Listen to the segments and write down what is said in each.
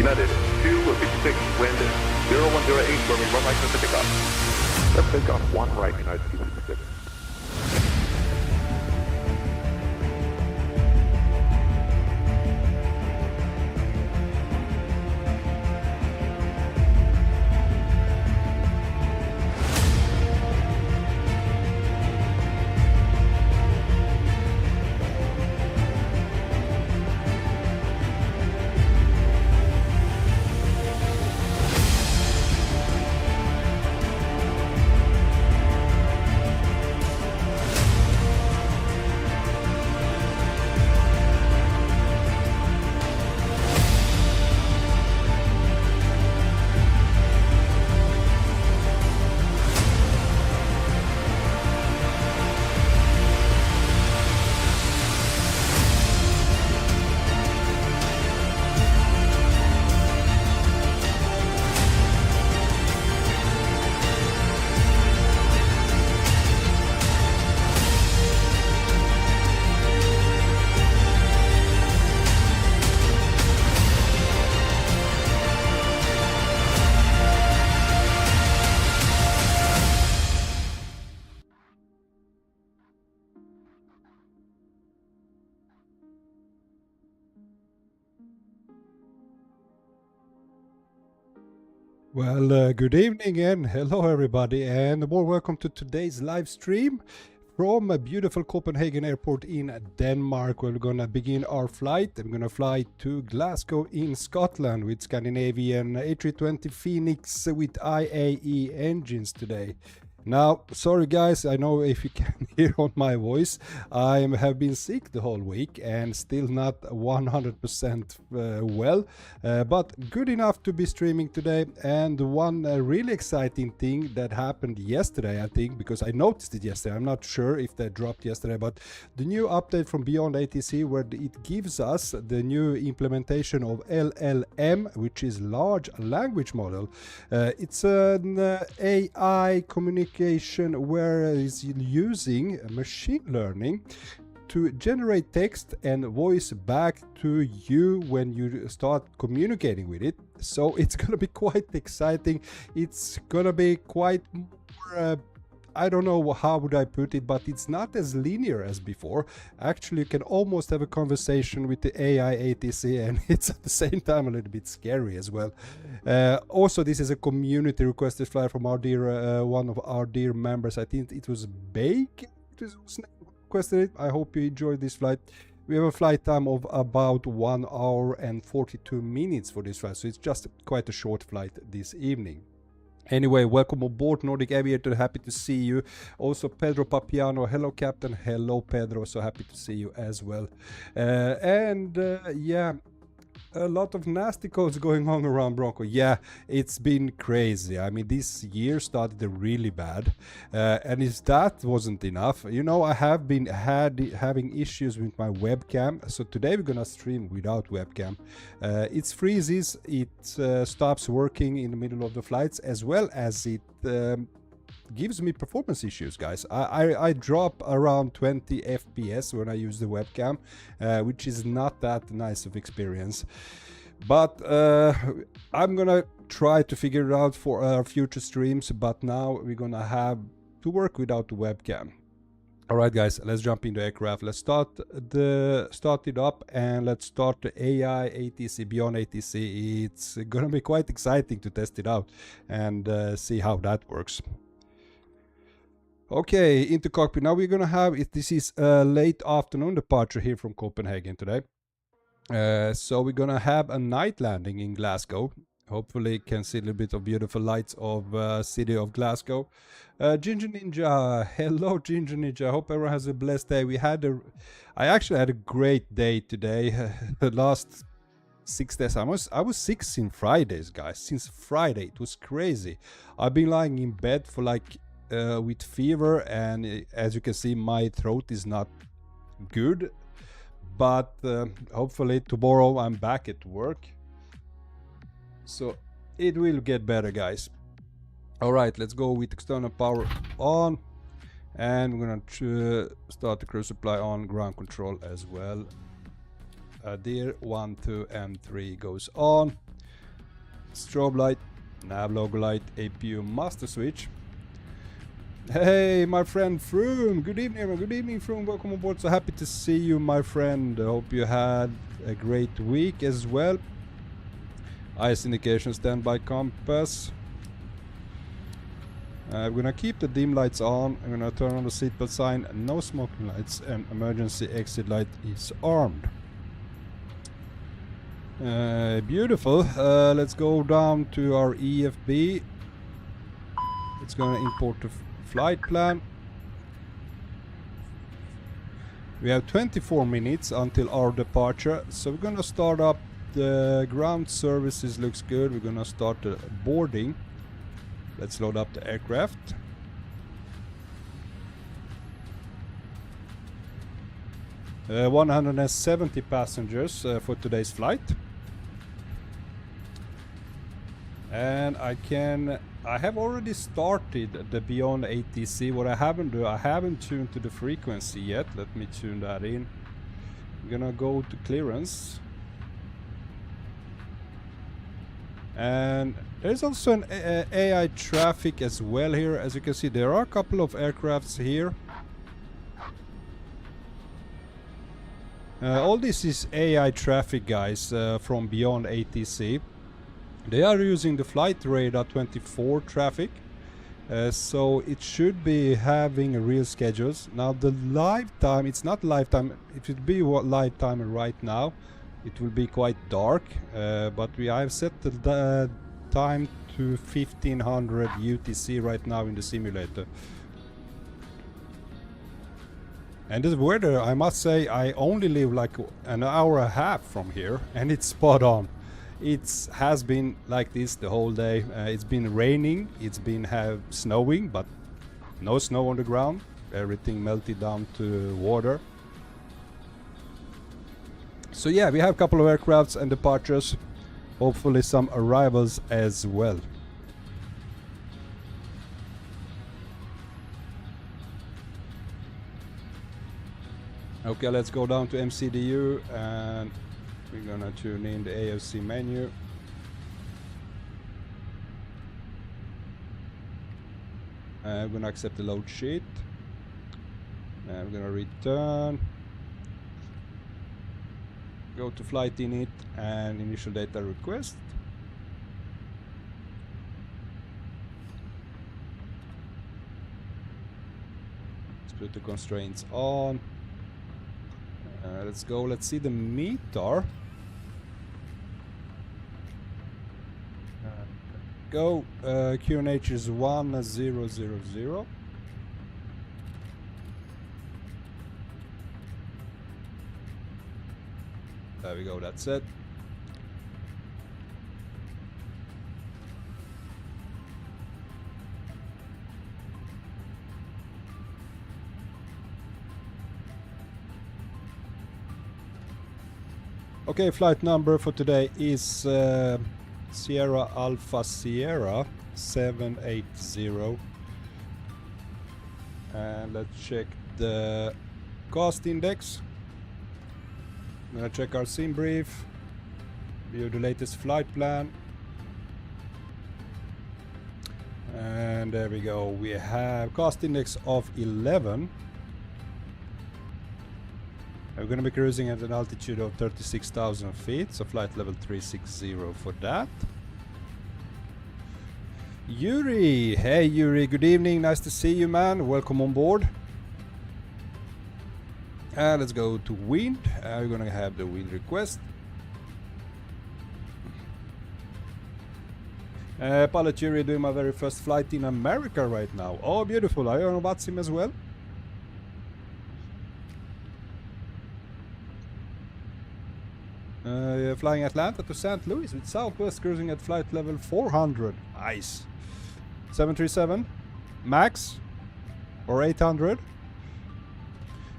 United 256, wind 0108, for me, 1 right to takeoff. Let's take off 1 right, United 256. Well, good evening and hello everybody, and a warm welcome to today's live stream from a beautiful Copenhagen airport in Denmark, where we're gonna begin our flight. I'm gonna fly to Glasgow in Scotland with Scandinavian A320 Phoenix with IAE engines today. Now, sorry guys, I know if you can hear on my voice, I have been sick the whole week and still not 100% well, but good enough to be streaming today. And one really exciting thing that happened yesterday, I think, because I noticed it yesterday, I'm not sure if they dropped yesterday, but the new update from Beyond ATC, where it gives us the new implementation of LLM, which is large language model. It's an AI communication where it's using machine learning to generate text and voice back to you when you start communicating with it. So it's gonna be quite exciting. It's gonna be quite more, I don't know how would I put it, but it's not as linear as before. Actually, you can almost have a conversation with the AI ATC, and it's at the same time a little bit scary as well. Also, this is a community requested flight from our dear one of our dear members. I think it was Bake who requested it. I hope you enjoyed this flight. We have a flight time of about 1 hour and 42 minutes for this flight, so it's just quite a short flight this evening. Anyway, welcome aboard Nordic Aviator, happy to see you. Also Pedro Papiano, hello Captain, hello Pedro, so happy to see you as well. Yeah, a lot of nasty codes going on around Bronco. Yeah, it's been crazy. I mean, this year started really bad, and if that wasn't enough, you know, I have been having issues with my webcam. So today we're gonna stream without webcam. It freezes, it stops working in the middle of the flights, as well as it gives me performance issues, guys. I drop around 20 FPS when I use the webcam, which is not that nice of experience. But I'm gonna try to figure it out for our future streams, but now we're gonna have to work without the webcam. Alright guys, let's jump into aircraft. Let's start it up, and let's start the AI ATC, Beyond ATC. It's gonna be quite exciting to test it out and see how that works. Okay, into cockpit. Now we're gonna have it. This is a late afternoon departure here from Copenhagen today. So we're gonna have a night landing in Glasgow. Hopefully you can see a little bit of beautiful lights of city of Glasgow. Ginger Ninja, hello Ginger Ninja. I hope everyone has a blessed day. I actually had a great day today. The last 6 days. I was sick since Fridays, guys. Since Friday, it was crazy. I've been lying in bed for like with fever, and as you can see, my throat is not good, but hopefully tomorrow I'm back at work, so it will get better, guys. All right, let's go with external power on, and we're gonna start the cruise supply on, ground control as well. Deer 1, 2 and 3 goes on. strobe light, nav logo light, APU master switch. Hey, my friend Froome. Good evening, everyone. Good evening, Froome. Welcome aboard. So happy to see you, my friend. I hope you had a great week as well. IS indication, standby compass. I'm gonna keep the dim lights on. I'm gonna turn on the seatbelt sign. No smoking lights, and emergency exit light is armed. Beautiful. Let's go down to our EFB. It's gonna import the flight plan. We have 24 minutes until our departure, so we're gonna start up the ground services. Looks good. We're gonna start the boarding. Let's load up the aircraft. Uh, 170 passengers for today's flight. And I have already started the Beyond ATC. What I haven't tuned to the frequency yet. Let me tune that in. I'm gonna go to clearance. And there's also an AI traffic as well here. As you can see, there are a couple of aircrafts here. All this is AI traffic, guys, from Beyond ATC. They are using the flight radar 24 traffic, so it should be having a real schedules. Now the live time, it's not live time. If it be live time right now, it will be quite dark, but I've set the time to 1500 UTC right now in the simulator. And this weather, I must say, I only live like an hour and a half from here, and it's spot on. It has been like this the whole day. It's been raining, it's been snowing, but no snow on the ground. Everything melted down to water. So yeah, we have a couple of aircrafts and departures. Hopefully some arrivals as well. Okay, let's go down to MCDU and we're gonna tune in the AFC menu. We're gonna accept the load sheet. And we're gonna return. Go to flight init and initial data request. Let's put the constraints on. Let's go. Let's see the meter. Go. QNH is 1000. There we go. That's it. Okay, flight number for today is Sierra Alpha Sierra 780. And let's check the cost index. I'm gonna check our sim brief, view the latest flight plan. And there we go. We have cost index of 11. We're going to be cruising at an altitude of 36,000 feet, so flight level 360 for that. Yuri, hey Yuri, good evening, nice to see you, man. Welcome on board. Let's go to wind. We're going to have the wind request. Pilot Yuri, doing my very first flight in America right now. Oh, beautiful. Are you on Watsim as well? Flying Atlanta to St. Louis with Southwest, cruising at flight level 400. Nice. 737 Max or 800.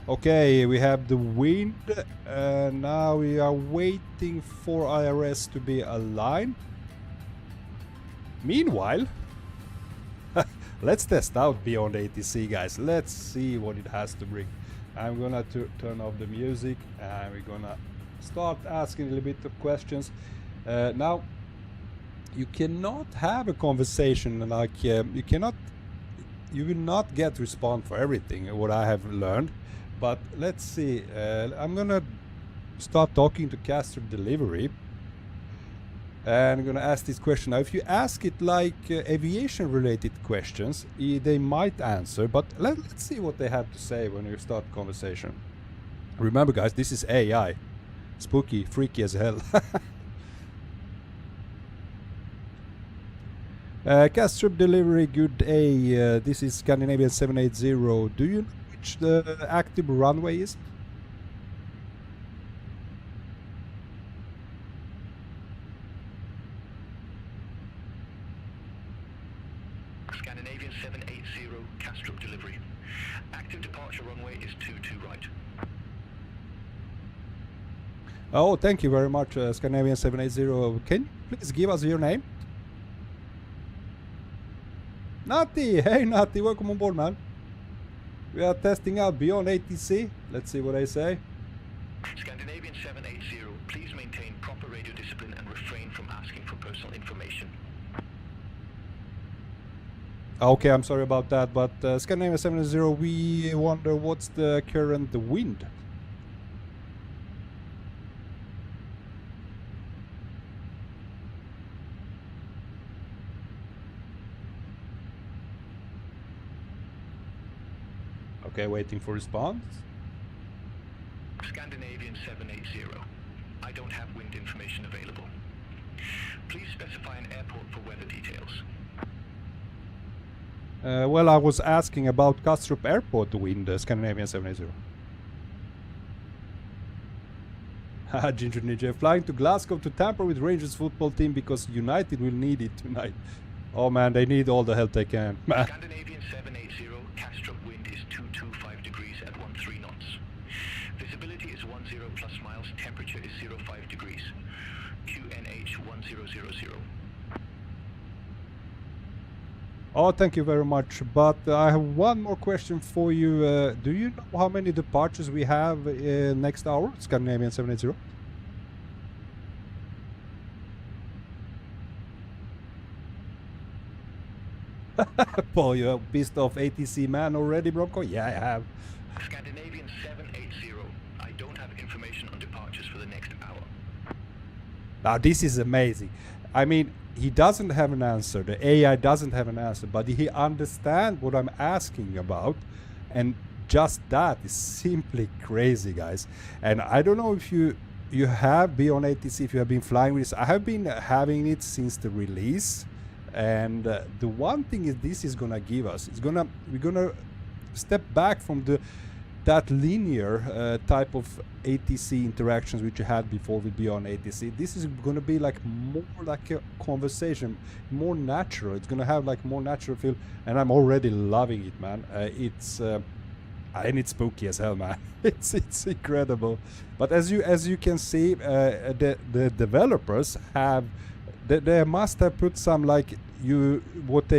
Okay, we have the wind. Now we are waiting for IRS to be aligned. Meanwhile, let's test out Beyond ATC, guys. Let's see what it has to bring. I'm gonna turn off the music and we're gonna start asking a little bit of questions. Now, you cannot have a conversation like you will not get response for everything, what I have learned. But let's see, I'm gonna start talking to Castrop Delivery, and I'm gonna ask this question. Now if you ask it like aviation related questions, they might answer, but let's see what they have to say when you start conversation. Remember guys, this is AI. Spooky, freaky as hell. Castrop Delivery, good day. This is Scandinavian 780. Do you know which the active runway is? Scandinavian 780, Castrop Delivery. Active departure runway is 22 right. Oh, thank you very much, Scandinavian 780. Can you please give us your name? Natty! Hey Natty, welcome on board, man. We are testing out beyond ATC. Let's see what I say. Scandinavian 780, please maintain proper radio discipline and refrain from asking for personal information. Okay, I'm sorry about that, but Scandinavian 780, we wonder what's the current wind. Okay, waiting for response. Scandinavian 780. I don't have wind information available. Please specify an airport for weather details. Well, I was asking about Kastrup Airport wind, Scandinavian 780. Haha, Ginger Ninja. Flying to Glasgow to tamper with Rangers football team because United will need it tonight. Oh man, they need all the help they can. Man. Scandinavian 780, Castrop wind is 225 degrees at 13 knots. Visibility is 10 plus miles, temperature is 05 degrees. QNH 1000. Oh, thank you very much. But I have one more question for you. Do you know how many departures we have next hour, Scandinavian 780? Paul, you have pissed off ATC man already, Bronco? Yeah, I have. Scandinavian 780. I don't have information on departures for the next hour. Now, this is amazing. I mean, he doesn't have an answer. The AI doesn't have an answer, but he understands what I'm asking about. And just that is simply crazy, guys. And I don't know if you have been on ATC, if you have been flying with this. I have been having it since the release. And the one thing is this is gonna give us, we're gonna step back from that linear type of ATC interactions which you had before with Beyond ATC. This is gonna be like more like a conversation, more natural. It's gonna have like more natural feel, and I'm already loving it, man. And it's spooky as hell, man. It's incredible. But as you can see, the developers have. They must have put some like what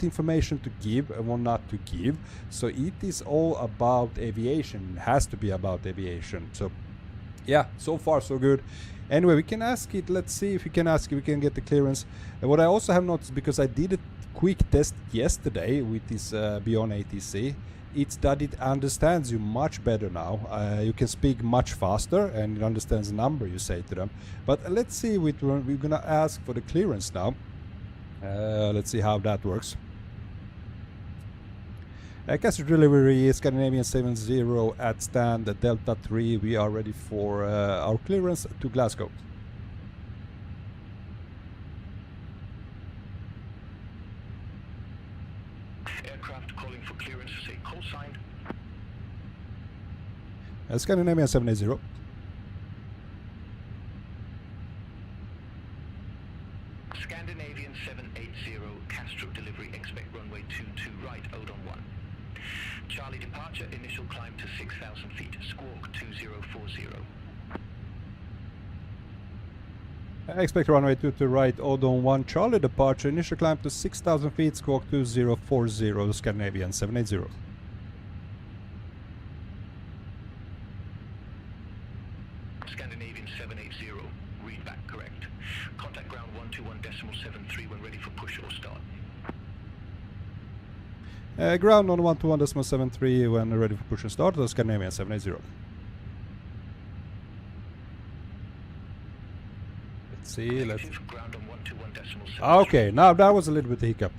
information to give and what not to give. So it is all about aviation. It has to be about aviation. So yeah, so far so good. Anyway, we can ask it. Let's see if we can ask it. We can get the clearance. And what I also have noticed, because I did a quick test yesterday with this Beyond ATC, it's that it understands you much better now. You can speak much faster and it understands the number you say to them. But let's see, we're gonna ask for the clearance now. Let's see how that works. Castrop Delivery, Scandinavian 70 at stand Delta 3. We are ready for our clearance to Glasgow. Aircraft calling for clearance, say call sign. Scandinavian 780. Scandinavian 780, Castrop Delivery, expect runway 22 right, Odon 1. Charlie departure, initial climb to 6,000 feet, squawk 2040. Expect runway 22 right, Odon 1, Charlie departure, initial climb to 6,000 feet, squawk 2040, Scandinavian 780. Scandinavian 780, read back correct. Contact ground 121.1 121.73 when ready for push or start. Ground on 121.73 when ready for push and start. The Scandinavian 780. Let's see. Negative, ground on 121.73. Okay, now that was a little bit hiccup.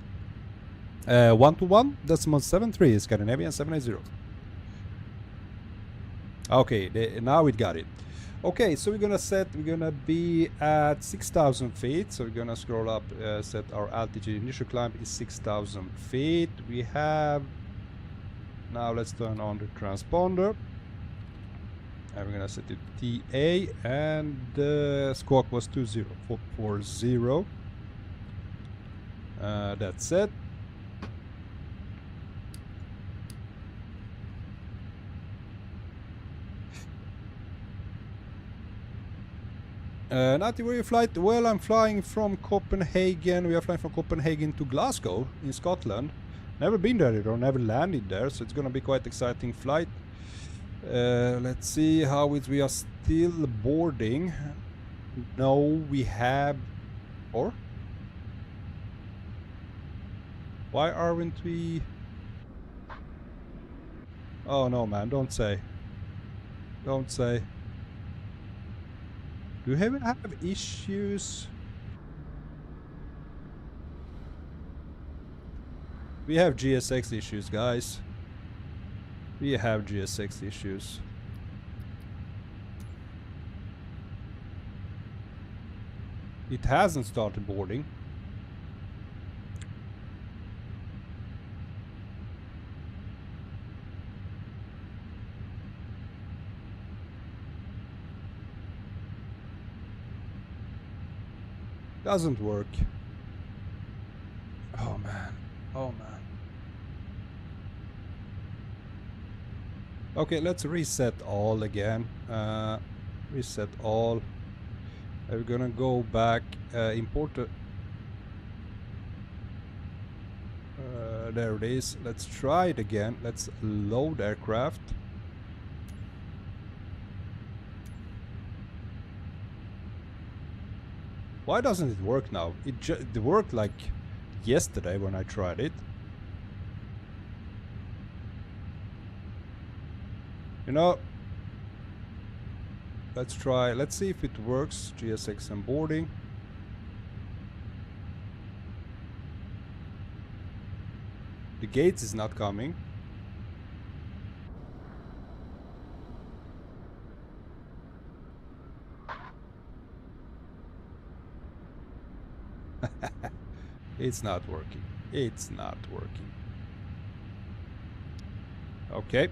121.73 Scandinavian 780. Okay, now we got it. Okay, so we're gonna be at 6,000 feet. So we're gonna scroll up, set our altitude. Initial climb is 6,000 feet. We have, now let's turn on the transponder. And we're gonna set it TA, and the squawk was 20440. That's it. Nati, where you fly? Well, I'm flying from Copenhagen. We are flying from Copenhagen to Glasgow in Scotland. Never been there or never landed there, so it's gonna be quite exciting flight. Let's see how we are still boarding. No, we have, or why aren't we? Oh no, man! Don't say. Don't say. Do we have issues? We have GSX issues, guys. We have GSX issues. It hasn't started boarding. Doesn't work. Oh man. Oh man. Okay, let's reset all again. Reset all. We're gonna go back. Import. There it is. Let's try it again. Let's load aircraft. Why doesn't it work now? It worked like yesterday when I tried it. You know, let's try. Let's see if it works. GSX and boarding. The gates is not coming. It's not working. It's not working. Okay.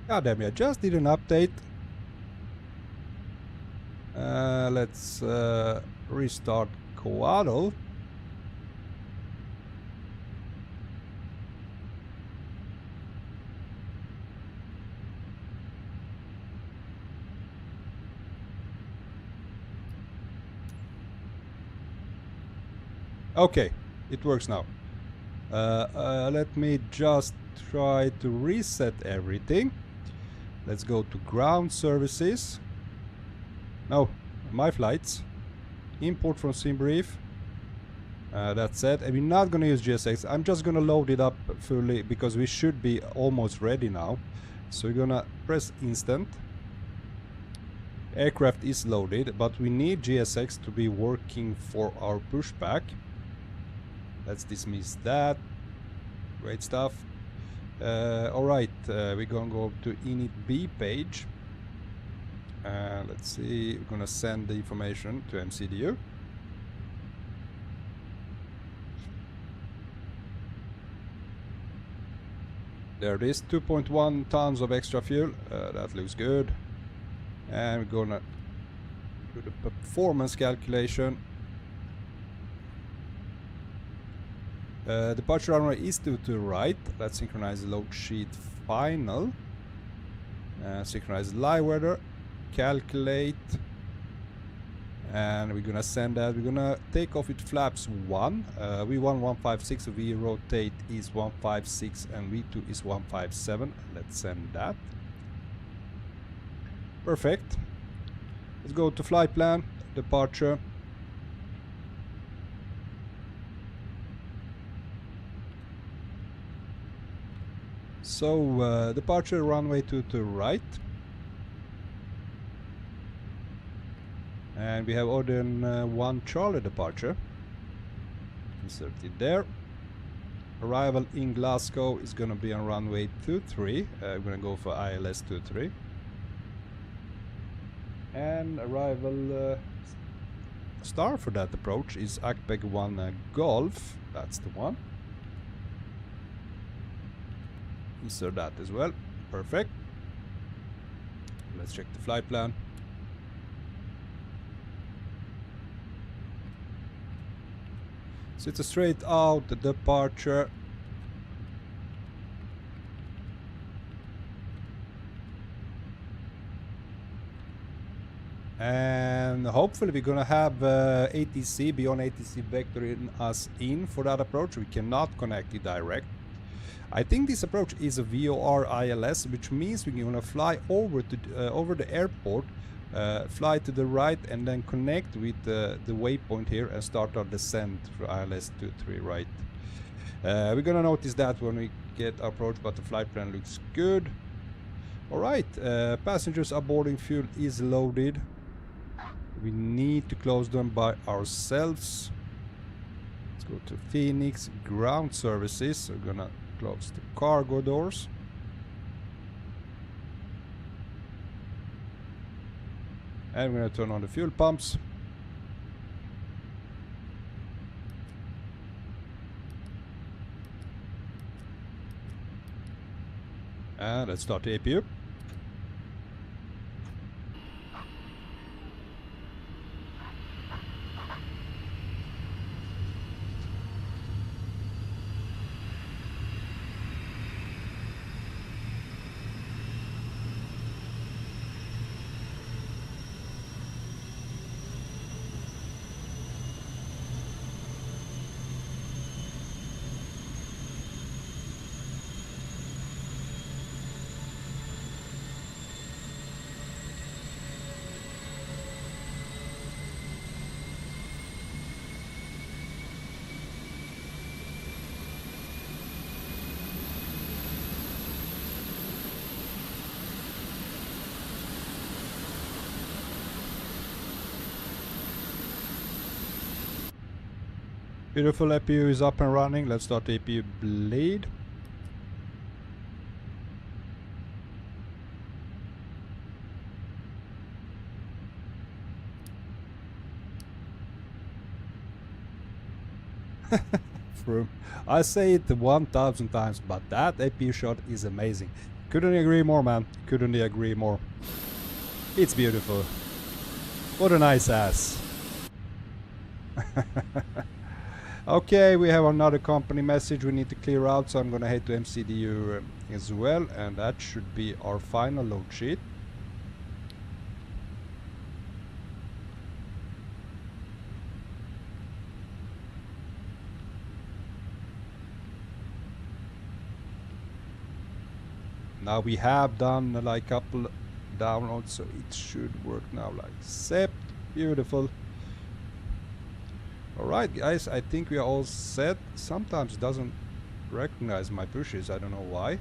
God damn it, I just did an update. Let's restart Coadle. Okay, it works now. Let me just try to reset everything. Let's go to ground services. No, my flights. Import from SimBrief. That's it. And we're not gonna use GSX. I'm just gonna load it up fully because we should be almost ready now. So we're gonna press instant. Aircraft is loaded, but we need GSX to be working for our pushback. Let's dismiss that. Great stuff. Alright, we're gonna go to init B page. Let's see, we're gonna send the information to MCDU. There it is, 2.1 tons of extra fuel. That looks good. And we're gonna do the performance calculation. Departure runway is to the right. Let's synchronize the load sheet final. Synchronize live weather. Calculate. And we're gonna send that. We're gonna take off with flaps 1. V1 156, V rotate is 156, and V2 is 157. Let's send that. Perfect. Let's go to flight plan, departure. So departure runway to right. And we have Odin 1 Charlie departure. Insert it there. Arrival in Glasgow is gonna be on runway 23. We're gonna go for ILS 23. And arrival star for that approach is Akbeg 1 Golf. That's the one. Insert that as well. Perfect. Let's check the flight plan. So it's a straight out departure. And hopefully we're gonna have ATC, beyond ATC vectoring us in for that approach. We cannot connect it direct. I think this approach is a VOR ILS, which means we're gonna fly over to over the airport, fly to the right, and then connect with the waypoint here and start our descent for ILS 23 right. We're gonna notice that when we get our approach, but the flight plan looks good. All right, passengers are boarding, fuel is loaded. We need to close them by ourselves. Let's go to Phoenix ground services. We're gonna close the cargo doors. And we're gonna turn on the fuel pumps. And let's start the APU. Beautiful, APU is up and running. Let's start the APU bleed. I say it 1,000 times, but that APU shot is amazing. Couldn't agree more, man. Couldn't agree more. It's beautiful. What a nice ass. Okay, we have another company message we need to clear out, so I'm gonna head to MCDU as well, and that should be our final load sheet. Now we have done like a couple downloads, so it should work now like SEP. Beautiful. Alright guys, I think we are all set. Sometimes it doesn't recognize my pushes, I don't know why.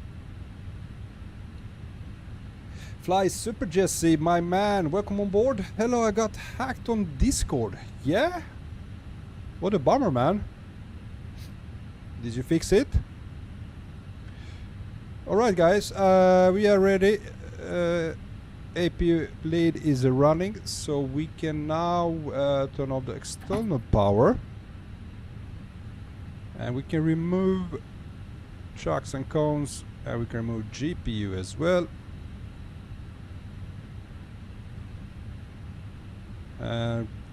Fly Super Jesse, my man, welcome on board. Hello, I got hacked on Discord. Yeah? What a bummer, man. Did you fix it? Alright guys, we are ready. APU bleed is running, so we can now turn off the external power, and we can remove shocks and cones, and we can remove GPU as well.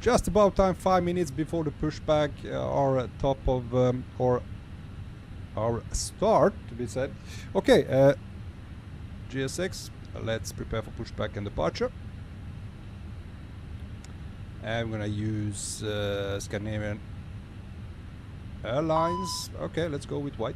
Just about time, 5 minutes before the pushback, our top of or our start to be said. Okay, GSX. Let's prepare for pushback and departure. I'm gonna use Scandinavian Airlines. Okay, let's go with white.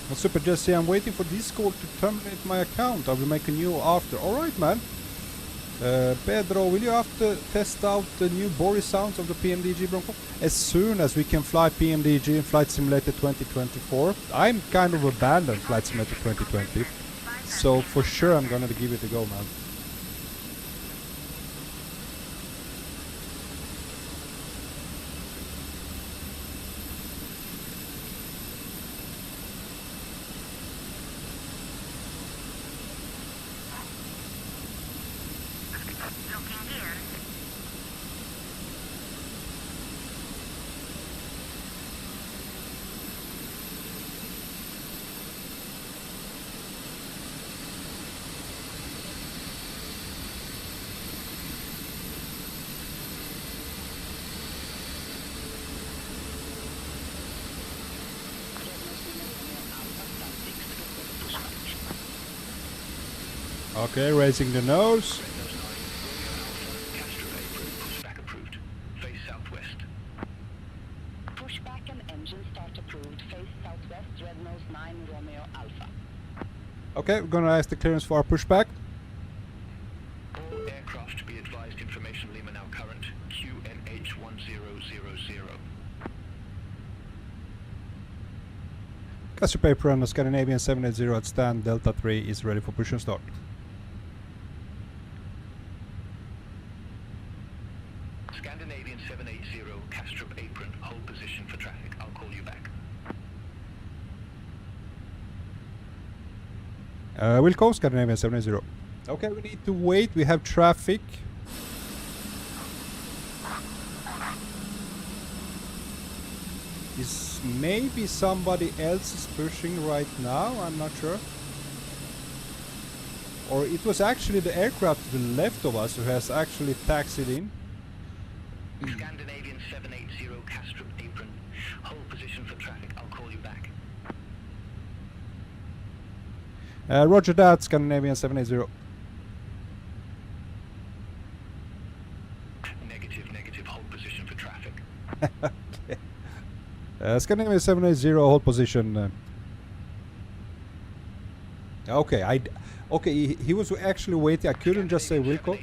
Well, Super Jesse, I'm waiting for Discord to terminate my account. I will make a new after. Alright, man. Pedro, will you have to test out the new Boris sounds of the PMDG Bronco? As soon as we can fly PMDG in Flight Simulator 2024. I'm kind of abandoned Flight Simulator 2020. So for sure I'm gonna give it a go, man. Okay, raising the nose. Pushback approved. Face southwest. Pushback and engine start approved. Face southwest. Red nose 9 Romeo Alpha. Okay, we're gonna ask the clearance for our pushback. All aircraft to be advised. Information Lima now current. QNH 1000. Cast your paper on the Scandinavian 780 at stand. Delta 3 is ready for push and start. Scandinavian 780, Castro apron, hold position for traffic. I'll call you back. We'll call Scandinavian 780. Okay, we need to wait. We have traffic. Is maybe somebody else is pushing right now? I'm not sure. Or it was actually the aircraft to the left of us who has actually taxied in. Scandinavian 780, Castro apron, hold position for traffic. I'll call you back. Roger that, Scandinavian 780. Negative, hold position for traffic. Okay. Scandinavian 780, hold position. Okay, okay, he was actually waiting. I couldn't just say Wilco.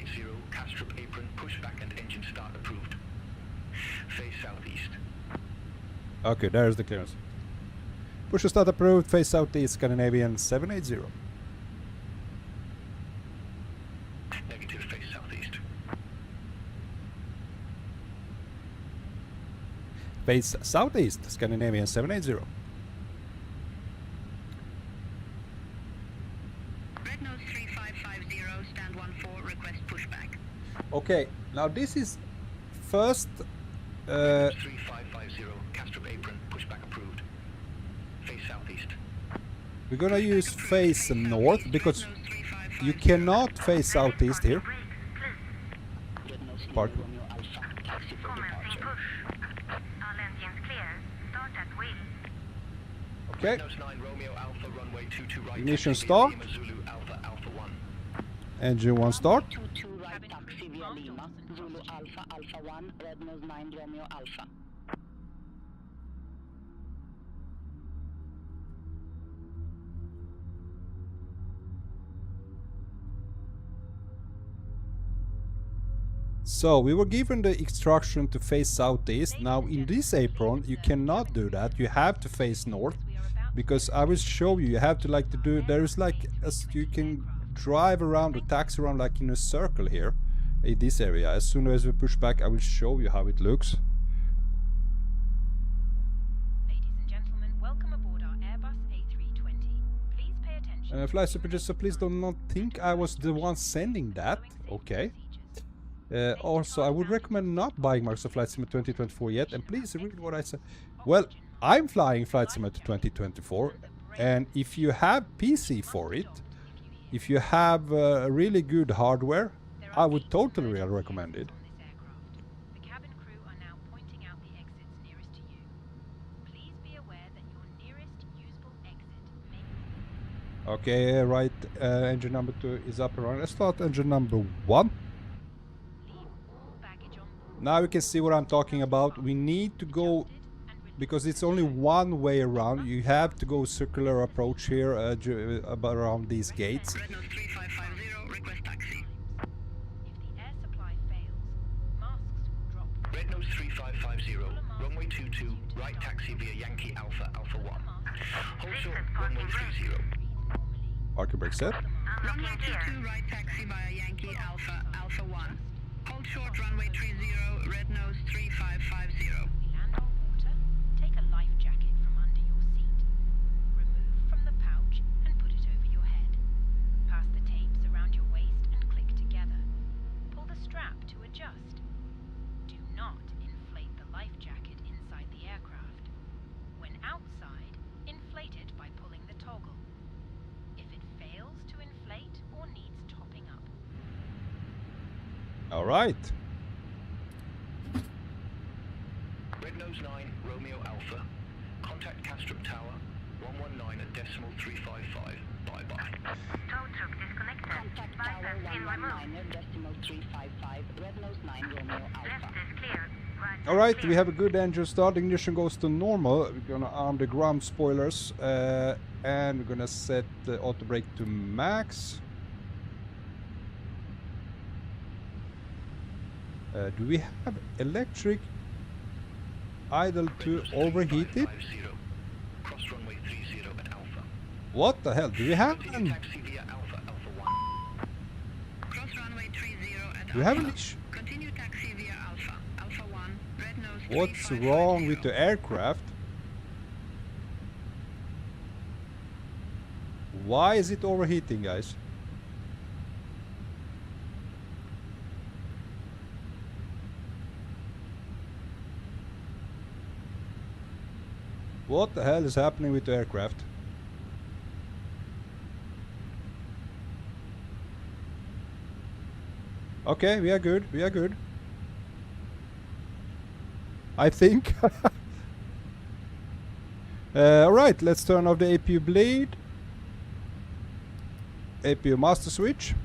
Castro apron, pushback and engine start approved. Face southeast. Okay, there's the clearance. Push and start approved, face southeast, Scandinavian 780. Negative, face southeast. Face southeast, Scandinavian 780. Red nose 3550, stand 14, request pushback. Okay, now this is first 3550, Castro apron, pushback approved. Face southeast. we're gonna use face north because you cannot face southeast here. Red nose 9 Park. Romeo Alpha, taxi for departure. All engines clear. Start at wheel. Okay, Red nose 9 Romeo Alpha, runway 22 right. Ignition taxi start. via Lima Zulu Alpha, Alpha 1. engine 1 start. 22 right taxi via Lima, Zulu Alpha, Alpha 1, Red nose 9 Romeo Alpha. So we were given the instruction to face southeast. Now in this apron you cannot do that. You have to face north because I will show you. You have to like to do. There is like you can drive around or taxi around like in a circle here in this area. As soon as we push back, I will show you how it looks. Ladies and gentlemen, welcome aboard our Airbus A320. Please pay attention. Fly Super Just, so please do not think I was the one sending that. Okay. Also, I would recommend not buying Microsoft Flight Sim 2024 yet, and please read what I said. Well, I'm flying Flight Simulator 2024, and if you have PC for it, if you have really good hardware, I would totally recommend it. The cabin crew are now pointing out the exits nearest to you. Please be aware that your nearest usable exit may be... Okay, right, engine number 2 is up and running. Let's start engine number 1. Leave all baggage on board. Now you can see what I'm talking about. We need to go, because it's only one way around. You have to go circular approach here around these gates. Red Nose 3550, request taxi. If the air supply fails, masks will drop. Red Nose 3550, runway 22, right taxi via Yankee Alpha, Alpha 1. Hold short, runway 30. Parking brake set. Runway 22, right taxi via Yankee Alpha, Alpha 1. Hold short, runway 30, Red Nose 3550. We land on water, take a life jacket from under your seat. Remove from the pouch and put it over your head. Pass the tapes around your waist and click together. Pull the strap to adjust. Do not inflate the life jacket inside the aircraft. When outside, inflate it by pulling the toggle. If it fails to inflate or needs topping up, All right. Red Nose 9, Romeo Alpha. Contact Castrop Tower, 119 at decimal 355. Bye-bye. Tow truck disconnected. Contact Tower Bypass pin removed. 119 decimal 355, Red Nose 9 Romeo Left Alpha. is clear. Right All is right, clear. we have a good engine start. Ignition goes to normal. We're gonna arm the ground spoilers, and we're gonna set the auto brake to max. Do we have electric idle to overheat it? 3550. Cross runway 30 at Alpha. What the hell? Do we have Continue an, taxi via Alpha, Alpha 1. Cross runway 30 at do we have an issue? Continue taxi via Alpha, Alpha 1, Red Nose What's wrong with the aircraft? Why is it overheating, guys? What the hell is happening with the aircraft? Okay, we are good. We are good. I think. Alright, let's turn off the APU bleed. APU master switch.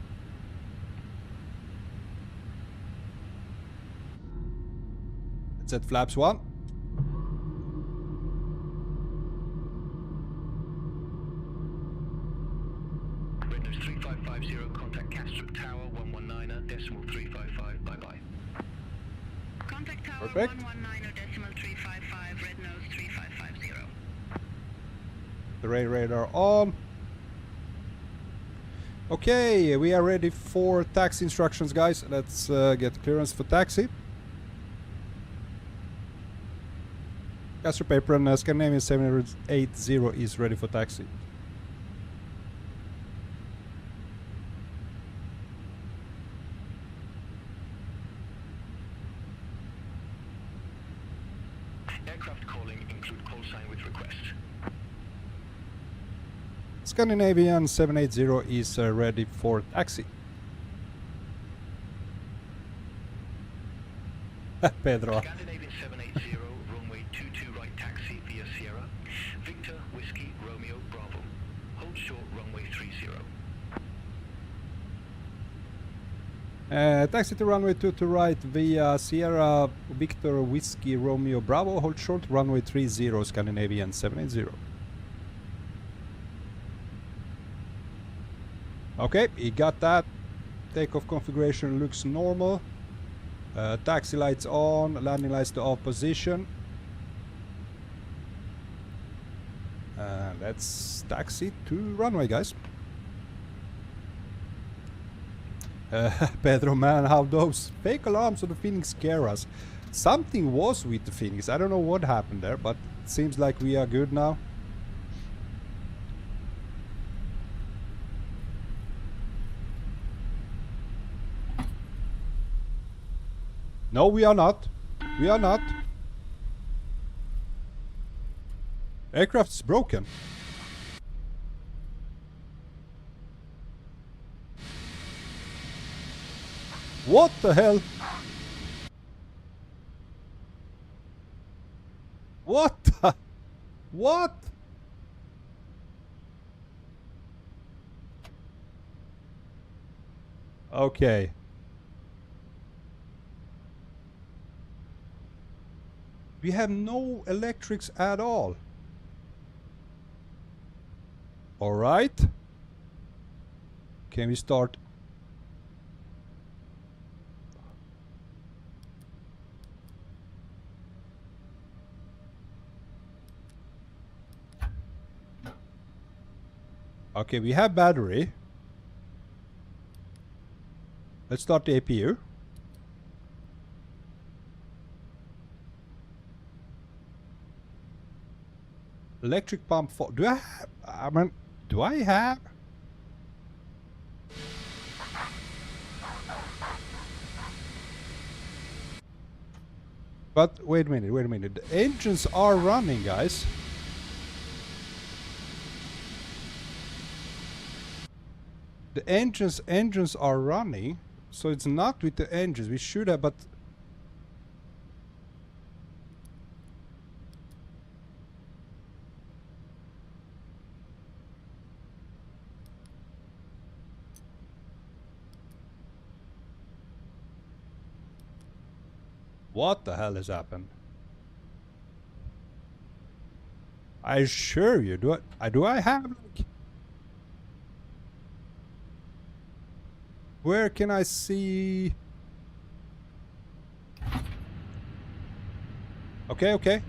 Let's set flaps 1. Red Nose 3550, contact Castrop Tower, 119 decimal 355. Bye-bye. Contact Tower Perfect. 119 decimal 355, Red Nose 3550. Terrain radar on. Okay, we are ready for taxi instructions, guys. Let's get clearance for taxi. Castrop paper and Scandinavian 780 is ready for taxi. Aircraft calling include call sign with request. Scandinavian 780 is ready for taxi. Pedro. Scandinavian 780, runway 22 right taxi via Sierra. Victor, Whiskey, Romeo, Bravo. Hold short, runway 30. Taxi to runway 22 right via Sierra Victor Whiskey Romeo Bravo. Hold short, runway 30, Scandinavian 780. Okay, he got that. Takeoff configuration looks normal. Taxi lights on, landing lights to off position. Let's taxi to runway, guys. Pedro, man, how those fake alarms on the Phoenix scare us. Something was with the Phoenix. I don't know what happened there, but it seems like we are good now. No, we are not. We are not. Aircraft's broken. What the hell? What the? What? Okay. We have no electrics at all. All right. Can we start? Okay, we have battery. Let's start the APU. Electric pump for... Do I have... I mean, do I have... But wait a minute. The engines are running, guys. The engines are running. So it's not with the engines. We should have, but... What the hell has happened? I assure you, do I have like... Where can I see... Okay.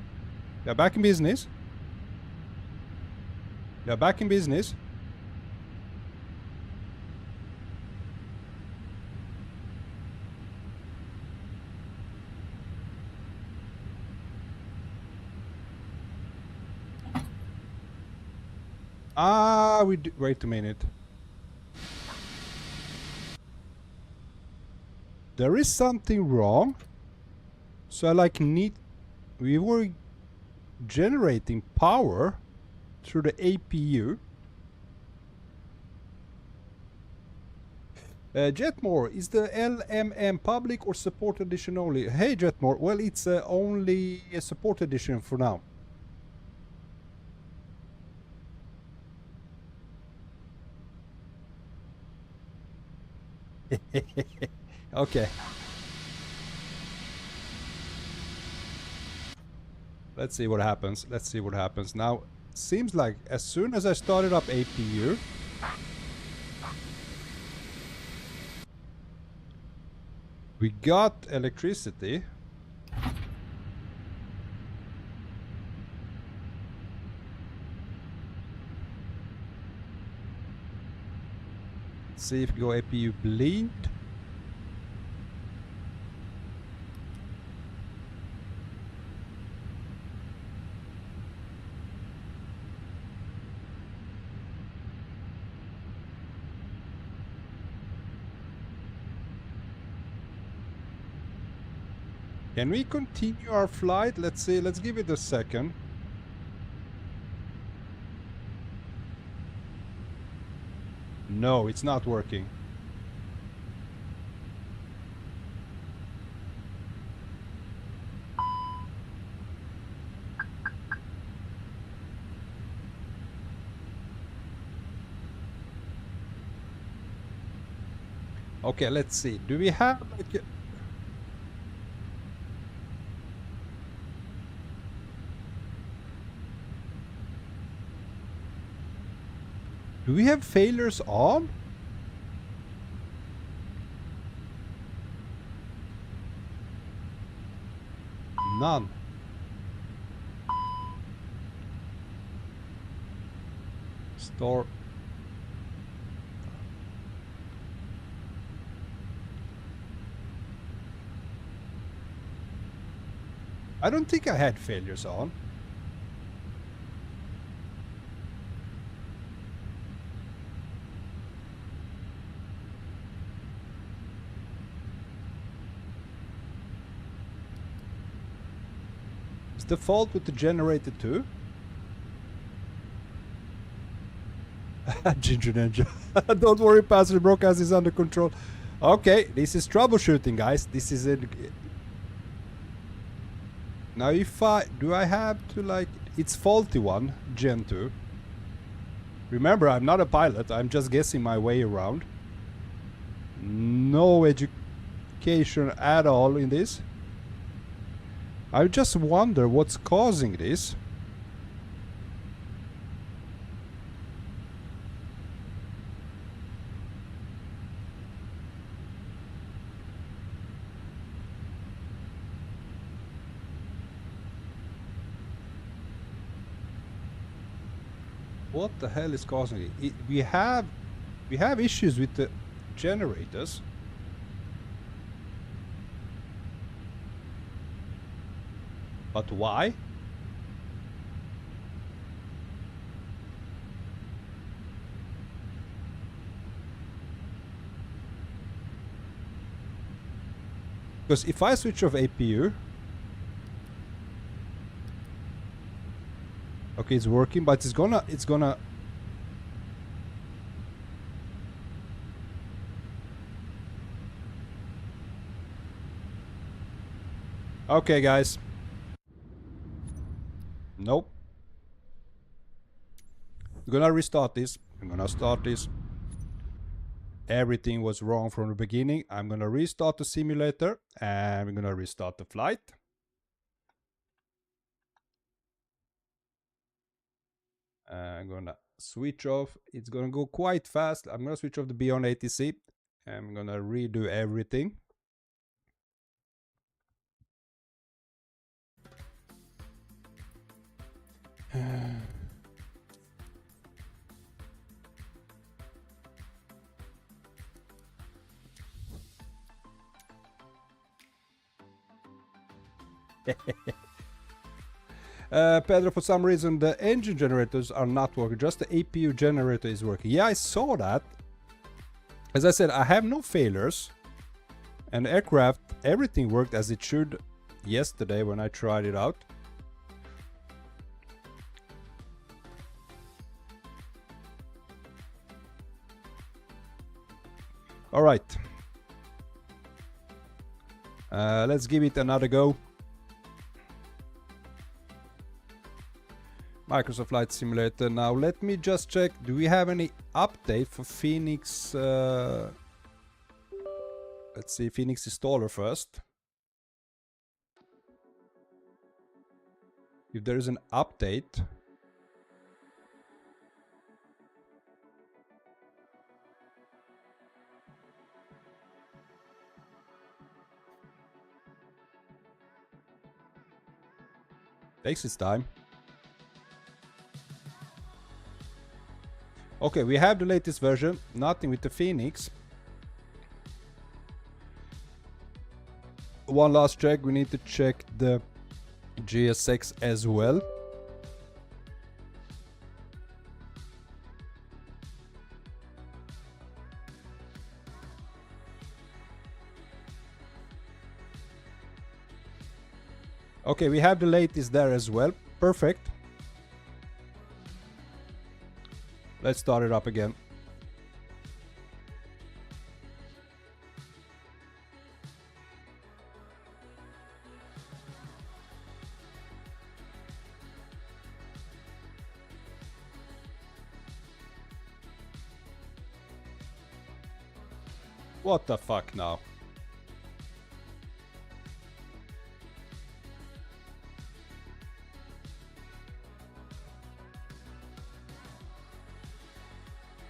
They're back in business. Wait a minute. There is something wrong. So I like need... We were generating power through the APU. Jetmore, is the LMM public or support edition only? Hey Jetmore, well it's only a support edition for now. Okay. Let's see what happens. Now, seems like as soon as I started up APU, we got electricity. Let's see if we go APU bleed. Can we continue our flight? Let's see, let's give it a second. No, it's not working. Okay, let's see. Do we have like a... Do we have failures on? None. Store. I don't think I had failures on. The fault with the generator too? Ginger Ninja. Don't worry, passenger broadcast is under control. Okay, this is troubleshooting, guys. This is it. Now if do I have to like, it's faulty one, Gen 2. Remember, I'm not a pilot, I'm just guessing my way around. No education at all in this. I just wonder what's causing this. What the hell is causing it? We have issues with the generators. But why? Because if I switch off APU, okay, it's working, but it's gonna okay, guys. Nope. I'm gonna restart this. I'm gonna start this. Everything was wrong from the beginning. I'm gonna restart the simulator and I'm gonna restart the flight. I'm gonna switch off. It's gonna go quite fast. I'm gonna switch off the Beyond ATC. I'm gonna redo everything. Pedro, for some reason the engine generators are not working, just the APU generator is working. Yeah, I saw that. As I said, I have no failures. And aircraft, everything worked as it should yesterday when I tried it out. Alright. Let's give it another go. Microsoft Flight Simulator. Now let me just check. Do we have any update for Phoenix? Let's see, Phoenix installer first. If there is an update. Takes its time. Okay, we have the latest version, nothing with the Phoenix. One last check, we need to check the GSX as well. Okay, we have the latest there as well. Perfect. Let's start it up again. What the fuck now?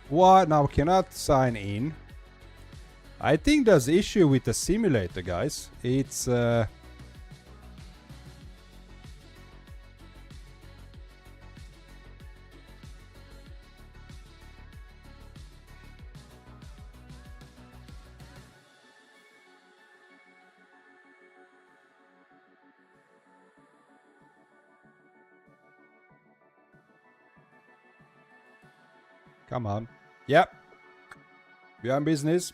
What? Now cannot sign in. I think there's issue with the simulator, guys. It's come on. Yep. We are in business.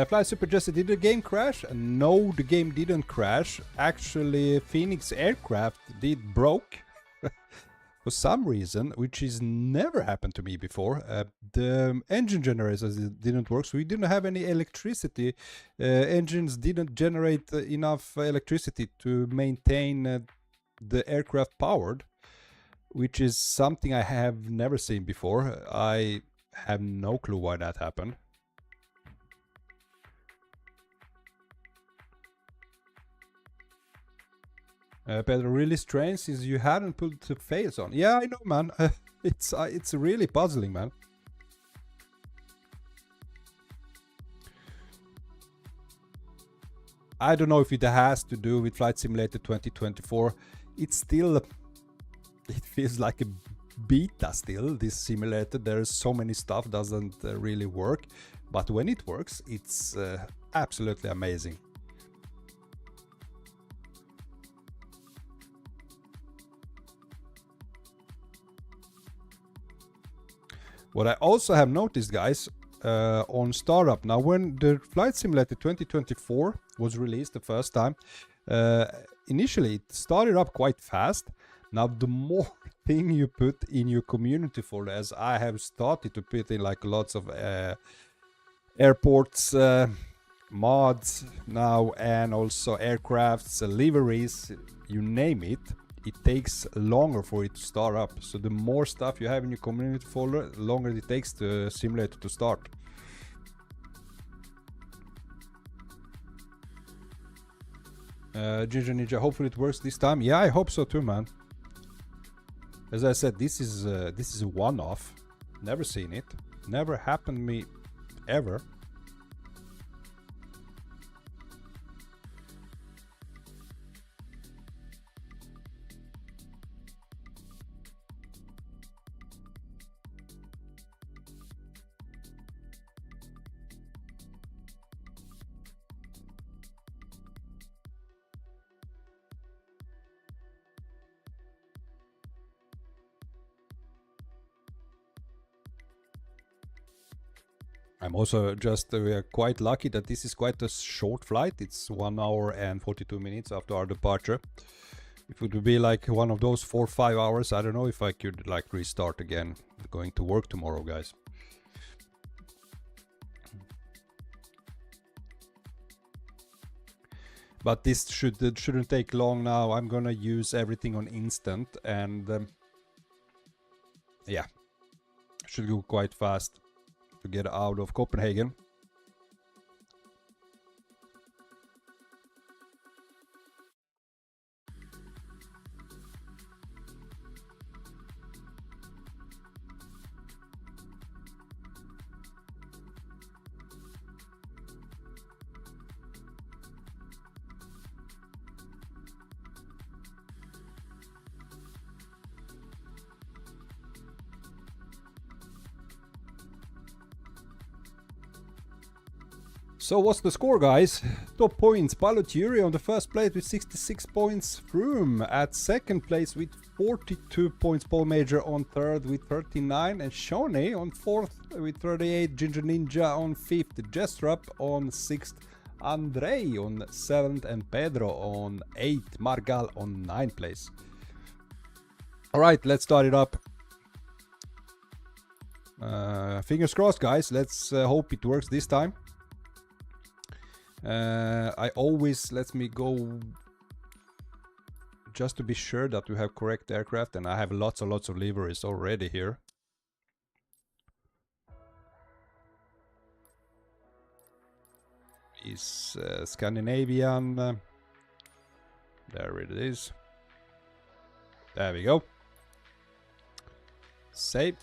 Fly Super Jesse, did the game crash? No, the game didn't crash. Actually, Phoenix aircraft did broke for some reason, which has never happened to me before. The engine generators didn't work, so we didn't have any electricity. Engines didn't generate enough electricity to maintain the aircraft powered, which is something I have never seen before. I have no clue why that happened. Pedro, really strange since you hadn't put the fails on. Yeah, I know, man. It's really puzzling, man. I don't know if it has to do with Flight Simulator 2024. It's still, it feels like a beta still, this simulator. There's so many stuff doesn't really work, but when it works, it's absolutely amazing. What I also have noticed, guys, on startup, now when the Flight Simulator 2024 was released the first time, initially it started up quite fast. Now the more thing you put in your community folder, as I have started to put in like lots of airports mods now, and also aircrafts, liveries, you name it, it takes longer for it to start up. So the more stuff you have in your community folder, the longer it takes the simulator to start. Ginger Ninja, hopefully it works this time. Yeah, I hope so too, man. As I said, this is a one-off. Never seen it. Never happened to me ever. I'm also just quite lucky that this is quite a short flight. It's 1 hour and 42 minutes after our departure. If it would be like one of those 4 or 5 hours, I don't know if I could like restart again going to work tomorrow, guys. But this shouldn't take long now. I'm gonna use everything on instant, and yeah, should go quite fast to get out of Copenhagen. So what's the score, guys? Top points, Pilot Yuri on the first place with 66 points, Froome at second place with 42 points, Paul Major on third with 39, and Shawnee on fourth with 38, Ginger Ninja on fifth, Jestrup on sixth, Andrei on seventh, and Pedro on eighth, Margal on ninth place. Alright, let's start it up. Fingers crossed, guys. Let's hope it works this time. I always let me go just to be sure that we have correct aircraft, and I have lots and lots of liveries already here. Is Scandinavian. There it is. There we go. Save.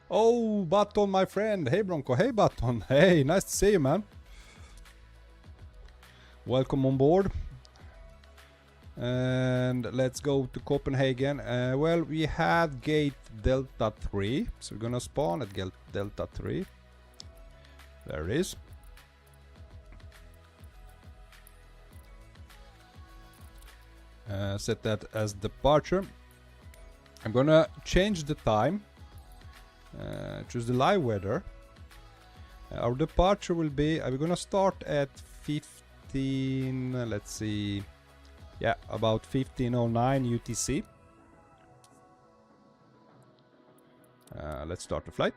Oh, Baton, my friend. Hey, Bronco. Hey, Baton. Hey, nice to see you, man. Welcome on board. And let's go to Copenhagen. Well, we had gate Delta 3. So we're gonna spawn at gate Delta 3. There it is. Set that as departure. I'm gonna change the time. Choose the live weather. Our departure will be, we're gonna start at 15, let's see, yeah, about 15:09 UTC. Let's start the flight.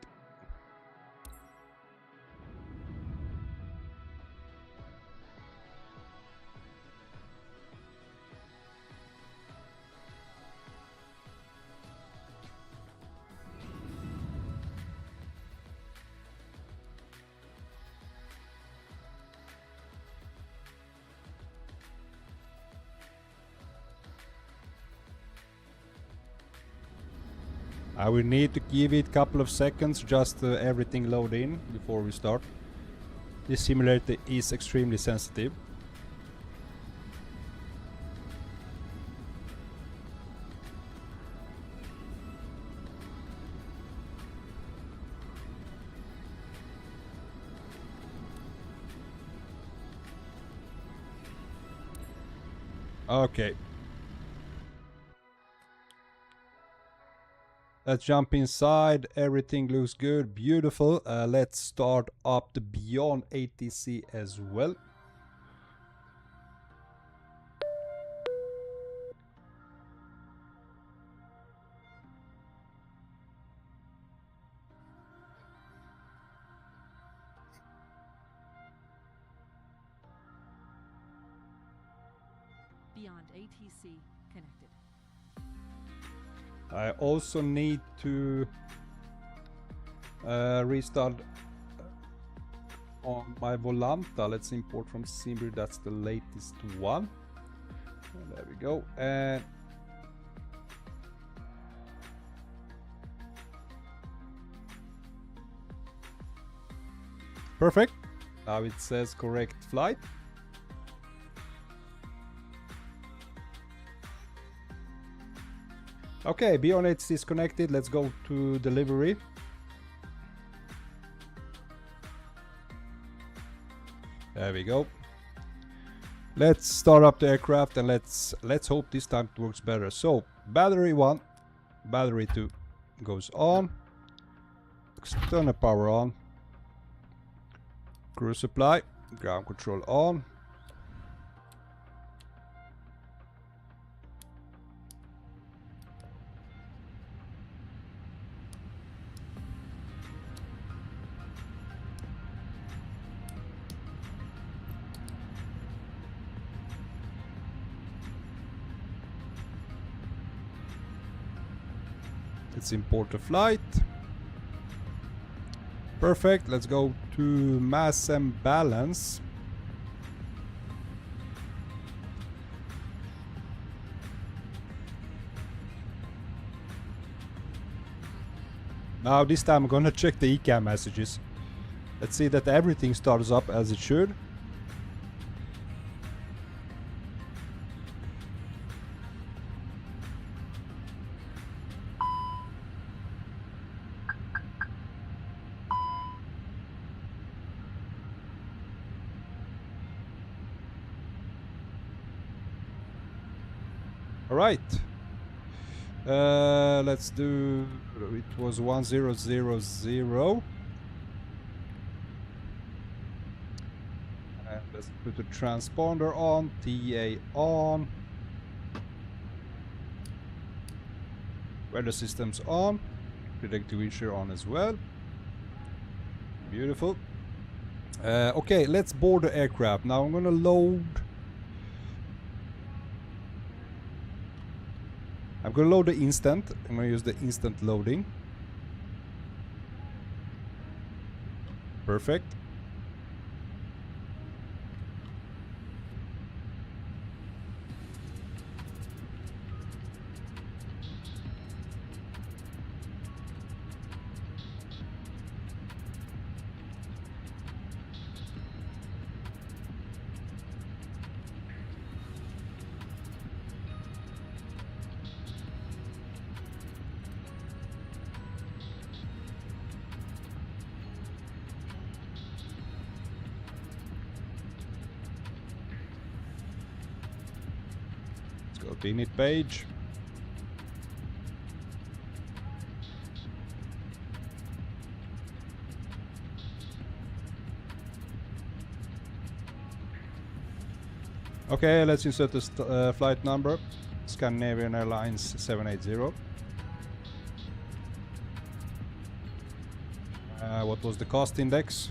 I will need to give it a couple of seconds just everything load in before we start. This simulator is extremely sensitive. Okay. Let's jump inside. Everything looks good. Beautiful. Let's start up the Beyond ATC as well. Beyond ATC connected. I also need to restart on my Volanta. Let's import from Simber. That's the latest one. And there we go. And perfect. Now it says correct flight. Okay, Beyond ATC is connected. Let's go to delivery. There we go. Let's start up the aircraft and let's hope this time it works better. So, battery 1, battery 2 goes on. External power on. Cruise supply, ground control on. Let's import the flight. Perfect. Let's go to mass and balance. Now this time I'm gonna check the ECAM messages. Let's see that everything starts up as it should. Alright, let's do, it was 1000. And let's put the transponder on, TA on. Weather systems on, predictive windshield on as well. Beautiful. Okay, let's board the aircraft. Now I'm gonna load. I'm going to load the instant. I'm going to use the instant loading. Perfect. Go to init page. Okay, let's insert the flight number. Scandinavian Airlines 780. What was the cost index?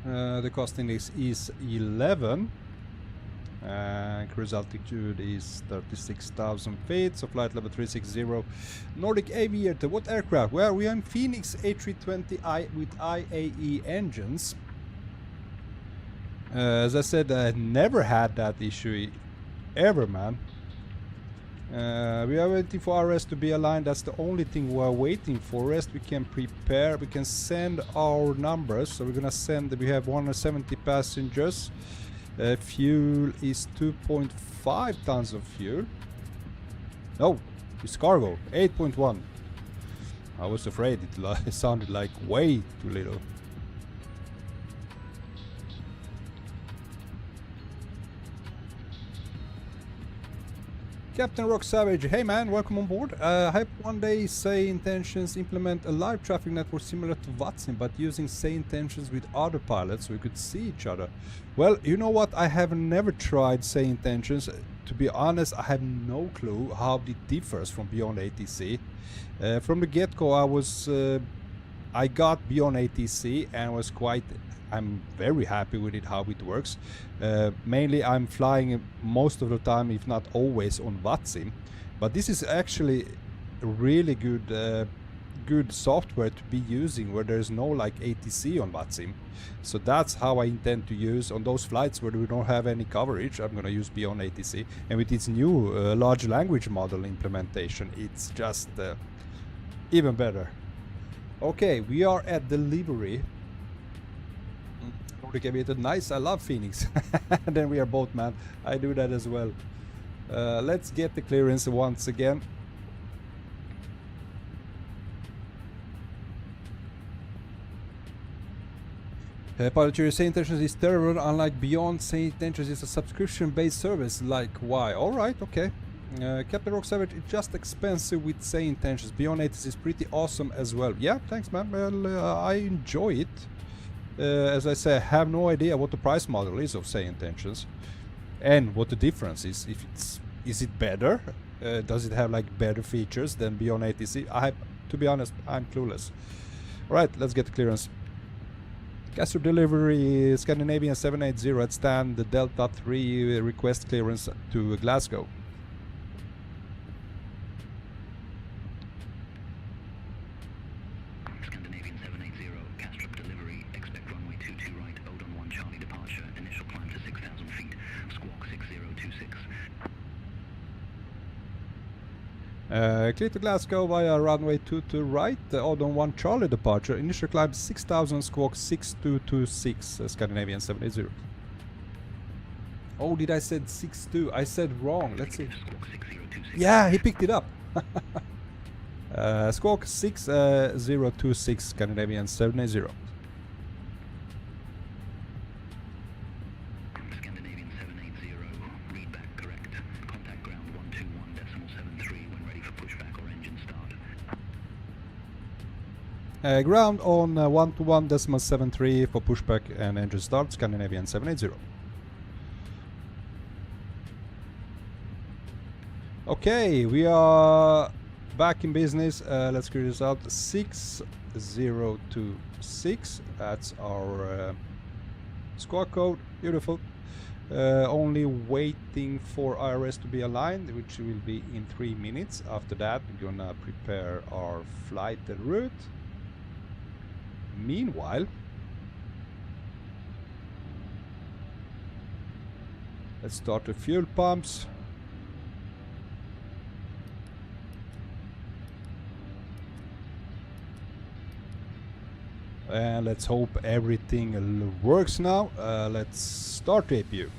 The cost index is 11. Cruise altitude is 36,000 feet, so flight level 360. Nordic Aviator, what aircraft? Well, we are in Phoenix A320i with IAE engines. As I said, I never had that issue ever, man. We are waiting for RS to be aligned. That's the only thing we are waiting for. Rest we can prepare. We can send our numbers. So we're gonna send. We have 170 passengers. Fuel is 2.5 tons of fuel. No, it's cargo 8.1. I was afraid it sounded like way too little. Captain Rock Savage, hey man, welcome on board. I hope one day Say Intentions implement a live traffic network similar to Vatsim, but using Say Intentions with other pilots so we could see each other. Well, you know what, I have never tried Say Intentions. To be honest, I have no clue how it differs from Beyond ATC. From the get-go, I got Beyond ATC and was I'm very happy with it, how it works. Mainly I'm flying most of the time, if not always, on Vatsim. But this is actually really good software to be using where there's no like ATC on Vatsim. So that's how I intend to use on those flights where we don't have any coverage. I'm gonna use Beyond ATC. And with its new large language model implementation, it's just even better. Okay, we are at delivery. Nice, I love Phoenix. Then we are both, man. I do that as well. Let's get the clearance once again. Pilot, your Say Intentions is terrible. Unlike Beyond, Say Intentions is a subscription-based service. Like, why? Alright, okay. Captain Rock Savage, it's just expensive with Say Intentions. Beyond ATC is pretty awesome as well. Yeah, thanks, man. Well, I enjoy it. As I say, I have no idea what the price model is of Say Intentions and what the difference is. Is it better? Does it have like better features than Beyond ATC? To be honest, I'm clueless. Alright, let's get the clearance. Castro delivery Scandinavian 780 at stand the Delta 3 request clearance to Glasgow. Scandinavian 780, Castro delivery, expect runway 22 right, Odon 1 Charlie departure, initial climb to 6,000 feet, squawk 6026. Clear to Glasgow via runway 22 right, Odon 1 Charlie departure, initial climb 6,000, squawk 6226, Scandinavian 780. Oh, did I said 62? I said wrong. Let's see. Yeah, he picked it up. Squawk 6026, Scandinavian 780. Scandinavian 780, readback correct. Contact ground 121.73 when ready for pushback or engine start. Ground on 121.73 for pushback and engine start, Scandinavian 780. Okay, we are back in business. Let's clear this out. 6026. That's our squawk code. Beautiful. Only waiting for IRS to be aligned, which will be in 3 minutes. After that, we're gonna prepare our flight route. Meanwhile, let's start the fuel pumps. And let's hope everything works now. Let's start the APU.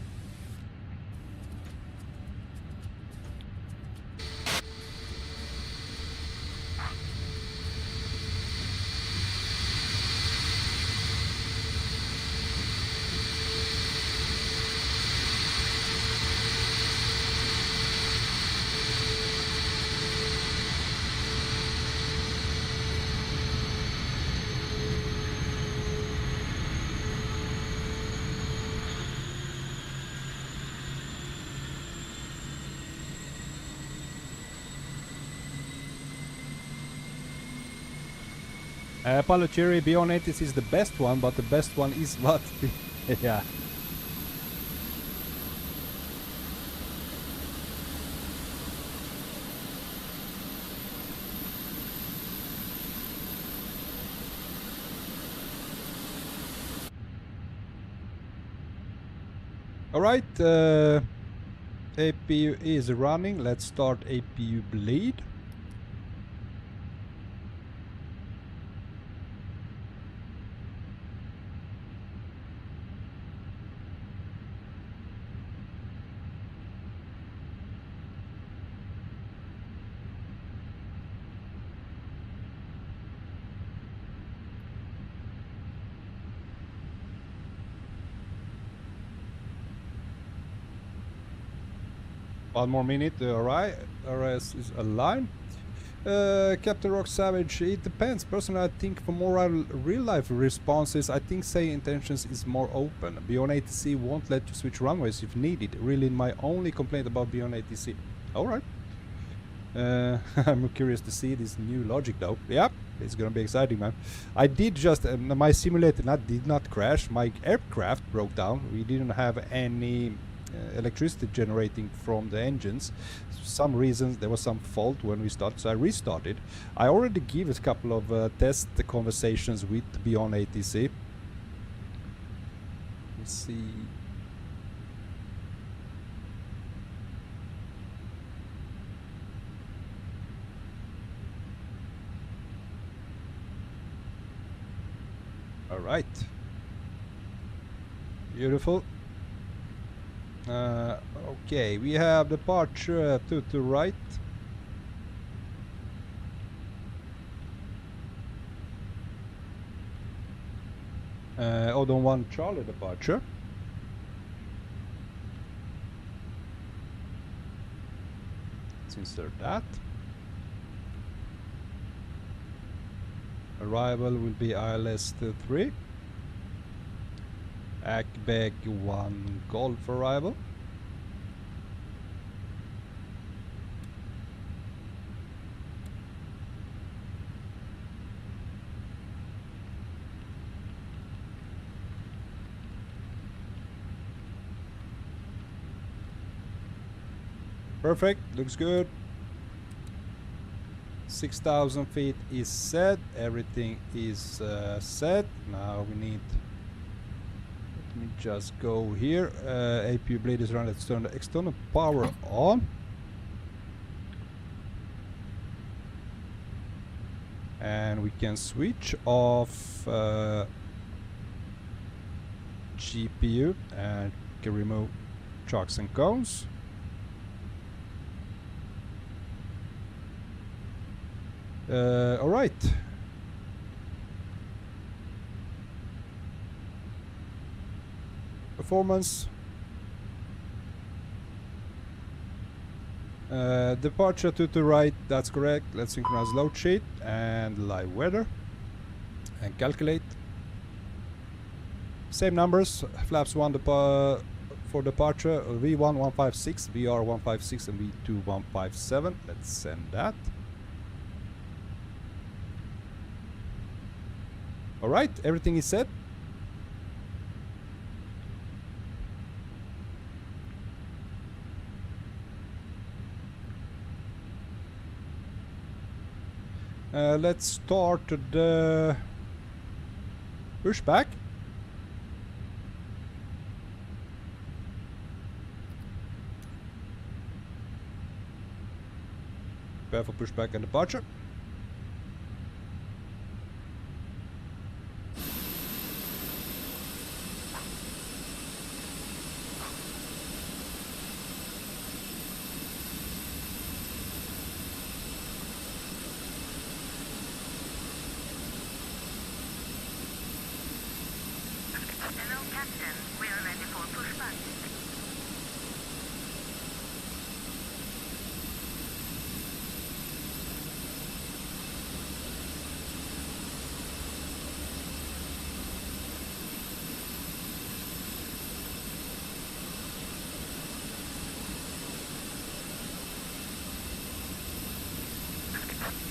Palachiri, B180 is the best one, but the best one is what? Yeah. Alright, APU is running. Let's start APU bleed. One more minute, RS is aligned. Captain Rock Savage, it depends. Personally, I think for more real-life responses, I think say intentions is more open. B180C won't let you switch runways if needed. Really my only complaint about B180C. Alright. I'm curious to see this new logic though. Yeah, it's gonna be exciting, man. I did just, my simulator did not crash. My aircraft broke down. We didn't have any electricity generating from the engines. For some reasons there was some fault when we started, so I restarted. I already gave a couple of test conversations with B180C. Let's see. All right, beautiful. Okay, we have departure to right. Odon 1 Charlie departure. Let's insert that. Arrival will be ILS 3. Akbeg 1 Golf arrival. Perfect, looks good. 6,000 feet is set, everything is set. Now we need, let me just go here. APU blade is run. Let's turn the external power on. And we can switch off GPU and can remove chocks and cones. All right. Performance. Departure to right, that's correct. Let's synchronize load sheet and live weather and calculate. Same numbers, flaps 1 for departure, V1 156, VR 156 and V2 157. Let's send that. Alright, everything is set. Let's start the pushback. Prepare for pushback and departure. Hello, Captain. We are ready for pushback.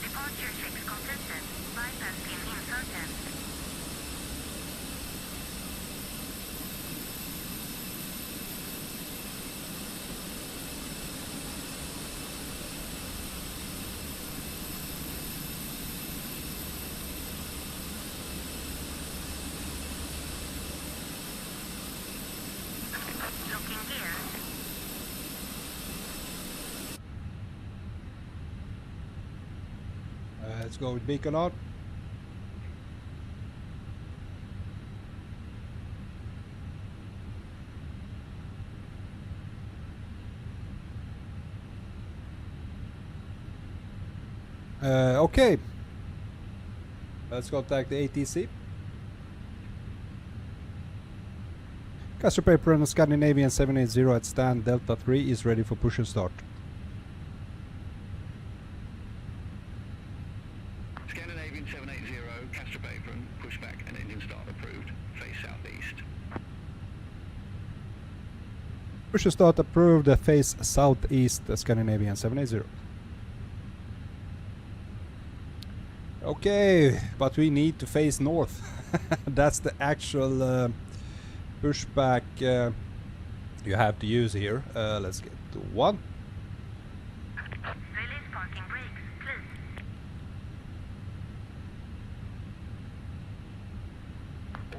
Departure 6 consistent. Bypass pin inserted. Captain. Looking gear. Let's go with beacon on. Okay. Let's contact the ATC. Caster paper and Scandinavian 780 at stand Delta 3 is ready for push and start. Scandinavian 780, Castrop apron, pushback and engine start approved. Face southeast. Push and start approved, face southeast, Scandinavian 780. Okay, but we need to face north. That's the actual pushback you have to use here. Let's get to 1. Release parking brakes, please.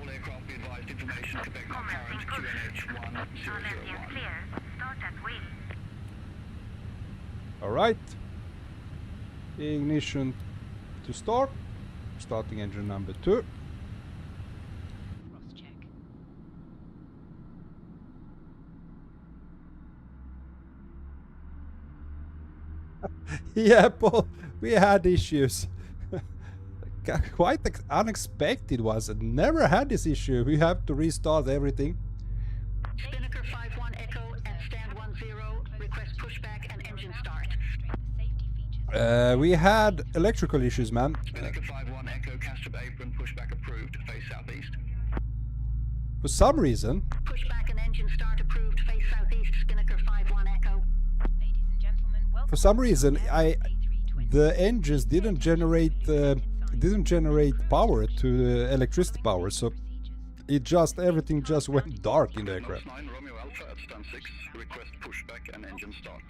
All aircraft be advised information Quebec current QNH All engines 1001. clear. Start at wheel. Alright. Ignition to start. Starting engine number 2. Cross check. Yeah, Paul, we had issues. Quite unexpected was it. Never had this issue. We have to restart everything. Spinnaker 5-1 Echo and stand 1-0. Request pushback and engine start. Demonstrate the safety features. We had electrical issues, man. Spinnaker 5-1 Echo, Castrop apron, pushback approved. Face southeast. For some reason, Pushback and engine start approved. Face southeast. Spinnaker 5-1 Echo. Ladies and gentlemen, welcome. for some reason, A320. the engines didn't generate power to the electricity power, so it just everything just went dark in the aircraft. 9 Romeo Alpha at stand 6. Request pushback and engine start.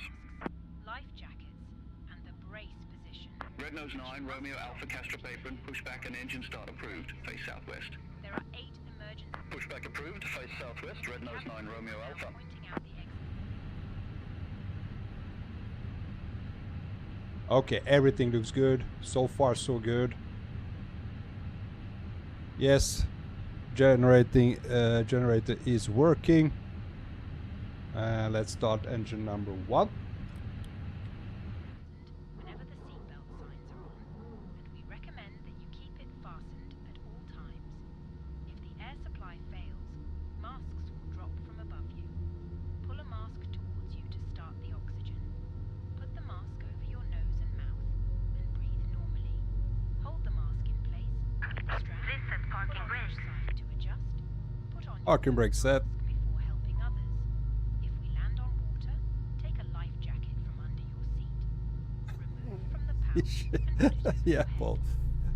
Life jackets and the brace position. Red Nose 9 Romeo Alpha, Castrop apron, pushback and engine start approved. Face southwest. There are 8 emergency. Pushback approved. Face southwest. Red Nose 9 Romeo Alpha. Pointing out the exit. Okay, everything looks good. So far, so good. Yes, generator is working. Let's start engine number 1. Whenever the seatbelt signs are on, and we recommend that you keep it fastened at all times. If the air supply fails, masks will drop from above you. Pull a mask towards you to start the oxygen. Put the mask over your nose and mouth and breathe normally. Hold the mask in place with the strap Reset parking on each brakes. side to adjust. Put on your Parking brake set. mask before helping others. If we land on water, take a life jacket from under your seat. Remove from the pouch and put it over Yeah, your head. well,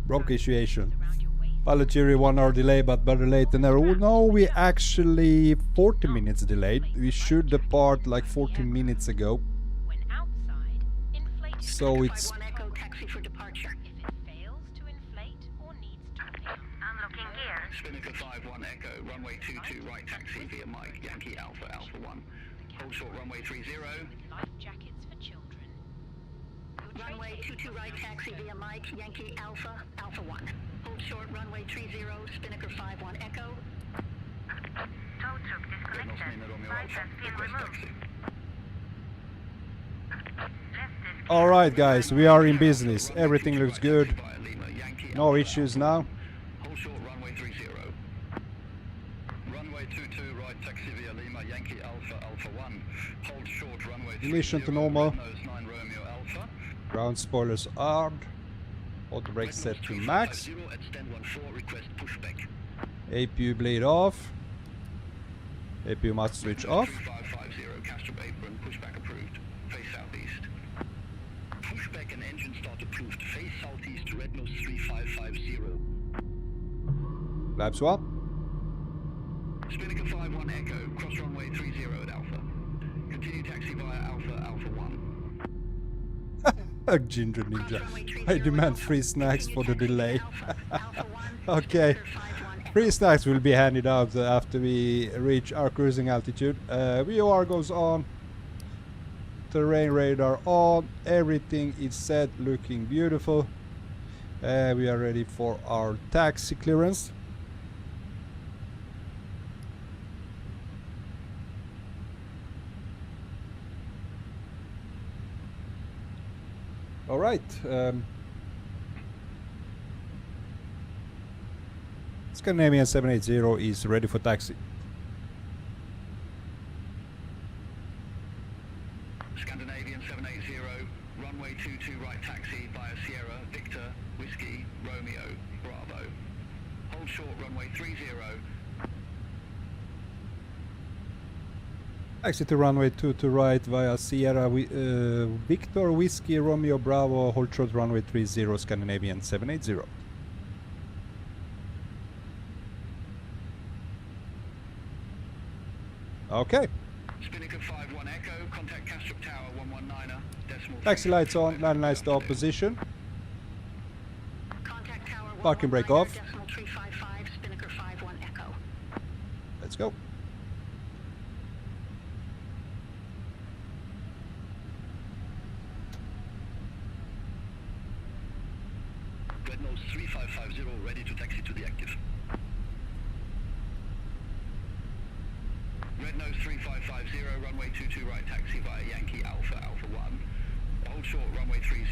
bronchiation. Around your waist. Pilotary 1 hour delay, but better late than never. Oh, no, we actually 40 minutes delayed. We should depart like 14 minutes ago. When outside, inflate. So it's 5-1 Echo, taxi for departure. If it fails to inflate or needs topping, Unlocking gear. Spinnaker 5-1 Echo, runway 22 right taxi via Mike, Yankee Alpha, Alpha 1. Hold short runway 30. with life jackets for children. Your Runway train 22 right taxi via Mike, Yankee Alpha, Alpha 1. Hold short runway 30, Spinnaker 5-1 Echo. Tow truck Red Nose disconnected. 9 Romeo Light Alpha, has been request removed. taxi. Left is all right, guys. We are in business. Everything looks good. Via Lima, Yankee No Alpha, issues Alpha now. 1. Hold short runway 30. Runway 22 right taxi via Lima, Yankee Alpha, Alpha 1. Hold short runway 30. Ignition to normal. Red Nose 9 Romeo Alpha. Ground spoilers armed. Auto brake set to max. At stand 14, request pushback. APU bleed off. APU must switch off. 3550, Castrop apron, pushback approved. Face southeast. Pushback and engine start approved. Face southeast, Red Nose 3550. Flaps 1. Spinnaker 5-1 Echo, cross runway 30 at Alpha. Continue taxi via Alpha, Alpha 1. Ginger Ninja. I demand free snacks for the delay. Okay. Free snacks will be handed out after we reach our cruising altitude. VOR goes on. Terrain radar on. Everything is set, looking beautiful. We are ready for our taxi clearance. All right. Scandinavian 780 is ready for taxi. Scandinavian 780, runway 22 right taxi via Sierra, Victor, Whiskey, Romeo, Bravo. Hold short runway 30. Taxi to runway 22 right via Sierra, Victor, Whiskey, Romeo, Bravo, hold short runway 30, Scandinavian 780. Okay. Spinnaker 5-1 Echo, contact Castrop Tower 119er, decimal. Taxi lights on, land lights to position. Contact tower Parking brake off. decimal 355, Spinnaker 5-1 Echo. Let's go. Red nose 3550, ready to taxi to the active. Red nose 3550, runway 22 right taxi via Yankee Alpha, Alpha 1. Hold short runway 30.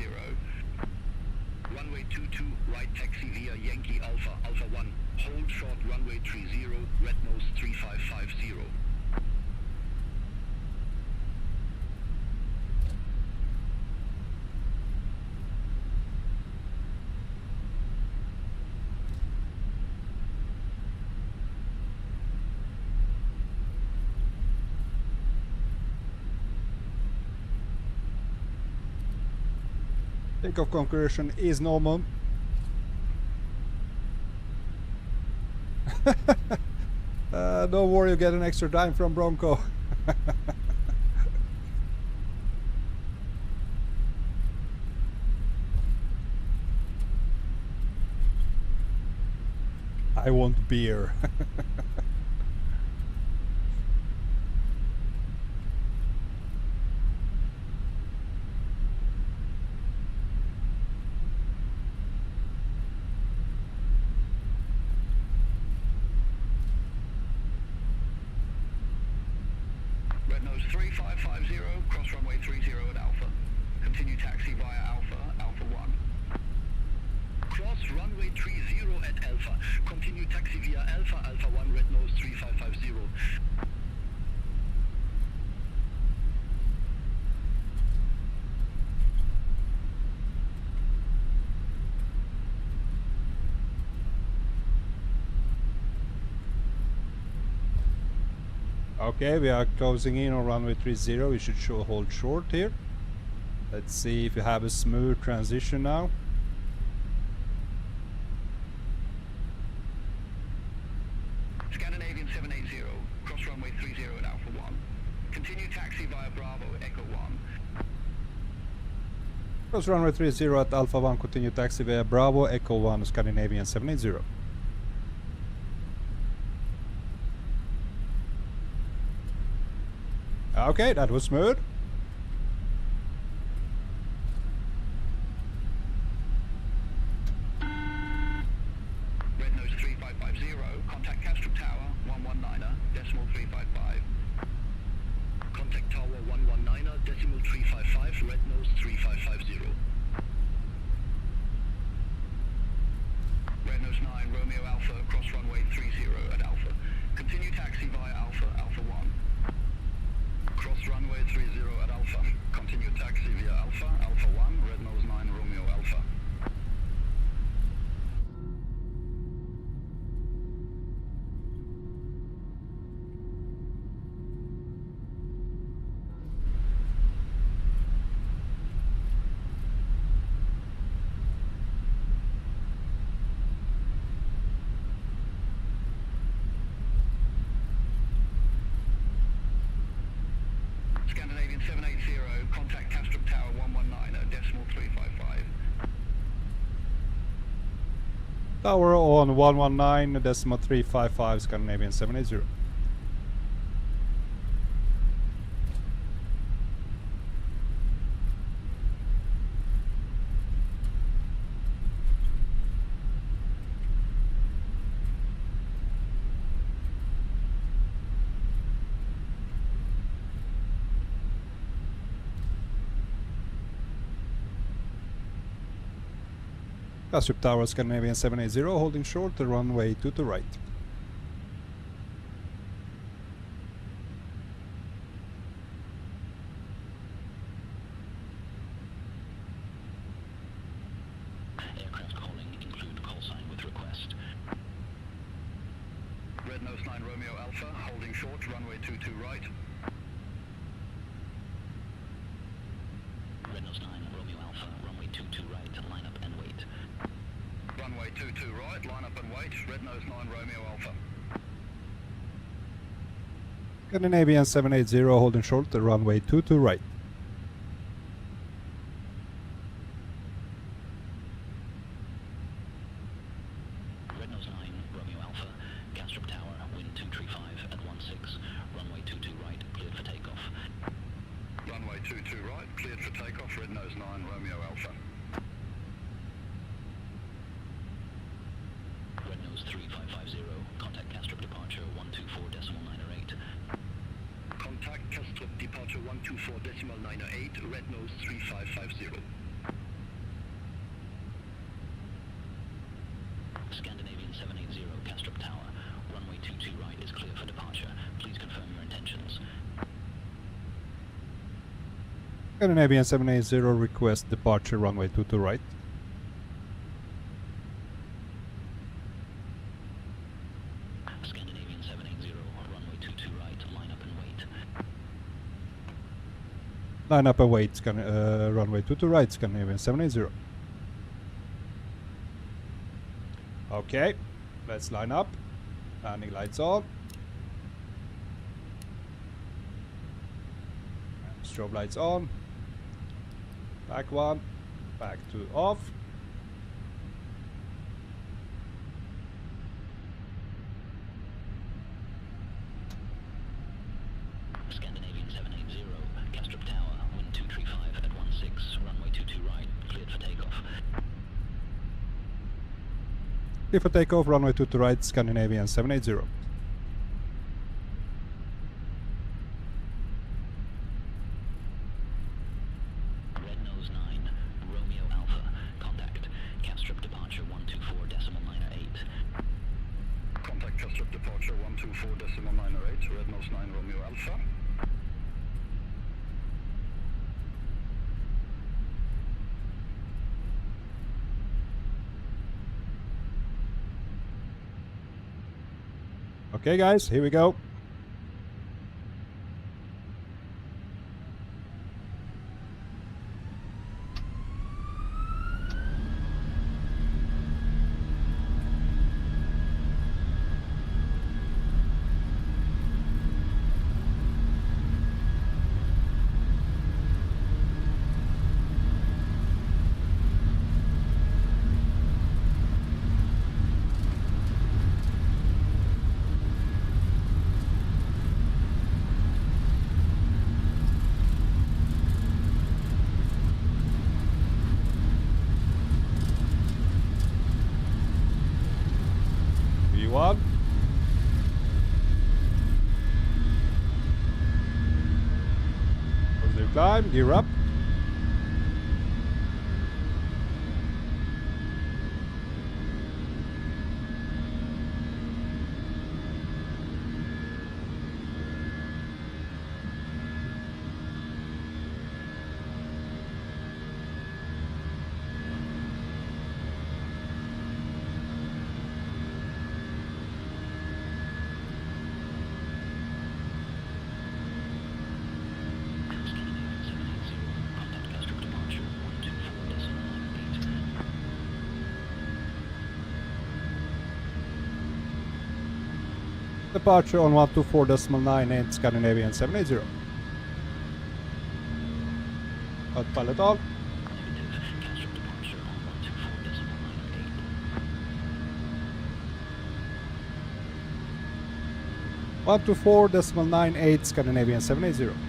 Runway 22 right taxi via Yankee Alpha, Alpha 1. Hold short runway 30, red nose 3550. Takeoff concursion is normal. Don't worry, you get an extra dime from Bronco. I want beer. Red nose 3550, cross runway 30 at Alpha. Continue taxi via Alpha, Alpha 1. Cross runway 30 at Alpha. Continue taxi via Alpha, Alpha 1, red nose 3550. Okay, we are closing in on runway 30. We should show hold short here. Let's see if we have a smooth transition now. Scandinavian 780, cross runway 30 at Alpha 1. Continue taxi via Bravo, Echo 1. Cross runway 30 at Alpha 1, continue taxi via Bravo, Echo 1, Scandinavian 780. Okay, that was smooth. Red nose 3550, contact Castrop Tower 119er, decimal 355. Contact Tower 119er, decimal 355, red nose 3550. Red nose 9, Romeo Alpha, cross runway 30 at Alpha. Continue taxi via Alpha, Alpha 1. Cross runway 30 at Alpha. Continue taxi via Alpha, Alpha 1, red nose 9, Romeo Alpha. Scandinavian 780, contact Castrop Tower 119, decimal 355. Tower on 119, decimal 355, Scandinavian 780. Castrop Tower, Scandinavian 780, holding short, the runway 2 to right. Aircraft calling include call sign with request. Red Nose 9 Romeo Alpha, holding short, runway 22 right. Red Nose 9 Romeo Alpha, runway 22 right, line up and wait. Runway 22 right, line up and wait, Red Nose 9 Romeo Alpha. Scandinavian 780, holding short, the runway 2 to right. Red Nose 9 Romeo Alpha, Castrop Tower, wind 235 at 16, runway 22 right, cleared for takeoff. Runway 22 right, cleared for takeoff, Red Nose 9 Romeo Alpha. Red Nose 3550, contact Castrop departure 124.908. Contact Castrop departure 124.908, Red Nose 3550. Scandinavian 780, Castrop Tower, runway 22 right is clear for departure. Please confirm your intentions. Scandinavian 780, request departure, runway 2 to right. Scandinavian 780, runway 22 right, line up and wait. Line up and wait, runway 2 to right, Scandinavian 780. Okay, let's line up. Landing lights on. Strobe lights on. Back one. Back two off. Scandinavian 780, Castrop Tower, wind 235 at 16, runway 22 right, cleared for takeoff. Clear for takeoff, runway 2 to right, Scandinavian 780. Red Nose 9, Romeo Alpha, contact Castrop departure 124.908. Contact Castrop departure 124.908, Red Nose 9 Romeo Alpha. Okay guys, here we go. V1. Positive climb, gear up. Departure on 124.98, Scandinavian 780. Autopilot off. One to 4.98 Scandinavian 780.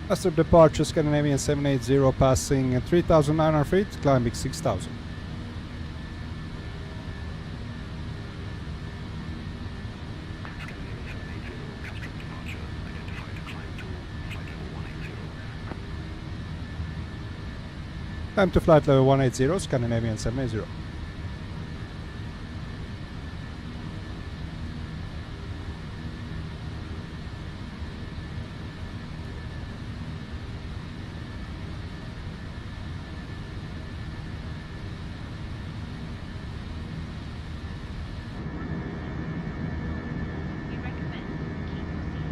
After departure, Scandinavian 780 passing 3,900 feet, climbing 6,000. Time to flight level 180, Scandinavian 780. We recommend keep your seat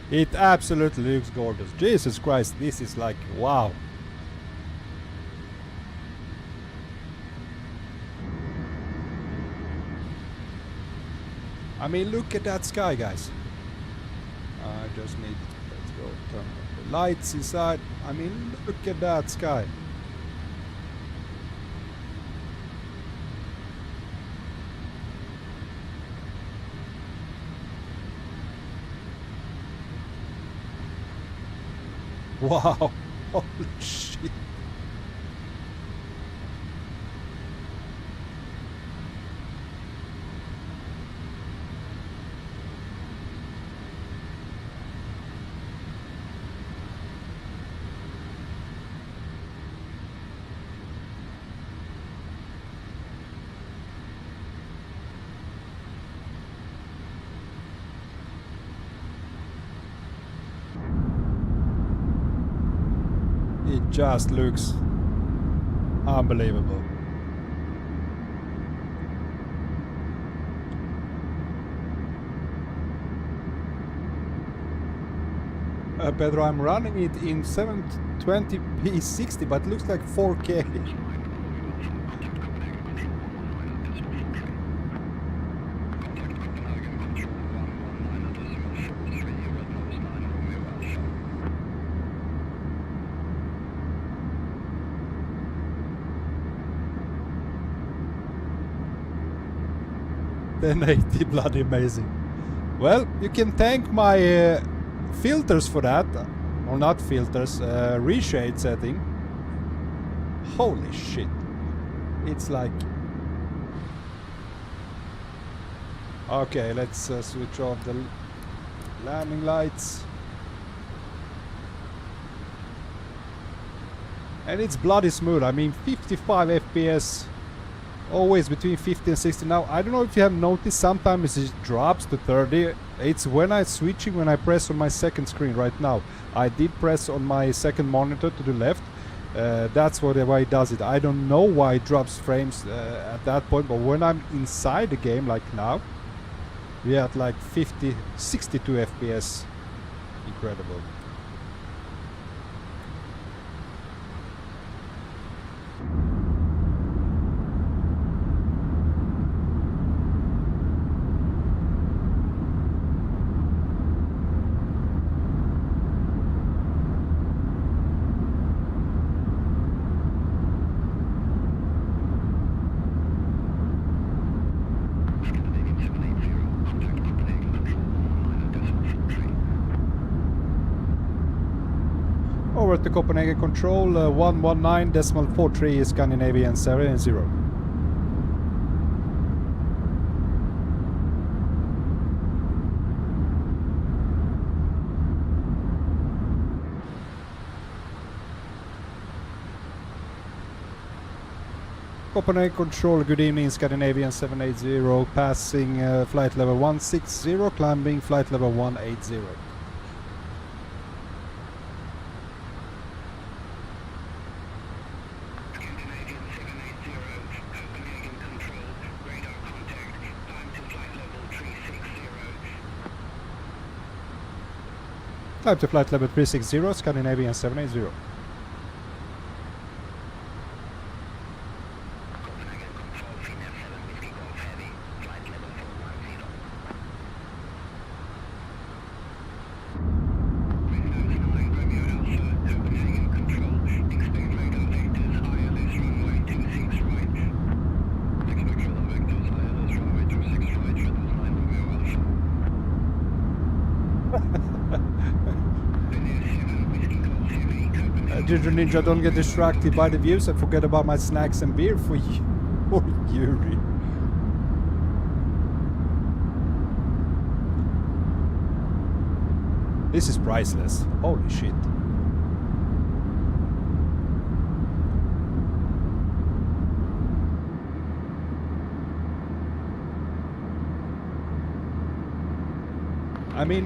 It absolutely looks gorgeous. Jesus Christ, this is like wow. I mean, look at that sky, guys. I just need, let's go turn on the lights inside. I mean, look at that sky. Wow, holy shit. It just looks unbelievable. Pedro, I'm running it in 720p 60, but it looks like 4K. $1080, bloody amazing. Well, you can thank my filters for that, or not filters, reshade setting. Holy shit, it's like, okay, let's switch off the landing lights, and it's bloody smooth. I mean, 55 FPS, always between 50 and 60. Now, I don't know if you have noticed, sometimes it drops to 30. It's when I'm switching, when I press on my second screen right now. I did press on my second monitor to the left. That's why it does it. I don't know why it drops frames at that point, but when I'm inside the game, like now, we are at like 62 FPS. Incredible. report to Copenhagen Control 119.43 Scandinavian 70. Copenhagen Control, good evening, Scandinavian 780, passing flight level 160, climbing flight level 180. Scandinavian 780, Copenhagen Control, radar contact, climb to flight level 360. Climb to flight level 360, Scandinavian 780. Copenhagen Control, Finnair 7 Whiskey Golf Heavy, flight level 410. Windows 9 Romeo Alpha, Copenhagen Control, expect radar vectors, ILS runway 26 right. Expect radar vectors, ILS runway 26 right, Windows 9 Romeo Alpha. Finnair 7 Whiskey Golf Heavy, Copenhagen Ginger Ninja, don't get distracted by the views and forget about my snacks and beer for you. For Yuri. This is priceless. Holy shit. I mean,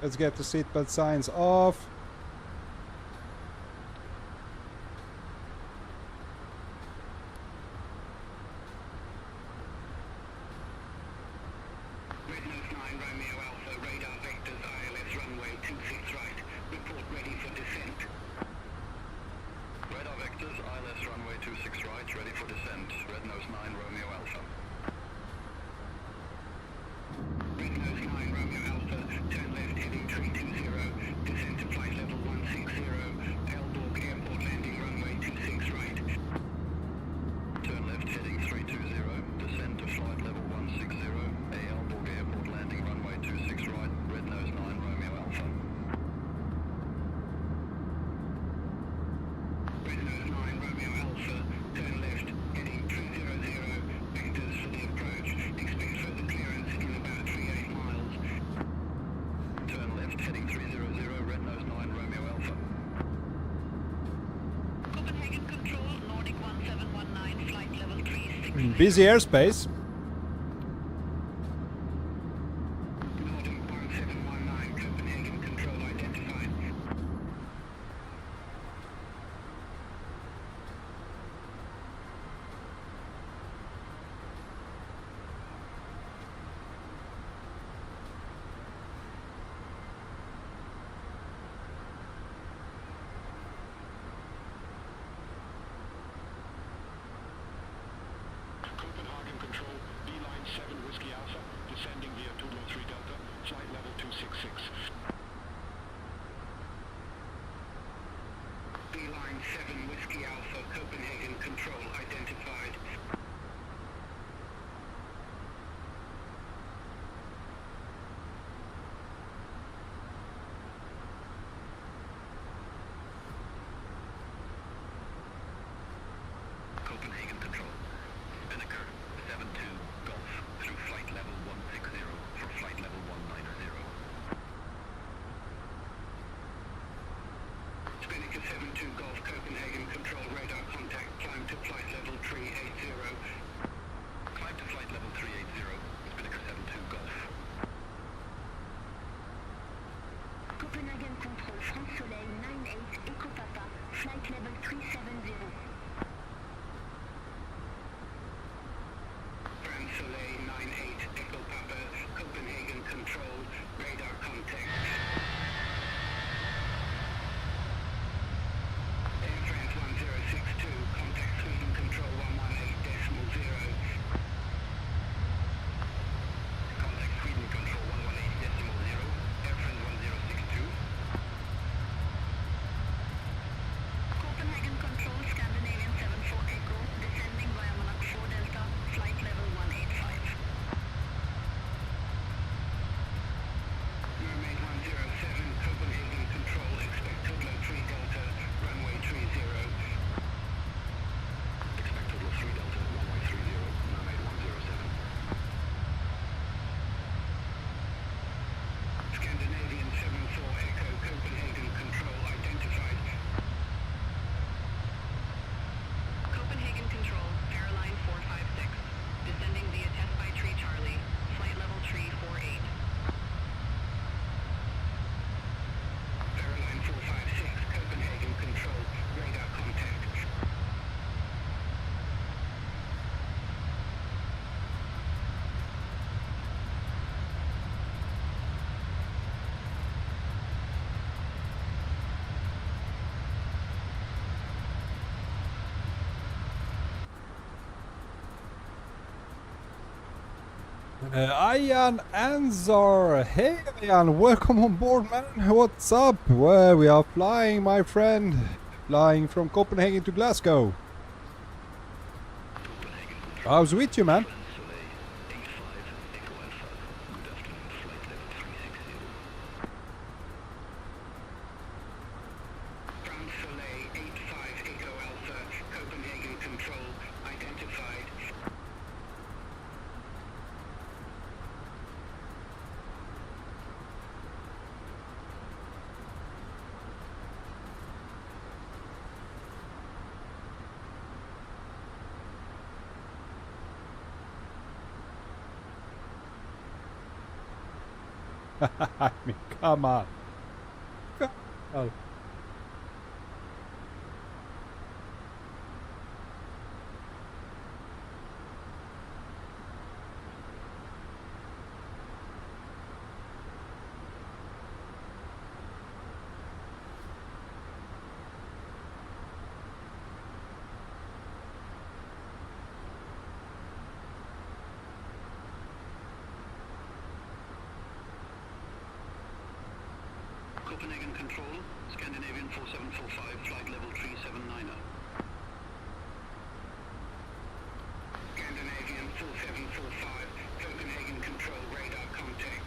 let's get the seatbelt signs off. Windows 9 Romeo Alpha, radar vectors, ILS runway 26 right. Report ready for descent. Radar vectors, ILS runway 26 right, ready for descent. Red Nose 9 Romeo Alpha. Red Nose 9 Romeo Alpha, turn left heading 320. Descent to flight level 160. Elborg Airport landing runway 26 right. Turn left heading 320. Descent to flight level 160. Elborg Airport landing runway 26 right. Red Nose 9 Romeo Alpha. Red Nose 9 Romeo Alpha, turn left heading 300. Vectors for the approach. Expect further clearance in about 38 miles. Turn left heading 300. Red Nose 9 Romeo Alpha. Copenhagen Control, Nordic 1719, flight level 360. Busy airspace. Nordic 1719, Copenhagen Control identified. 7 Whiskey Alpha, descending via 203 Delta, flight level 266. Beeline 7 Whiskey Alpha, Copenhagen control identified. Copenhagen control. Spinnaker 72 Golf through flight level 160 for flight level 190. Spinnaker 72 Golf Copenhagen control radar contact, climb to flight level 380. Climb to flight level 380, Spinnaker 72 Golf. Copenhagen Control, France Soleil 98 Echo Papa, flight level 370. France Soleil 98 Echo Papa, Copenhagen control, radar contact. Air France 1062, contact Sweden control 118.0. Contact Sweden control 118.0, Air France 1062. Copenhagen Control, Scandinavian 74 Echo, descending via Monarch 4 Delta, flight level 185. Mermaid 107, Copenhagen control, expect total 3 Delta, runway 30. Expect total 3 Delta, runway 30, Mermaid 107. Scandinavian 74 Echo, Copenhagen control identified. Copenhagen Control, Airline 456, descending via test by Tree Charlie, flight level 348. Airline 456, Copenhagen control, radar contact. Ayan Anzar, hey Ayan, welcome on board, man. What's up? Well, we are flying, my friend, flying from Copenhagen to Glasgow. How's it with you, man? France Soleil 85 Echo Alpha, Copenhagen control identified. I mean, come on. Oh. Copenhagen control, Scandinavian 4745, flight level 379. Scandinavian 4745, Copenhagen control, radar contact.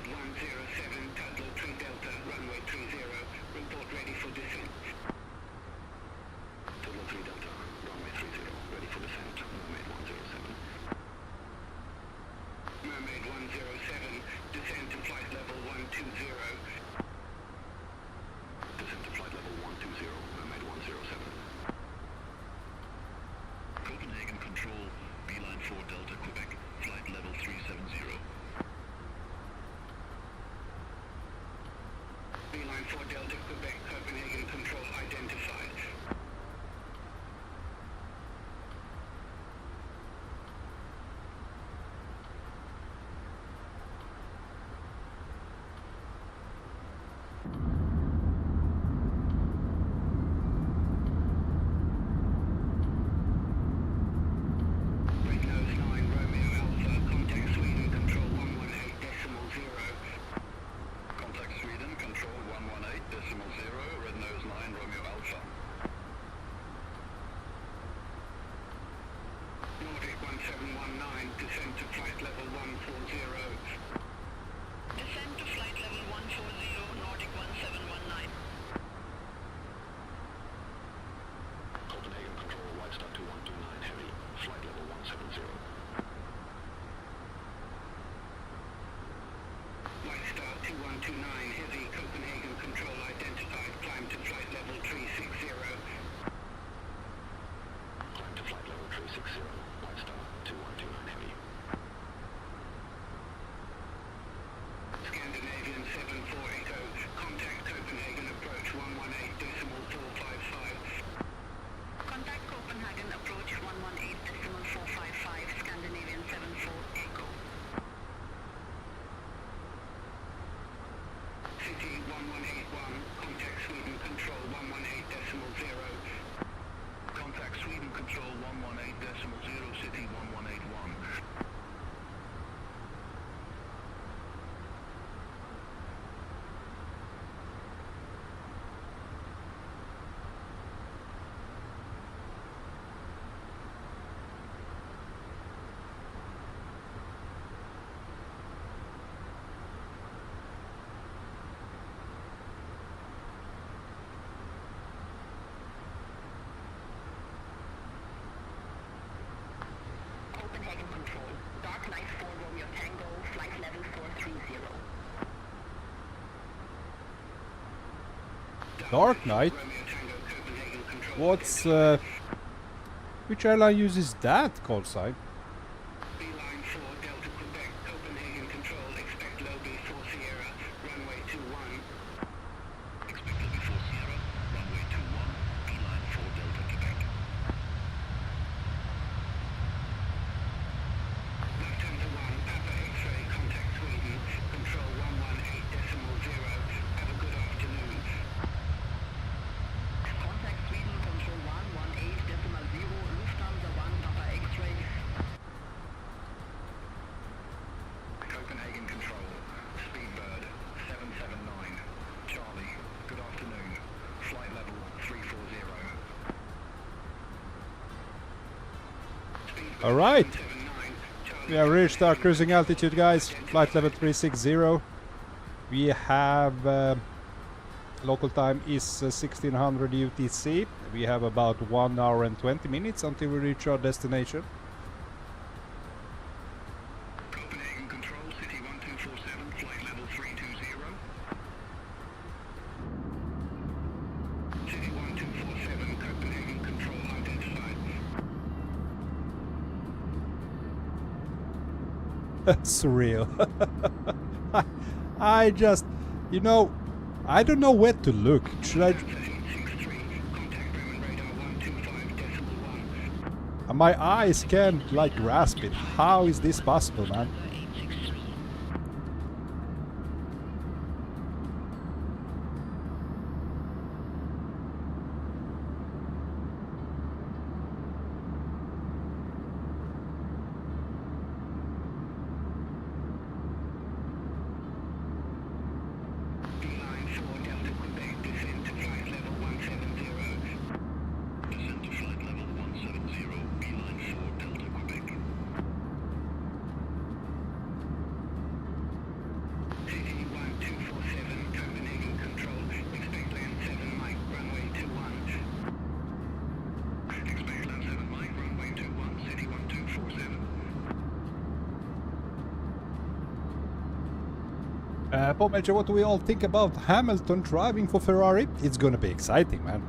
107, Tuttle 3 Delta, runway 30, report ready for descent. Tuttle 3 Delta, runway 30, ready for descent, Mermaid 107. Mermaid 107, descend to flight level 120. Descent to flight level 120, Mermaid 107. Copenhagen Control, beeline 4 Delta Quebec, flight level 370. Beeline 4 Delta Quebec, Copenhagen Control identified. Red nose 9 Romeo Alpha, contact Sweden Control 118.0. Contact Sweden, control 118.0, red nose 9, Romeo Alpha. Nordic 1719, descend to flight level 140. Descend to flight level 140, Nordic 1719. Copenhagen Control, White Star 2129 Heavy, flight level 170. White Star 2129 Heavy, Copenhagen Control identified, climb to flight level 360. Climb to flight level 360, White Star 2129 Heavy. Scandinavian 7480, contact Copenhagen approach 118.455. Contact Copenhagen approach 118.455, Scandinavian 74 Echo. City 1181, contact Sweden Control 118.0. Contact Sweden Control 118.0, City 1181. Copenhagen Control, Dark Knight 4 Romeo Tango, flight level 430. Dark Knight? Romeo Tango, Copenhagen Control. What's which airline uses that call sign? Beeline 4 Delta Quebec, Copenhagen Control, expect Lobby 4 Sierra, runway 21. Expect Lobby 4 Sierra, runway 21, beeline 4 Delta Quebec. Lufthansa 1, Papa X-ray, contact Sweden, control 118.0. Have a good afternoon. Contact Sweden Control 118.0, Lufthansa 1 Papa X-ray. Copenhagen Control, Speedbird 779, Charlie, good afternoon, flight level 340. All right. We have reached our cruising altitude, guys. Flight level 360. We have local time is 1600 UTC. We have about 1 hour and 20 minutes until we reach our destination. Copenhagen Control, City 1247, flight level 320. City 1247, Copenhagen Control identified. Surreal. I just, you know, I don't know where to look. Should I? 863, contact Bremen radar 125.1. My eyes can't like grasp it. How is this possible, man? Beeline 4 Delta Quebec, descend to flight level 170. Descent to flight level 170, beeline 4 Delta Quebec. Paul Major, what do we all think about Hamilton driving for Ferrari? It's gonna be exciting, man.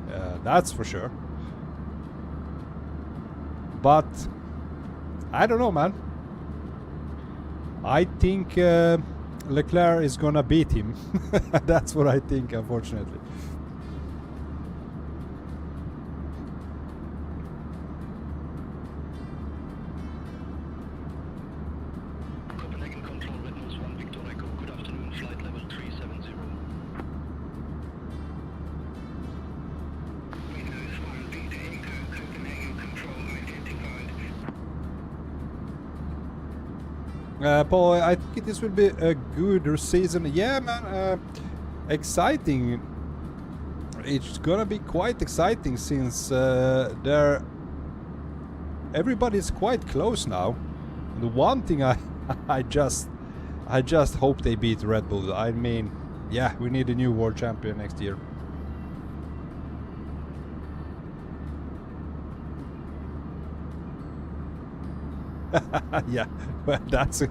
That's for sure. But I don't know, man. I think Leclerc is gonna beat him. That's what I think, unfortunately. Copenhagen Control, Red Nose 1 Victor Echo. Good afternoon, flight level 370. Red Nose 1 Victor Echo, Copenhagen Control identified. Paul, I think this will be a good season. Yeah, man. Exciting. It's gonna be quite exciting since everybody's quite close now. The one thing I just hope they beat Red Bull. I mean, yeah, we need a new world champion next year. Yeah, well, that's a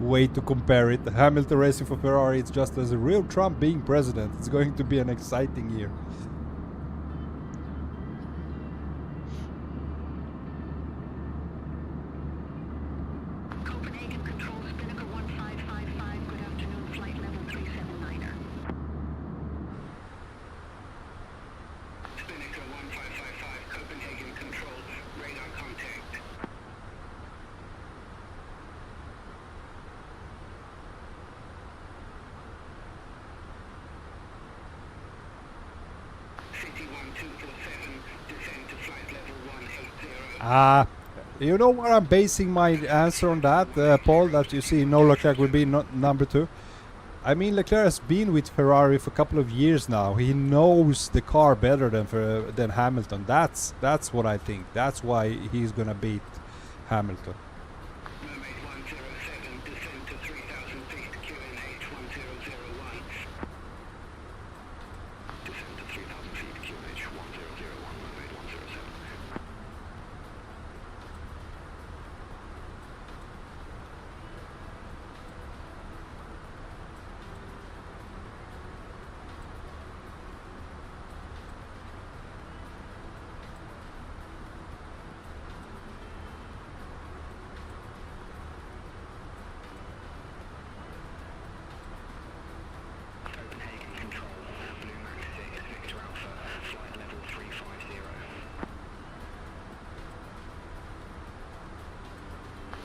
way to compare it. Hamilton racing for Ferrari, it's just as a real Trump being president. It's going to be an exciting year. Copenhagen Control, Spinnaker 1555. Good afternoon, flight level 379er. Spinnaker 1555, Copenhagen Control, radar contact. City 1247, descend to flight level 180. You know where I'm basing my answer on that, Paul, that you see no Leclerc will be number 2? I mean, Leclerc has been with Ferrari for a couple of years now. He knows the car better than Hamilton. That's what I think. That's why he's gonna beat Hamilton. Mermaid 107, descend to 3000 feet, QNH 1001. Descend to 3000 feet, QNH 1001, Mermaid 107. Copenhagen Control, Blue Max 6 Victor Alpha, flight level 350.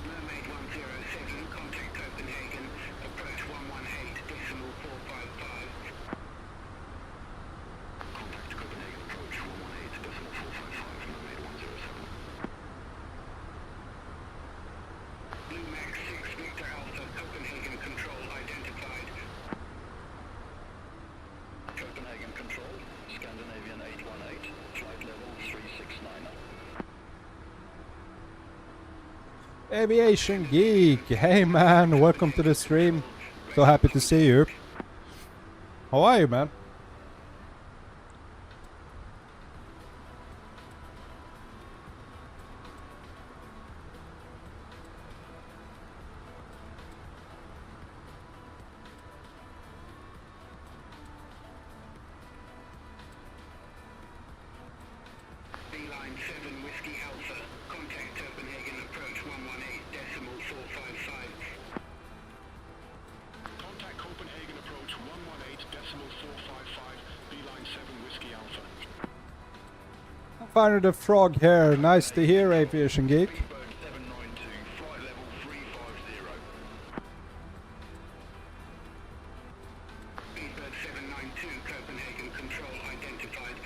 Mermaid 107, contact Copenhagen, approach 118, decimal 455. Contact Copenhagen approach 118 decimal 455, Mermaid 107. Blue Max 6 Victor Alpha, Copenhagen Control identified. Copenhagen Control, Scandinavian 818, flight level 369. Aviation Geek, hey man, welcome to the stream. So happy to see you. How are you, man? Beeline 7 Whiskey Alpha, contact Copenhagen approach 118, decimal 455. Contact Copenhagen approach 118 decimal 455, Beeline 7 Whiskey Alpha. Fire the Frog here, nice to hear, Aviation Geek. Bird 792, flight level 350. Beadbird 792, Copenhagen Control identified.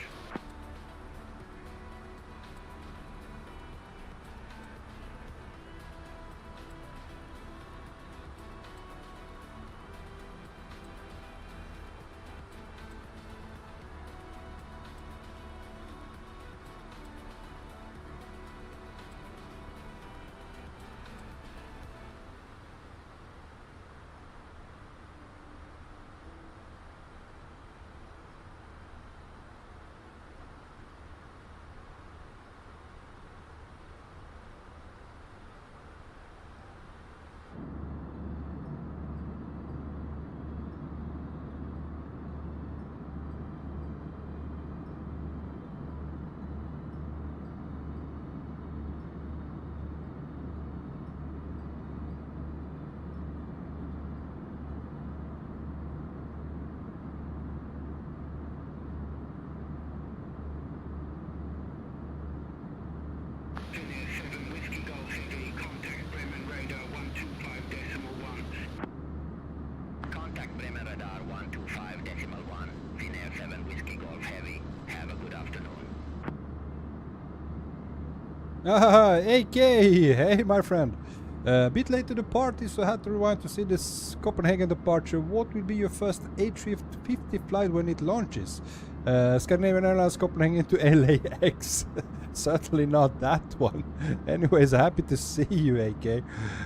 AK! Hey, my friend. A bit late to the party, so I had to rewind to see this Copenhagen departure. What will be your first A350 flight when it launches? Scandinavian Airlines Copenhagen to LAX. Certainly not that one. Anyways, happy to see you, AK.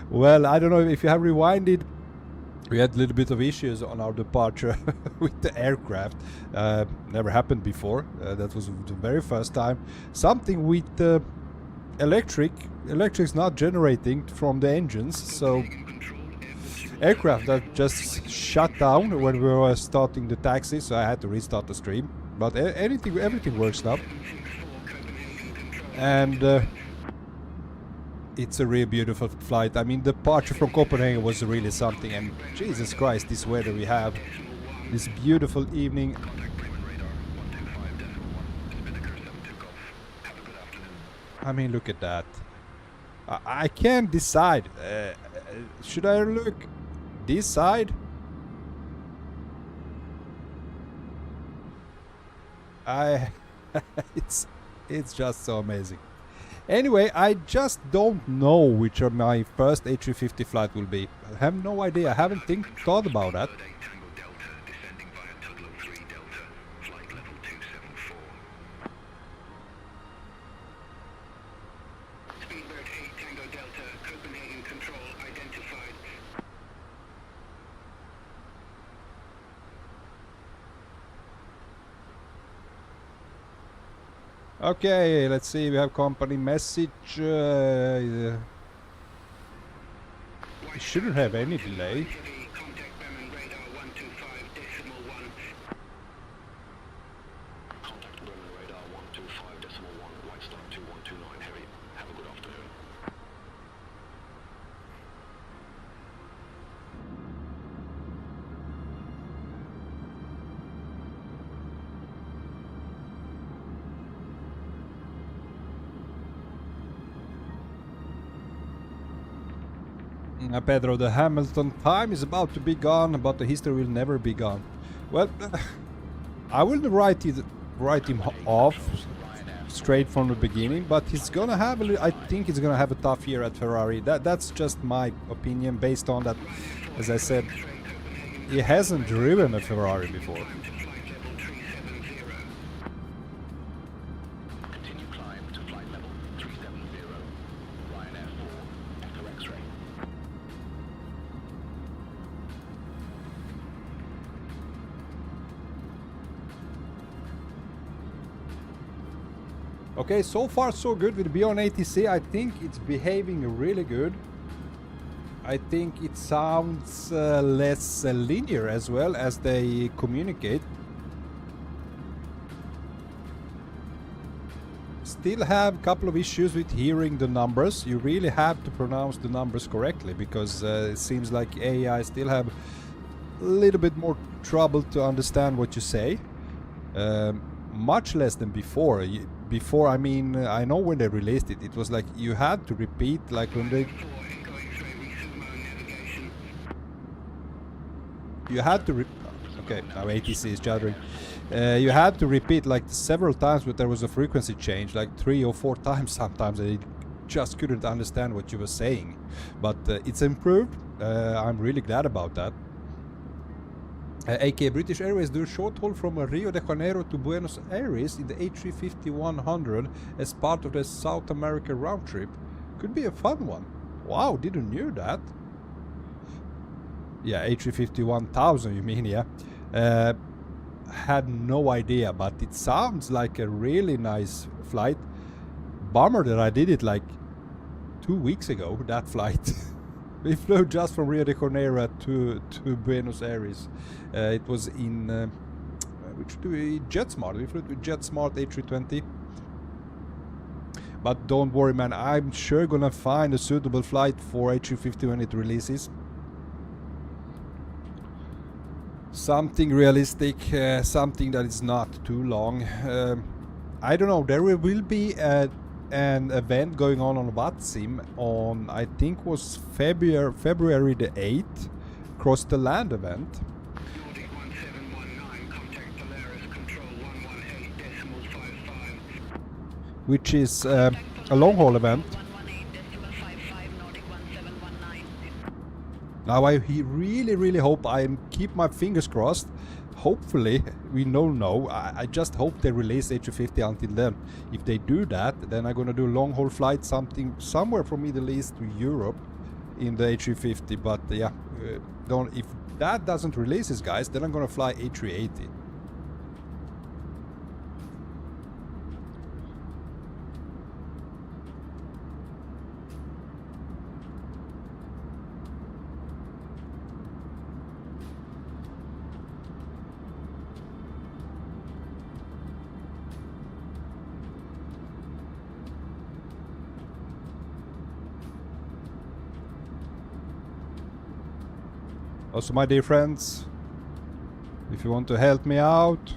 Well, I don't know if you have rewinded. We had a little bit of issues on our departure with the aircraft. Never happened before. That was the very first time. Something with electric's not generating from the engines, so aircraft that just shut down when we were starting the taxi, so I had to restart the stream. But everything works now, and it's a really beautiful flight. I mean, the departure from Copenhagen was really something, and Jesus Christ, this weather we have, this beautiful evening. I mean, look at that. I can't decide. Should I look this side? It's just so amazing. Anyway, I just don't know which are my first A350 flight will be. I have no idea. I haven't thought about that. Okay, let's see, we have company message. It shouldn't have any delay. Pedro, the Hamilton time is about to be gone, but the history will never be gone. Well, I will write him off straight from the beginning, but he's gonna have I think he's gonna have a tough year at Ferrari. That's just my opinion based on that. As I said, he hasn't driven a Ferrari before. Okay, so far so good with Beyond ATC. I think it's behaving really good. I think it sounds less linear as well as they communicate. Still have a couple of issues with hearing the numbers. You really have to pronounce the numbers correctly, because it seems like AI still have a little bit more trouble to understand what you say. Much less than before. Before, I mean, I know when they released it, it was like you had to repeat, like when they... You had to okay, now ATC is chattering. You had to repeat like several times, but there was a frequency change, like 3 or 4 times sometimes, and it just couldn't understand what you were saying. But it's improved. I'm really glad about that. AK British Airways do a short haul from Rio de Janeiro to Buenos Aires in the A350-100 as part of the South America round trip. Could be a fun one. Wow, didn't knew that. Yeah, A350-1000 you mean, yeah. Had no idea, but it sounds like a really nice flight. Bummer that I did it like 2 weeks ago, that flight. We flew just from Rio de Janeiro to Buenos Aires. It was in JetSmart. We flew with JetSmart A320. But don't worry, man. I'm sure gonna find a suitable flight for A350 when it releases. Something realistic, something that is not too long. I don't know. There will be an event going on VATSIM on, I think was February the 8th, Cross the Land event, which is a long haul event. 118.55 Nordic 1719. Now I really hope, I keep my fingers crossed. Hopefully, we don't know. I just hope they release A350 until then. If they do that, then I'm gonna do a long haul flight, somewhere from Middle East to Europe in the A350. But yeah, if that doesn't release, guys, then I'm gonna fly A380. Also, my dear friends, if you want to help me out,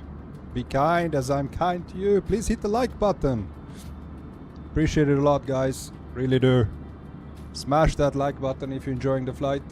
be kind as I'm kind to you, please hit the like button. Appreciate it a lot, guys. Really do. Smash that like button if you're enjoying the flight.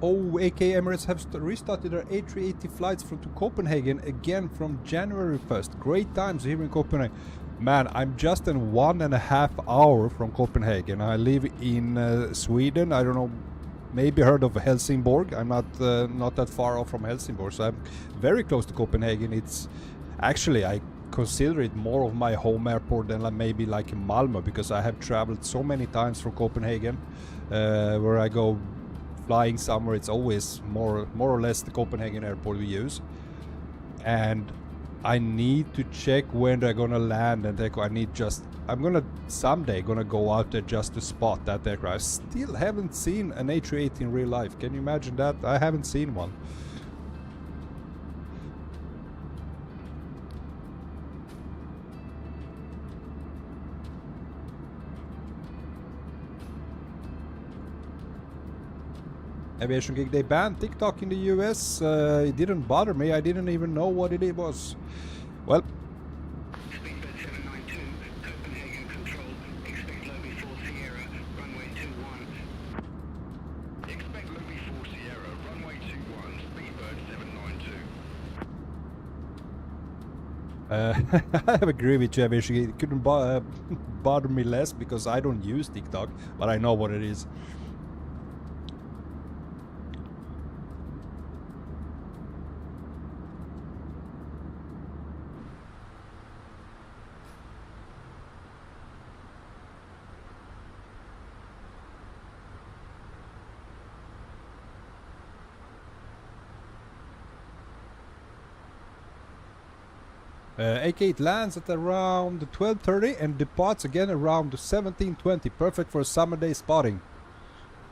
Oh, AK Emirates have restarted their A380 flights to Copenhagen again from January 1st. Great times here in Copenhagen. Man, I'm just in 1.5 hours from Copenhagen. I live in Sweden. I don't know, maybe heard of Helsingborg. I'm not that far off from Helsingborg, so I'm very close to Copenhagen. It's actually, I consider it more of my home airport than maybe like in Malmö, because I have traveled so many times from Copenhagen, where I go flying somewhere. It's always more or less the Copenhagen airport we use, and I need to check when they're gonna land and take. I'm gonna someday go out there just to spot that aircraft. I still haven't seen an A380 in real life. Can you imagine that? I haven't seen one. Aviation Geek, they banned TikTok in the US. It didn't bother me. I didn't even know what it was. Well, Speedbird 792, Copenhagen Control, expect low before Sierra, runway 21. Expect low before Sierra, runway 21, Speedbird 792. I agree with you, Aviation Geek. It couldn't bother me less because I don't use TikTok, but I know what it is. AK lands at around 12:30 and departs again around 17:20. Perfect for a summer day spotting.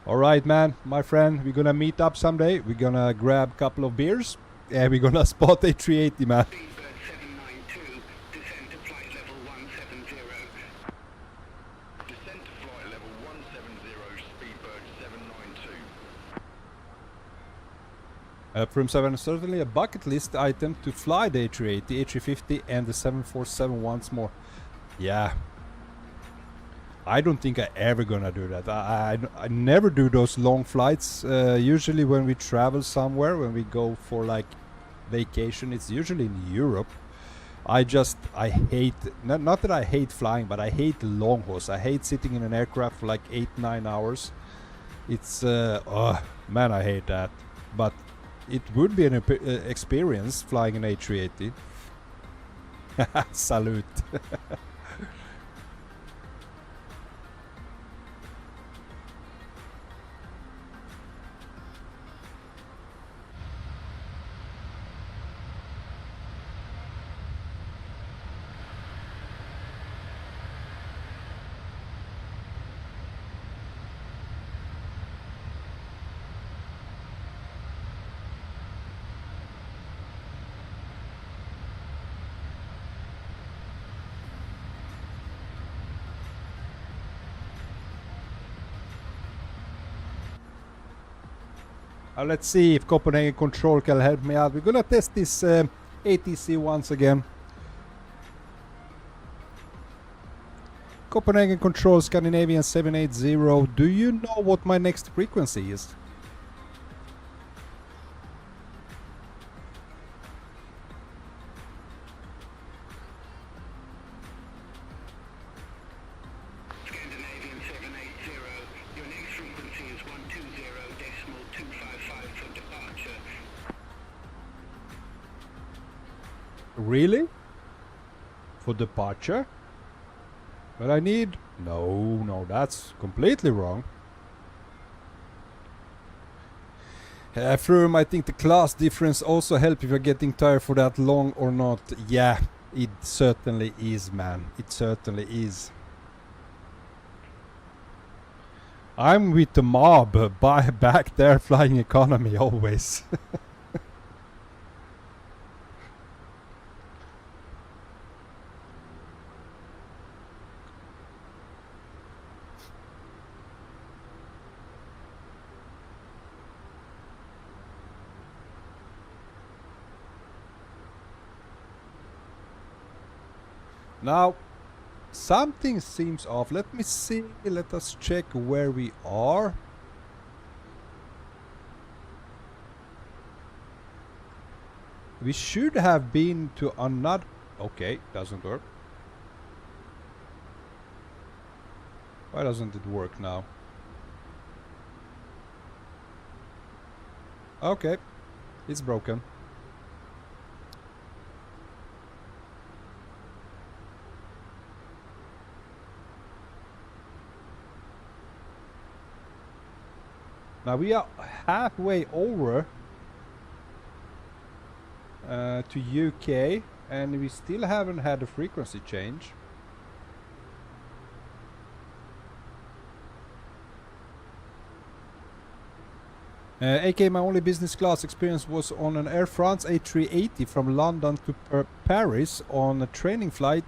Alright, man, my friend, we're gonna meet up someday. We're gonna grab a couple of beers and we're gonna spot a 380, man. Speedbird 792, descend to flight level 170. Descent to flight level 170, Speedbird 792. From 7, certainly a bucket list item to fly the A380, A350 and the 747 once more. Yeah. I don't think I ever gonna do that. I never do those long flights. Usually when we travel somewhere, when we go for like vacation, it's usually in Europe. I hate, not that I hate flying, but I hate long hauls. I hate sitting in an aircraft for like 8-9 hours. It's, oh man, I hate that. But it would be an experience flying an A380. Salute. Let's see if Copenhagen Control can help me out. We're gonna test this ATC once again. Copenhagen Control Scandinavian 780. Do you know what my next frequency is? Scandinavian 780. Your next frequency is 120.255 for departure. Really? For departure? But I need... No, that's completely wrong. From, I think the class difference also help if you're getting tired for that long or not. Yeah, it certainly is, man. It certainly is. I'm with the mob, back there flying economy always. Now, something seems off. Let me see. Let us check where we are. We should have been to another... Okay, doesn't work. Why doesn't it work now? Okay, it's broken. Now we are halfway over to UK, and we still haven't had a frequency change. AK, my only business class experience was on an Air France A380 from London to Paris on a training flight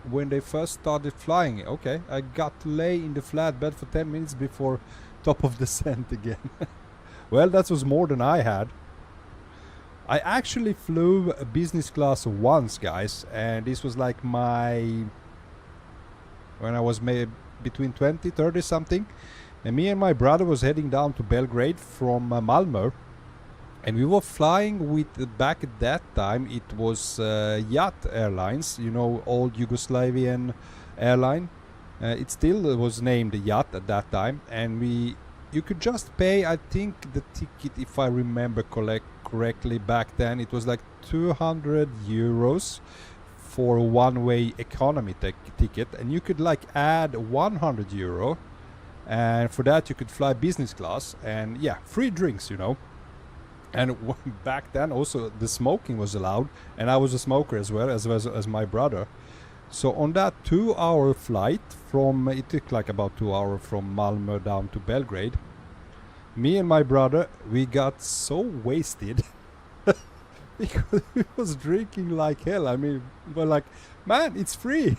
when they first started flying. Okay, I got to lay in the flatbed for 10 minutes before top of descent again. Well, that was more than I had. I actually flew a business class once, guys, and this was like when I was maybe between 20, 30 something, and me and my brother was heading down to Belgrade from Malmö, and we were flying with, back at that time it was Yacht Airlines, you know, old Yugoslavian airline. It still was named Yacht at that time, and you could just pay, I think the ticket, if I remember correctly back then, it was like 200 euros for a one-way economy ticket, and you could like add 100 euro, and for that you could fly business class, and yeah, free drinks, you know. And back then also the smoking was allowed, and I was a smoker as well as my brother. So on that 2-hour flight from, it took like about 2 hours from Malmö down to Belgrade, me and my brother, we got so wasted because we was drinking like hell. I mean, we were like, man, it's free.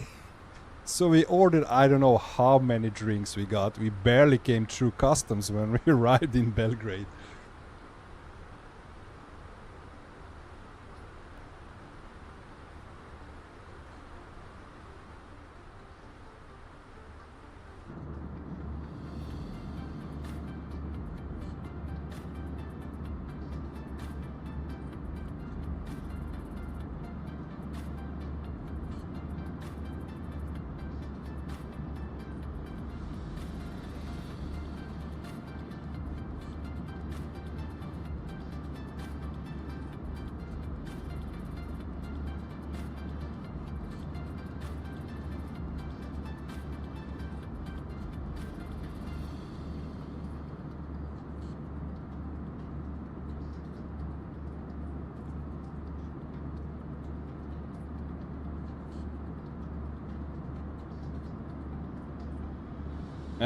So we ordered, I don't know how many drinks we got. We barely came through customs when we arrived in Belgrade.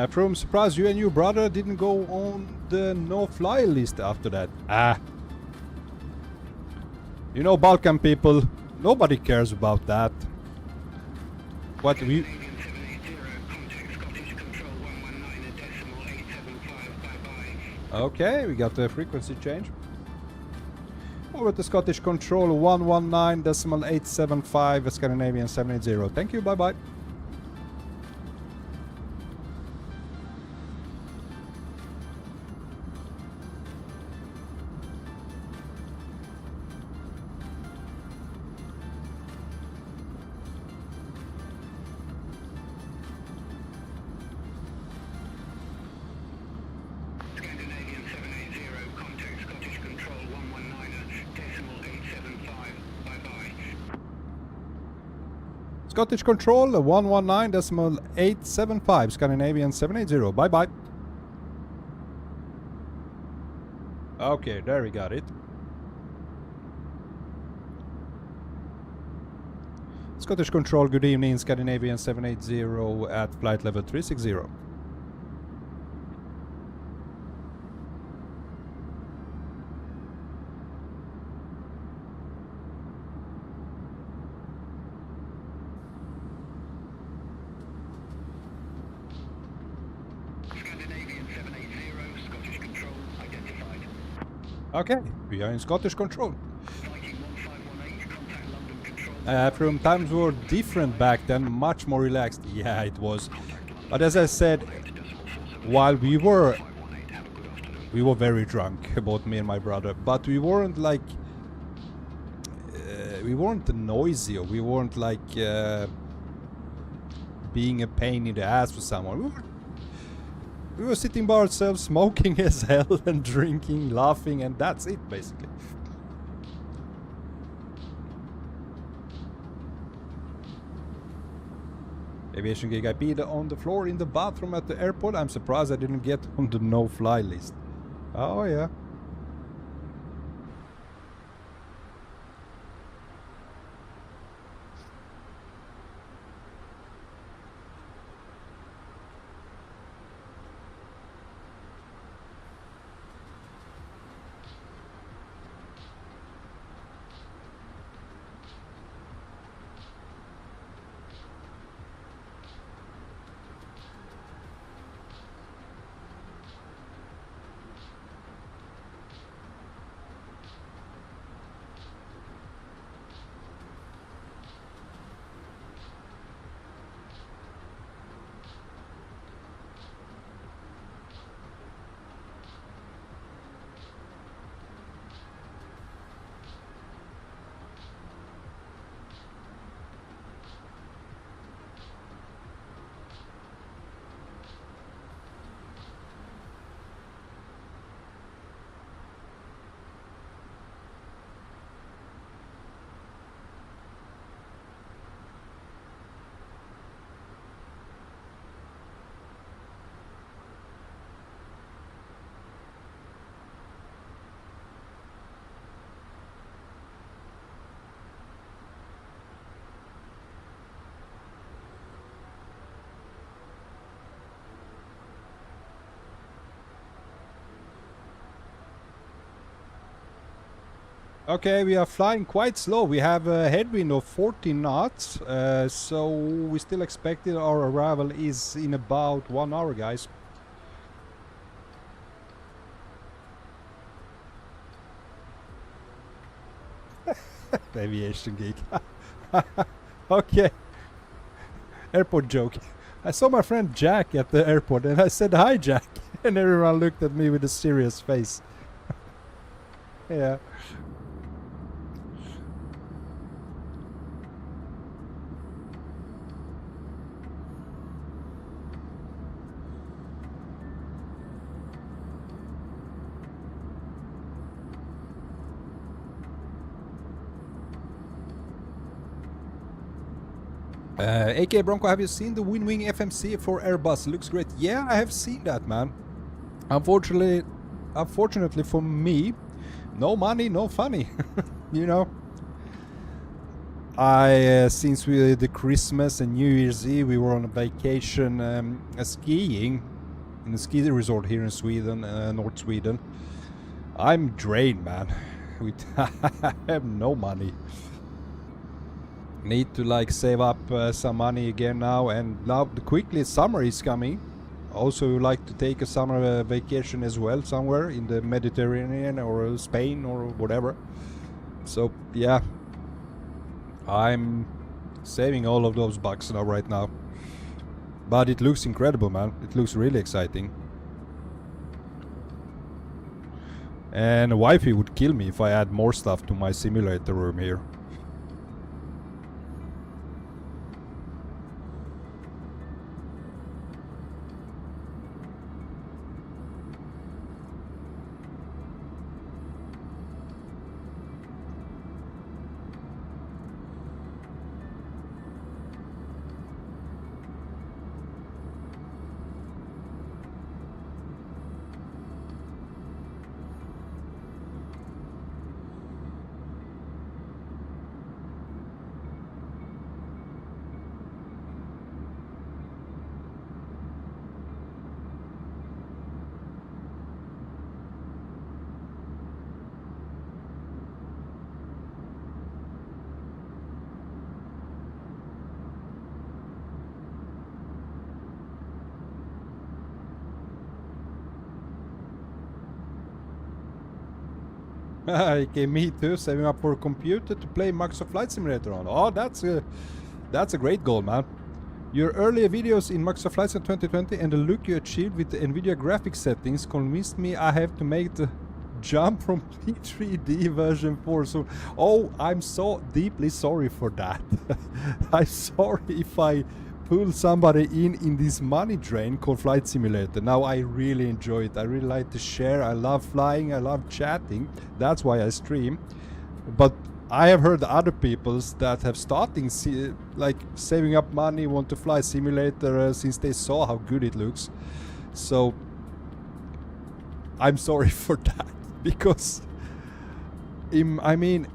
From surprise, you and your brother didn't go on the no-fly list after that. Ah. You know, Balkan people, nobody cares about that. What we... Okay, we got the frequency change. Over to Scottish Control 119.875 Scandinavian 780. Thank you, bye bye. Scandinavian 780, contact Scottish Control 119.875. Bye-bye. Scottish Control 119.875 Scandinavian 780. Bye bye. Okay, there we got it. Scottish Control, good evening, Scandinavian 780 at flight level 360. Scandinavian 780, Scottish Control identified. Okay, we are in Scottish Control. Fighting 1518, contact London Control. From times were different back then, much more relaxed. Yeah, it was. But as I said, while we were very drunk, both me and my brother, but we weren't like, we weren't noisy, or we weren't like being a pain in the ass for someone. We were sitting by ourselves, smoking as hell and drinking, laughing, and that's it basically. Aviation Gig I peed on the floor in the bathroom at the airport. I'm surprised I didn't get on the no-fly list. Oh yeah. Okay, we are flying quite slow. We have a headwind of 14 knots, so we still expected our arrival is in about 1 hour, guys. Aviation geek. Okay. Airport joke. I saw my friend Jack at the airport and I said, "Hi, Jack." And everyone looked at me with a serious face. Yeah. AK Bronco, have you seen the Winwing FMC for Airbus? Looks great. Yeah, I have seen that, man. Unfortunately for me, no money, no funny. You know, since the Christmas and New Year's Eve, we were on a vacation skiing in a ski resort here in Sweden, North Sweden. I'm drained, man. I have no money. Need to like save up some money again now, and now quickly summer is coming. also would like to take a summer vacation as well somewhere in the Mediterranean or Spain or whatever. So yeah, I'm saving all of those bucks now right now. But it looks incredible, man. It looks really exciting. And wifey would kill me if I add more stuff to my simulator room here. Okay, me too, saving up for a computer to play Microsoft Flight Simulator on. Oh, that's a great goal, man. Your earlier videos in Microsoft Flight Simulator 2020 and the look you achieved with the NVIDIA graphics settings convinced me I have to make the jump from P3D version 4. So, oh, I'm so deeply sorry for that. I'm sorry if I pull somebody in this money drain called Flight Simulator. Now I really enjoy it. I really like to share. I love flying. I love chatting. That's why I stream. But I have heard other peoples that have starting like saving up money, want to fly simulator since they saw how good it looks. So I'm sorry for that, because I mean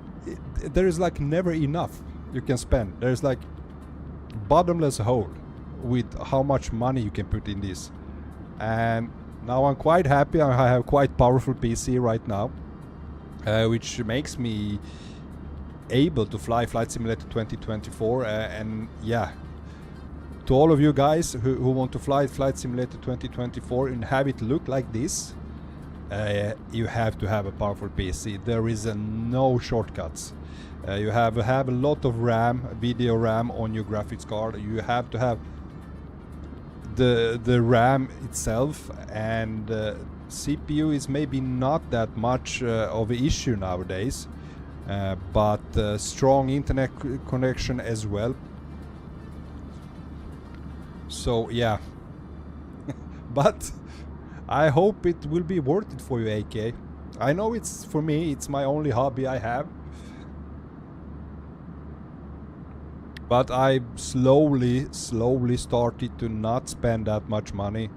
there is like never enough you can spend. There's like bottomless hole with how much money you can put in this. And now I'm quite happy. I have quite powerful PC right now, which makes me able to fly Flight Simulator 2024. And yeah, to all of you guys who want to fly Flight Simulator 2024 and have it look like this, you have to have a powerful PC. There is no shortcuts. You have a lot of RAM, video RAM on your graphics card. You have to have the RAM itself, and CPU is maybe not that much of an issue nowadays, but strong internet connection as well. So yeah, but I hope it will be worth it for you, AK. I know it's, for me, it's my only hobby I have. But I slowly started to not spend that much money.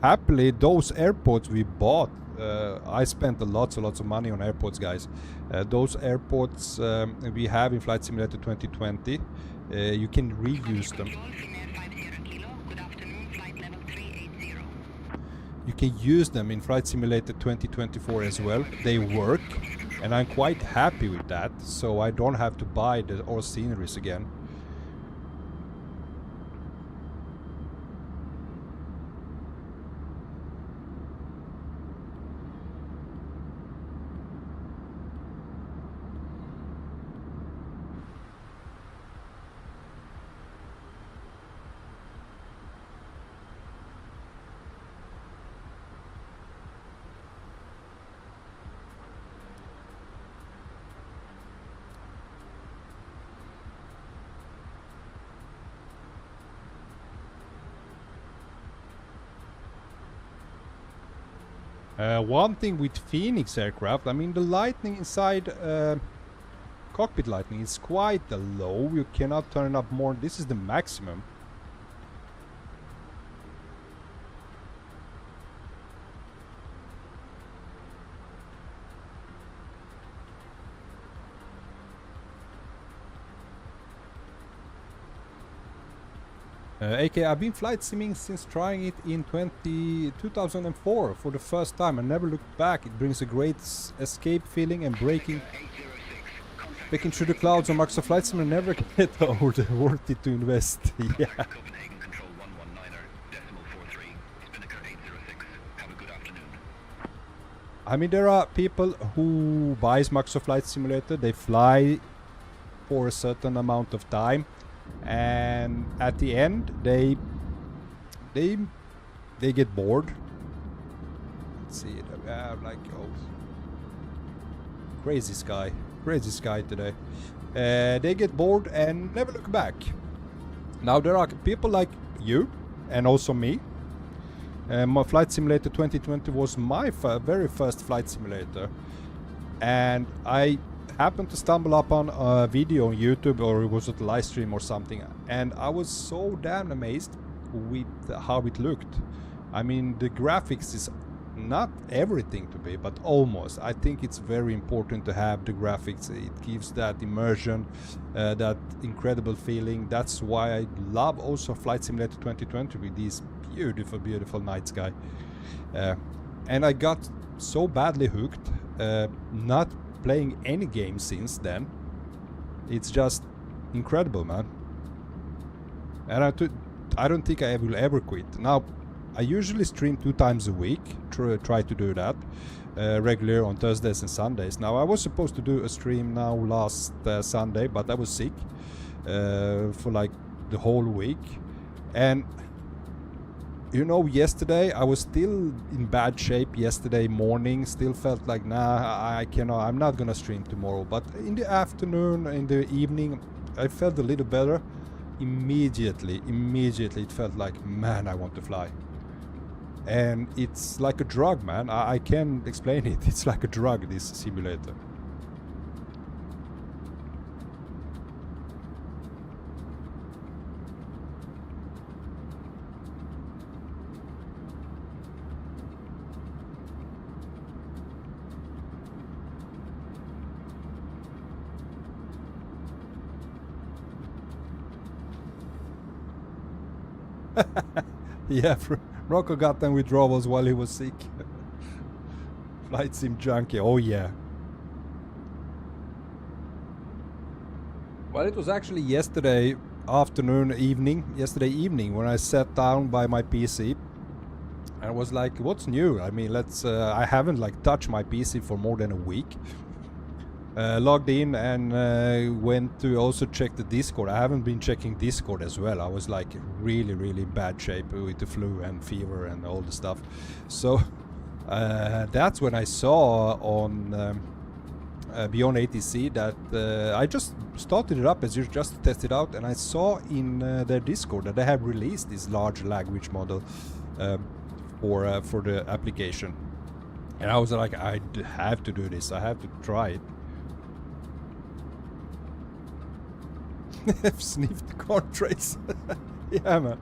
Happily, those AirPods we bought, I spent lots of money on AirPods, guys. Those AirPods we have in Flight Simulator 2020, you can reuse them. You can use them in Flight Simulator 2024 as well. They work. And I'm quite happy with that, so I don't have to buy all sceneries again. One thing with Phoenix aircraft, I mean the lighting inside cockpit lighting is quite low. You cannot turn it up more. This is the maximum. AK, I've been flight simming since trying it in 2004 for the first time. I never looked back. It brings a great escape feeling, and breaking through the clouds on Microsoft Flight Sim never get old. Worth it to invest. Yeah. I mean, there are people who buys Microsoft Flight Simulator. They fly for a certain amount of time, and at the end they get bored. Let's see, like, oh, crazy sky today. They get bored and never look back. Now there are people like you and also me. My Flight Simulator 2020 was my very first flight simulator, and I happened to stumble upon a video on YouTube, or it was a live stream or something, and I was so damn amazed with how it looked. I mean, the graphics is not everything to be, but almost. I think it's very important to have the graphics. It gives that immersion, that incredible feeling. That's why I love also Flight Simulator 2020 with these beautiful night sky. And I got so badly hooked, not playing any game since then. It's just incredible, man. And I don't think I will ever quit. Now, I usually stream 2 times a week, try to do that regularly on Thursdays and Sundays. Now, I was supposed to do a stream now last Sunday, but I was sick for like the whole week. And you know, yesterday I was still in bad shape yesterday morning, still felt like, nah, I cannot, I'm not gonna stream tomorrow. But in the afternoon, in the evening, I felt a little better. Immediately it felt like, man, I want to fly. And it's like a drug, man. I can't explain it. It's like a drug, this simulator. Yeah, Rocco got them withdrawals while he was sick. Flight sim junkie, oh yeah. Well, it was actually yesterday evening when I sat down by my PC and I was like, what's new? I mean, I haven't like touched my PC for more than a week. Logged in and went to also check the Discord. I haven't been checking Discord as well. I was like really bad shape with the flu and fever and all the stuff. So that's when I saw on Beyond ATC that I just started it up as you just test it out, and I saw in their Discord that they have released this large language model for the application. And I was like, I have to do this. I have to try it. I've sniffed the contrails. Yeah, man.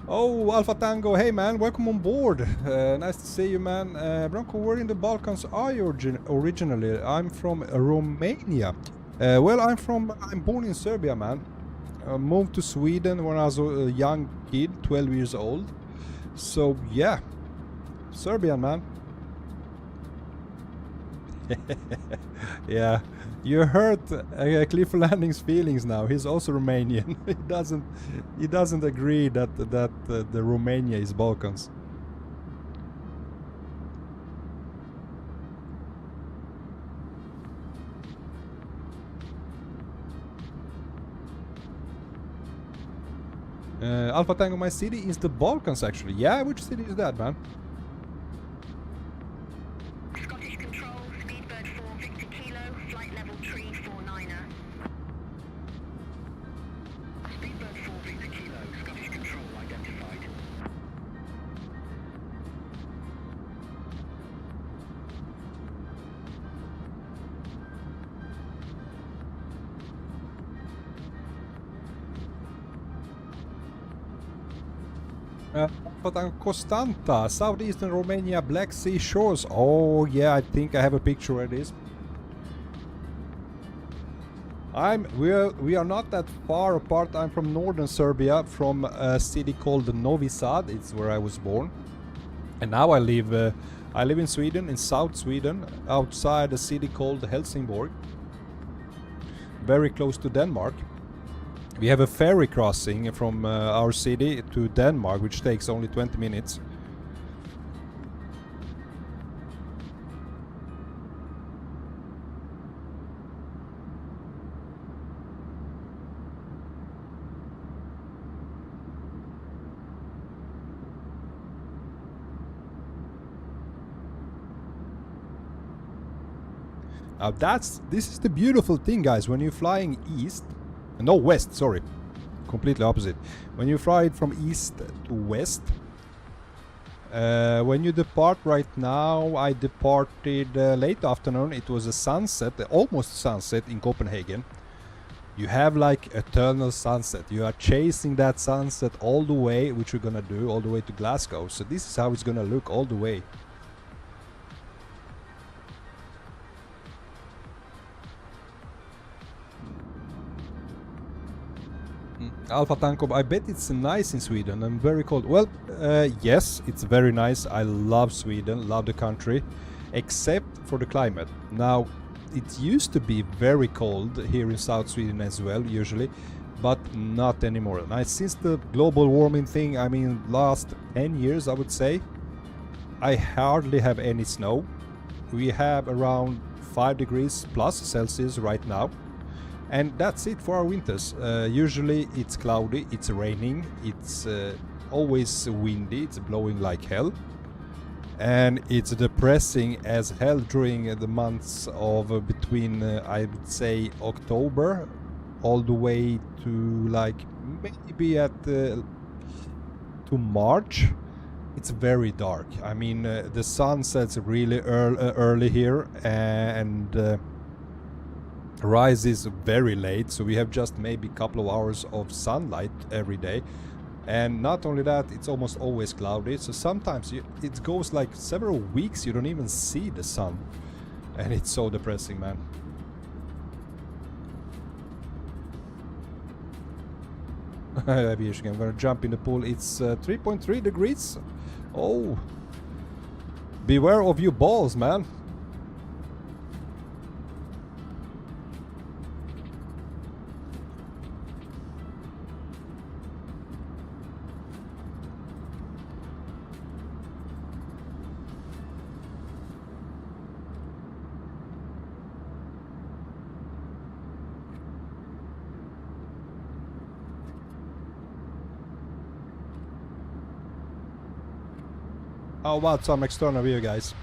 Oh, Alpha Tango, hey man, welcome on board. Nice to see you, man. Bronco, where in the Balkans are you originally? I'm from Romania. Well, I'm born in Serbia, man. I moved to Sweden when I was a young kid, 12 years old. So, yeah. Serbian, man. Yeah. You hurt Cliff Landing's feelings now. He's also Romanian. He doesn't agree that the Romania is Balkans. Alpha Tango, my city is the Balkans actually. Yeah, which city is that, man? Constanta, southeastern Romania, Black Sea shores. Oh yeah, I think I have a picture where it is. We are not that far apart. I'm from northern Serbia, from a city called Novi Sad. It's where I was born, and now I live in Sweden, in South Sweden, outside a city called Helsingborg, very close to Denmark. We have a ferry crossing from our city to Denmark, which takes only 20 minutes. Now this is the beautiful thing, guys. When you're flying east, no, west, sorry, completely opposite. When you fly it from east to west, when you depart right now, I departed late afternoon. It was a sunset, almost sunset in Copenhagen. You have like eternal sunset. You are chasing that sunset all the way, which we're gonna do all the way to Glasgow. So this is how it's gonna look all the way. Alpha Tanko, I bet it's nice in Sweden and very cold. Well, yes, it's very nice. I love Sweden, love the country, except for the climate. Now, it used to be very cold here in South Sweden as well, usually, but not anymore. Now, since the global warming thing, I mean, last 10 years, I would say, I hardly have any snow. We have around 5 degrees plus Celsius right now. And that's it for our winters. Usually it's cloudy, it's raining, it's always windy, it's blowing like hell. And it's depressing as hell during the months of between, I would say, October all the way to like maybe to March. It's very dark. I mean, the sun sets really early here, and rises very late, so we have just maybe a couple of hours of sunlight every day. And not only that, it's almost always cloudy, so sometimes it goes like several weeks you don't even see the sun, and it's so depressing, man. I'm gonna jump in the pool. It's 3.3 degrees. Oh, beware of your balls, man. How about some external view, guys?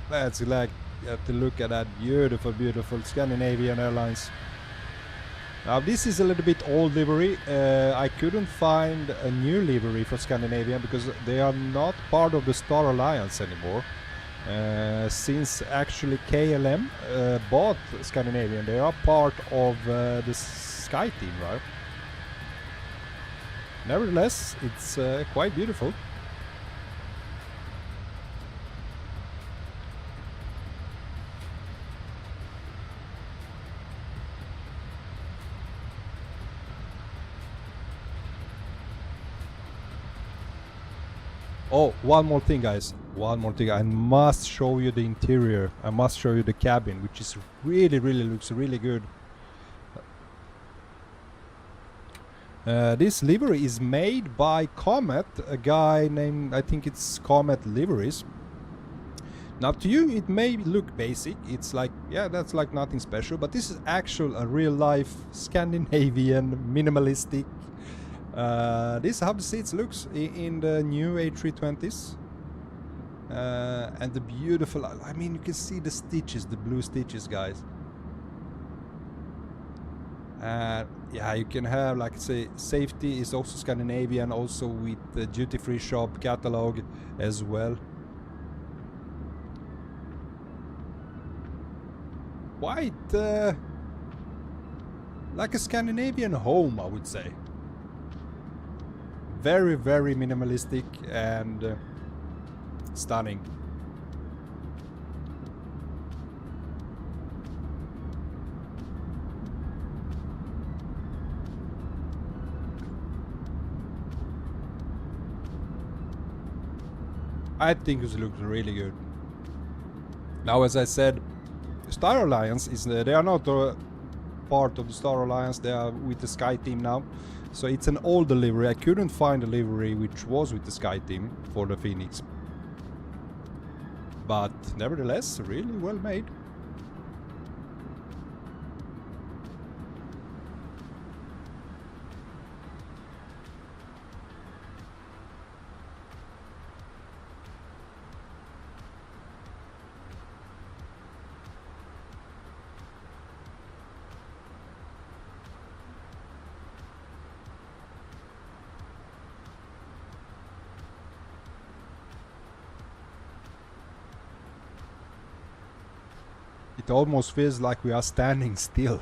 Let's like have to look at that beautiful, beautiful Scandinavian Airlines. Now this is a little bit old livery. I couldn't find a new livery for Scandinavian because they are not part of the Star Alliance anymore. Since actually KLM bought Scandinavian, they are part of the Sky Team, right? Nevertheless, it's quite beautiful. Oh, one more thing, guys. One more thing. I must show you the interior. I must show you the cabin, which is really looks really good. This livery is made by Comet, a guy named, I think it's Comet Liveries. Now to you it may look basic, it's like, yeah, that's like nothing special, but this is actual a real life Scandinavian minimalistic. This is how the seats looks in the new A320s. And the beautiful, I mean, you can see the stitches, the blue stitches, guys. Yeah, you can have, like, say, safety is also Scandinavian, also with the duty-free shop catalog as well. Quite like a Scandinavian home, I would say. Very minimalistic and stunning. I think it looks really good. Now, as I said, Star Alliance is they are not part of the Star Alliance. They are with the Sky Team now. So it's an older livery. I couldn't find a livery which was with the Sky Team for the Phoenix. But nevertheless, really well made. It almost feels like we are standing still.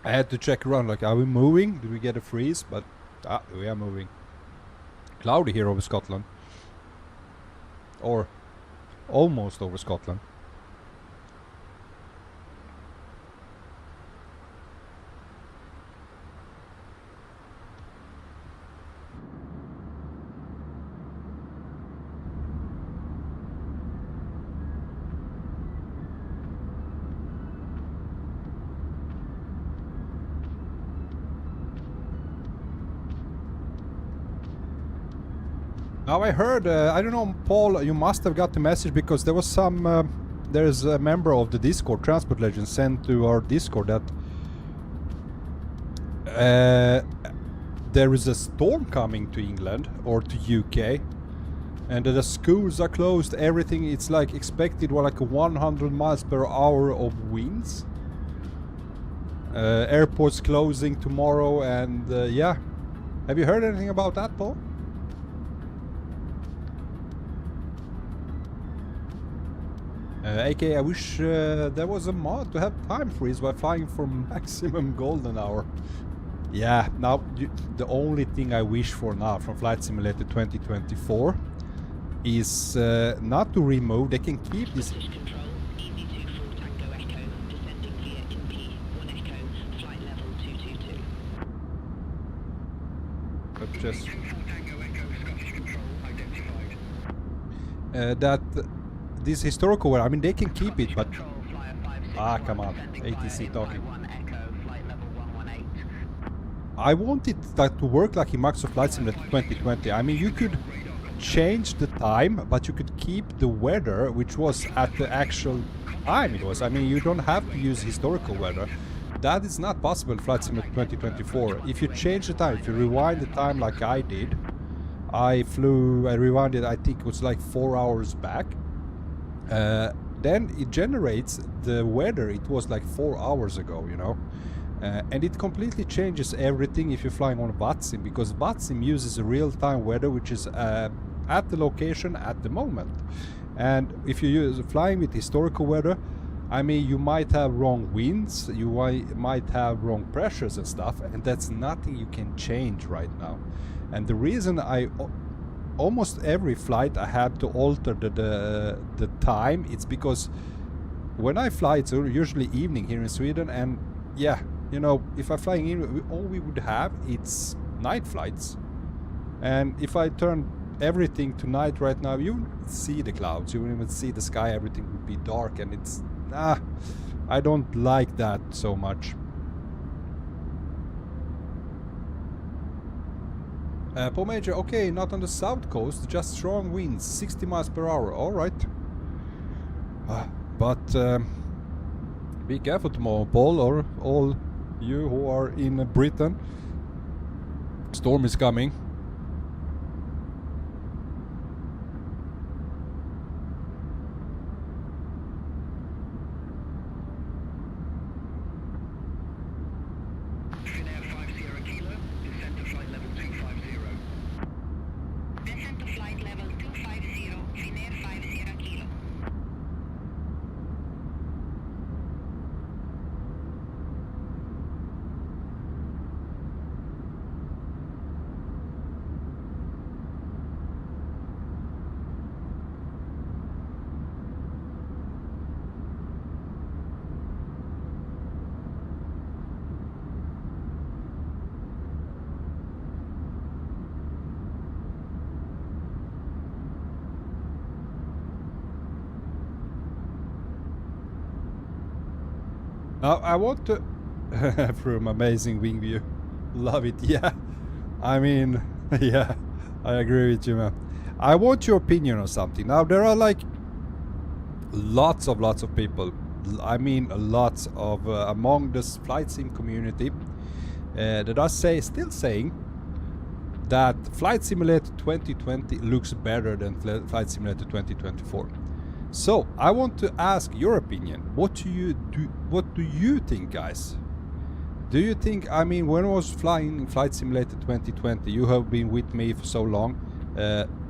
I had to check around, like, are we moving? Did we get a freeze? But we are moving. Cloudy here over Scotland. Or almost over Scotland. Now I heard, I don't know, Paul, you must have got the message because there was some, there's a member of the Discord, Transport Legend, sent to our Discord that there is a storm coming to England or to UK, and the schools are closed, everything, it's like expected, well, like 100 miles per hour of winds. Airports closing tomorrow, and yeah. Have you heard anything about that, Paul? AK, I wish there was a mod to have time freeze while flying for maximum golden hour. Yeah, now the only thing I wish for now from Flight Simulator 2024 is not to remove, they can keep this. But just that this historical weather, I mean, they can keep it, but come on, ATC talking. I want it to work like in Microsoft Flight Simulator 2020. I mean, you could change the time, but you could keep the weather, which was at the actual time it was. I mean, you don't have to use historical weather. That is not possible in Flight Simulator 2024. If you change the time, if you rewind the time like I did, I rewinded, I think it was like 4 hours back. Then it generates the weather it was like 4 hours ago, you know, and it completely changes everything if you're flying on VATSIM, because VATSIM uses a real-time weather which is at the location at the moment. And if you use flying with historical weather, I mean, you might have wrong winds, you might have wrong pressures and stuff, and that's nothing you can change right now. And the reason almost every flight I have to alter the time, it's because when I fly, it's usually evening here in Sweden, and yeah, you know, if I'm flying in, all we would have, it's night flights. And if I turn everything to night right now, you wouldn't see the clouds, you wouldn't even see the sky, everything would be dark, and it's, I don't like that so much. Paul Major, okay, not on the south coast, just strong winds, 60 miles per hour, alright. But be careful tomorrow, Paul, or all you who are in Britain. Storm is coming. Now I want to from amazing wing view, love it. Yeah, I mean, yeah, I agree with you, man. I want your opinion on something. Now there are like lots of people, I mean lots of among this flight sim community that are still saying that Flight Simulator 2020 looks better than Flight Simulator 2024. So I want to ask your opinion. What do you think, guys? Do you think, I mean, when I was flying Flight Simulator 2020, you have been with me for so long,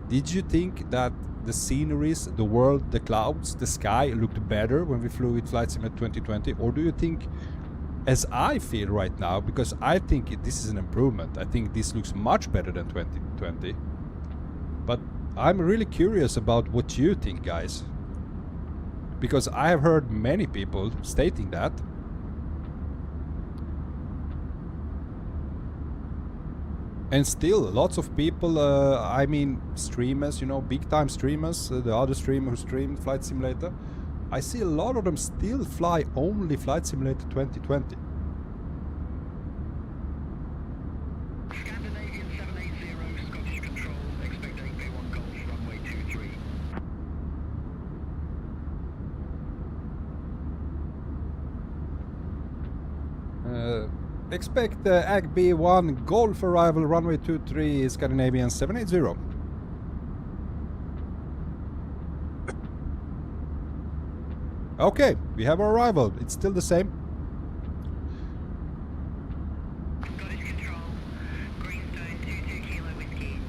did you think that the sceneries, the world, the clouds, the sky looked better when we flew with Flight Simulator 2020? Or do you think, as I feel right now, because I think this is an improvement, I think this looks much better than 2020. But I'm really curious about what you think, guys. Because I have heard many people stating that. And still, lots of people, I mean, streamers, you know, big time streamers, the other streamer who streamed Flight Simulator, I see a lot of them still fly only Flight Simulator 2020. Scandinavian 780, Scottish Control, expect 8K1 Golf, runway 23. Expect AGB1 Golf arrival, runway 23, Scandinavian 780. Okay, we have our arrival. It's still the same. Scottish Control, Greenstone 22 Kilo Whiskey.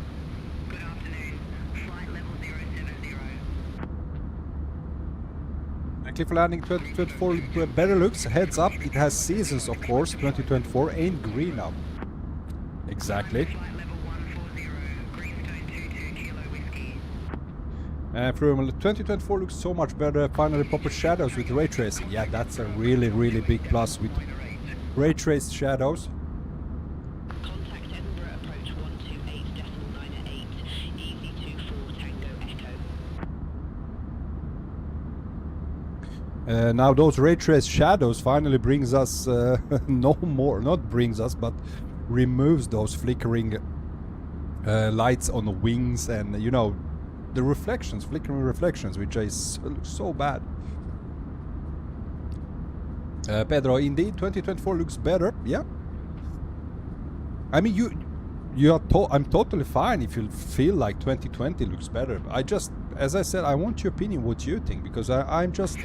Good afternoon. Flight level 070. Clifford Landing 2024 better looks. Heads up, it has seasons, of course. 2024 ain't green now. Exactly. Flight level 140, Greenstone 22 Kilo Whiskey. From 2024 looks so much better. Finally, proper shadows with ray tracing. Yeah, that's a really, really big plus with ray traced shadows. Contact Edinburgh approach 128.98, easy 24 Tango Echo. Now those ray traced shadows finally brings us no more, not brings us, but removes those flickering lights on the wings and, you know, the reflections, flickering reflections, which is so bad. Pedro, indeed, 2024 looks better. Yeah. I mean, I'm totally fine if you feel like 2020 looks better. I just, as I said, I want your opinion, what you think, because I'm just.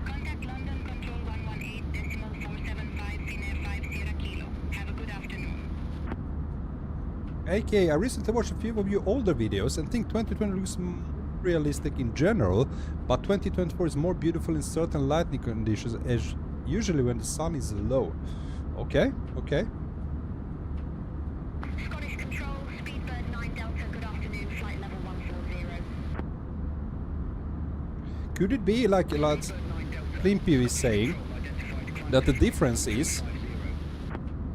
Contact London Control 118.475, Finnair 50 Kilo. Have a good afternoon. AK, I recently watched a few of your older videos and think 2020 looks realistic in general, but 2024 is more beautiful in certain lighting conditions, as usually when the sun is low. Okay, okay. Scottish Control, Speedbird 9 Delta, good afternoon, flight level 140. Could it be like Klimpy is saying that the difference is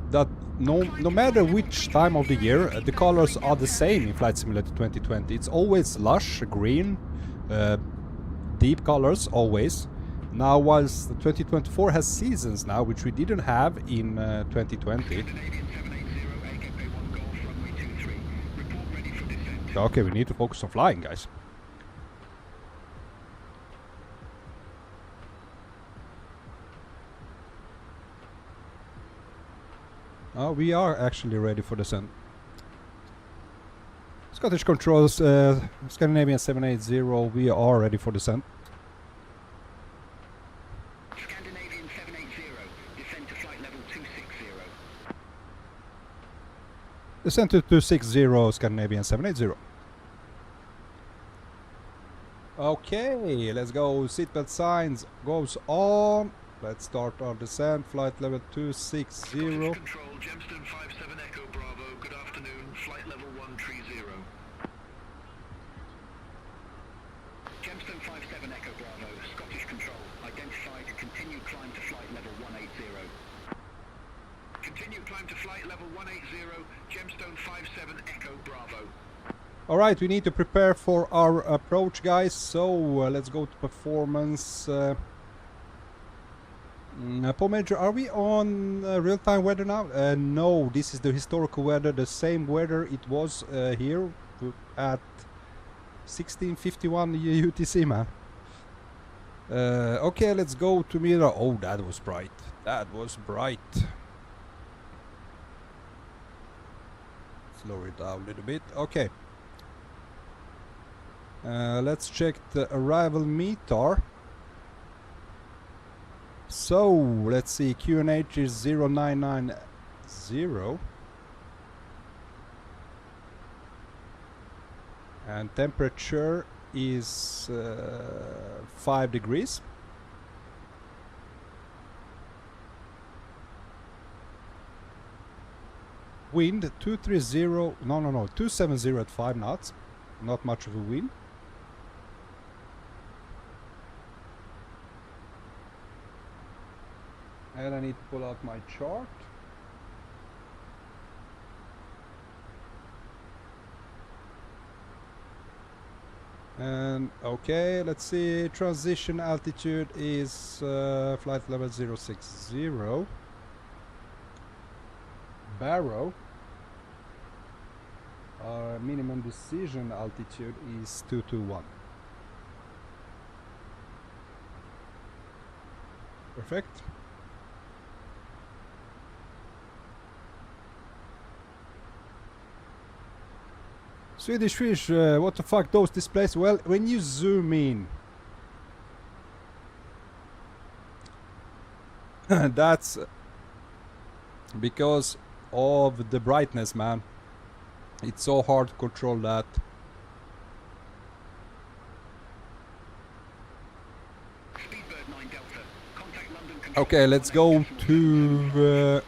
that no matter which time of the year, the colors are the same in Flight Simulator 2020. It's always lush, green, deep colors, always. Now, whilst 2024 has seasons now, which we didn't have in 2020. Okay, we need to focus on flying, guys. We are actually ready for descent. Scottish Controls, Scandinavian 780, we are ready for descent. Scandinavian 780, descend to flight level 260. Descent to 260, Scandinavian 780. Okay, let's go. Seatbelt signs goes on. Let's start our descent. Flight level 260. Control, Gemstone 57 Echo Bravo, good afternoon, flight level 130. Gemstone 57 Echo Bravo, Scottish Control, identified, continue climb to flight level 180. Continue climb to flight level 180, Gemstone 57 Echo Bravo. Alright, we need to prepare for our approach, guys, so let's go to performance. Paul Major, are we on real-time weather now? No, this is the historical weather, the same weather it was here at 1651 UTC, man. Okay, let's go to mirror. Oh, that was bright. That was bright. Slow it down a little bit. Okay. Let's check the arrival meter. So, let's see, QNH is 0990. And temperature is 5 degrees. Wind 270 at 5 knots. Not much of a wind. And I need to pull out my chart. And okay, let's see, transition altitude is flight level 060. Barrow. Our minimum decision altitude is 221. Perfect. Swedish Fish, what the fuck, those displays? Well, when you zoom in, that's because of the brightness, man. It's so hard to control that. Okay, let's go to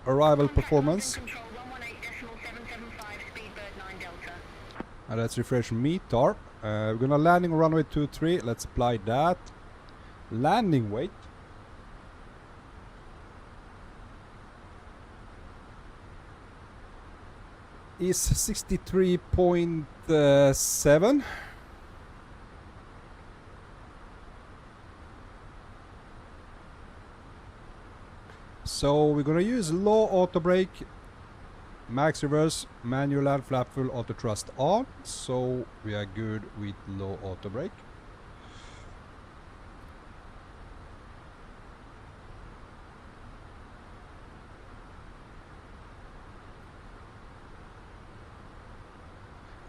arrival performance. Let's refresh METAR. We're gonna landing runway 23. Let's apply that. Landing weight. Is 63.7. So we're gonna use low auto brake, max reverse, manual land, flap full, auto thrust on. So we are good with low auto brake.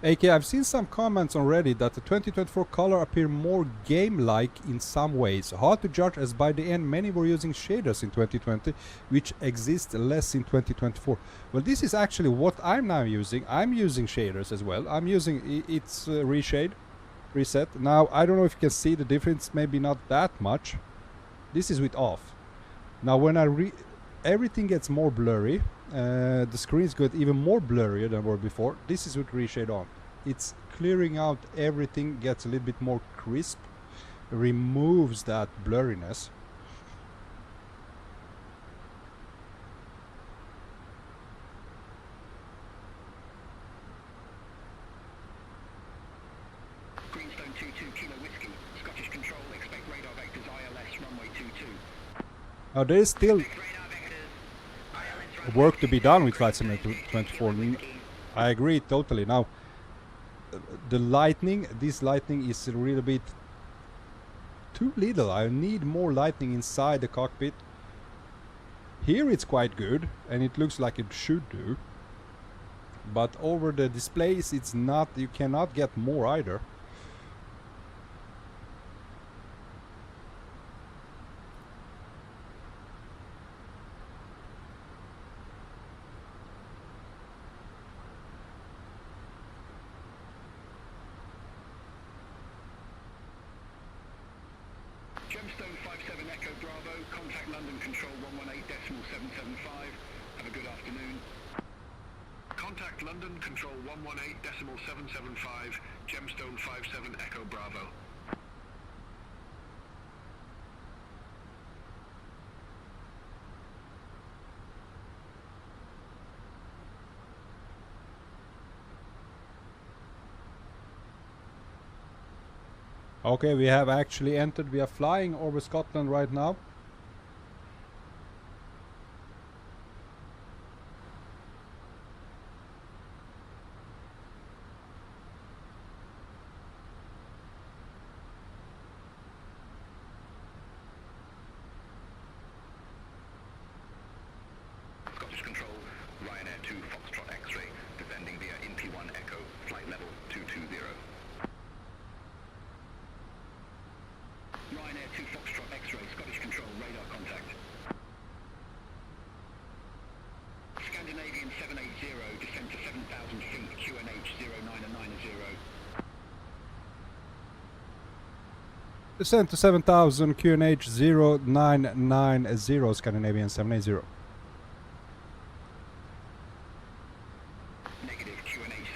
AK, I've seen some comments on Reddit that the 2024 color appear more game-like in some ways. Hard to judge, as by the end many were using shaders in 2020, which exist less in 2024. Well, this is actually what I'm now using. I'm using shaders as well. I'm using it's reshade, reset. Now, I don't know if you can see the difference, maybe not that much. This is with off. Now, when I everything gets more blurry. The screens got even more blurrier than were before. This is with reshade on. It's clearing out everything, gets a little bit more crisp, removes that blurriness. Greenstone 22 Kilo Whiskey, Scottish Control, expect radar vectors ILS runway 22. Now there is still work to be done with Flight Simulator 24. I agree totally. Now the lightning, this lightning is a little bit too little. I need more lightning inside the cockpit. Here it's quite good and it looks like it should do, but over the displays it's not. You cannot get more either. Gemstone 57 Echo Bravo, contact London Control 118.775. Have a good afternoon. Contact London Control 118.775, Gemstone 57 Echo Bravo. Okay, we have actually entered. We are flying over Scotland right now. Scottish Control, Ryanair 2 Foxtrot X-ray, descending via NP1 Echo, flight level 220. Ryanair 2 Foxtrot X-ray, Scottish Control, Descent to 7000, QNH 0990, Scandinavian 780. Negative, QNH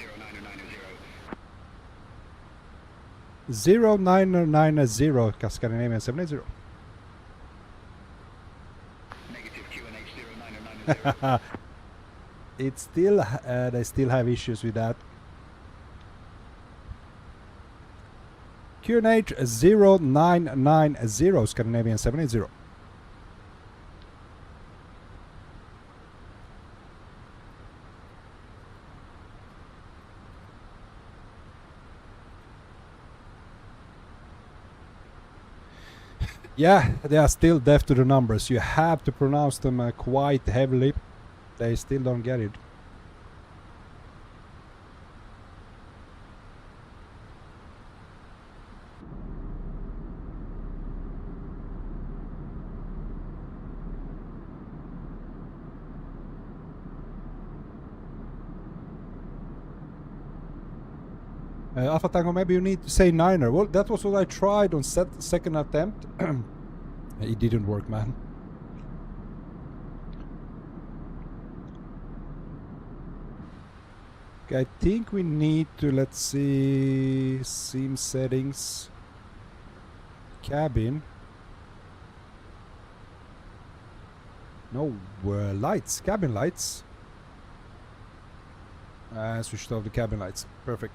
0990. 0990, Scandinavian 780. Negative, QNH 0990. It's still, they still have issues with that. QNH 0990, Scandinavian 780. Yeah, they are still deaf to the numbers. You have to pronounce them quite heavily. They still don't get it. Alpha Tango, maybe you need to say Niner. Well, that was what I tried on second attempt. It didn't work, man. Okay, I think we need to, let's see, sim settings, cabin. No, lights, cabin lights. Switched off the cabin lights. Perfect.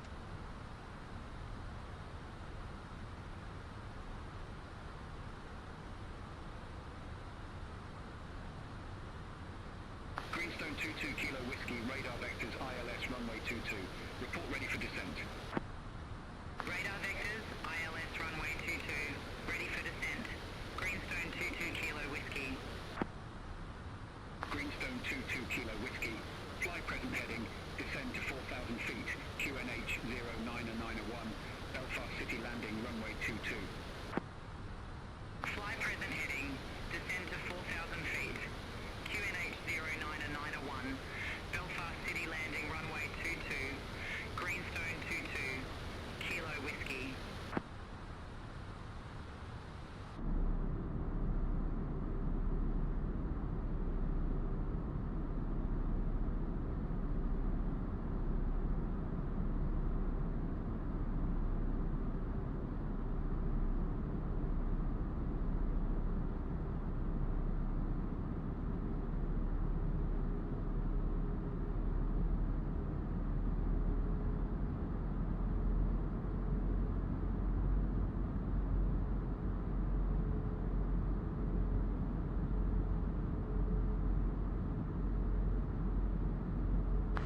Kingston 22 Kilo Whiskey, radar vectors ILS runway 22. Report ready for descent. Radar vectors, ILS runway 22, ready for descent. Greenstone 22 Kilo Whiskey. Greenstone 22 Kilo Whiskey. Fly present heading. Descend to 4,000 feet. QNH 0991. Belfast City landing runway 22. Fly present heading, descend to 4,000 feet. QNH 0991, Belfast City landing runway 22, Greenstone 22, Kilo Whiskey.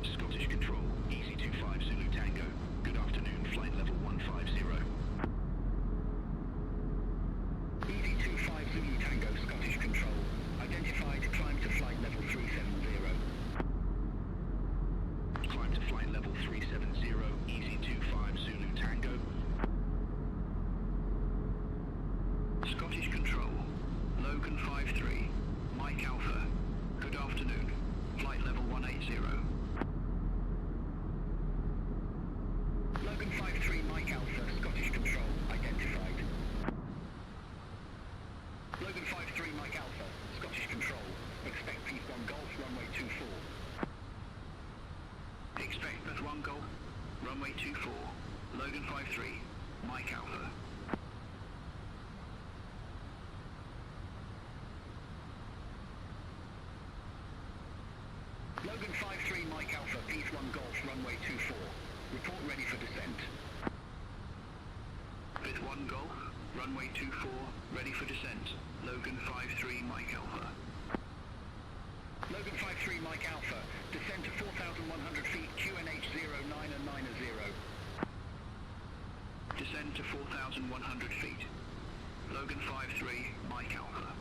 Scottish Control, Easy 25 Zulu Tango. Good afternoon, flight level 150. Easy 25 Zulu Tango, Scottish Control. Identified, climb to flight level 370. Climb to flight level 370, Easy 25 Zulu Tango. Scottish Control, Logan 53, Mike Alpha. Good afternoon, flight level 180. Logan 53 Mike Alpha, Scottish Control, identified. Logan 53 Mike Alpha, Scottish Control. Expect Peace 1 Golf, runway 24. Expect Beth 1 Golf, runway 24, Logan 53, Mike Alpha. Logan 53 Mike Alpha, Peace 1 Golf, runway 24. Report ready for descent. Beth 1 Golf, runway 24, ready for descent, Logan 53, Mike Alpha. Logan 53 Mike Alpha, descend to 4,100 feet, QNH 0990. Descend to 4,100 feet, Logan 53, Mike Alpha.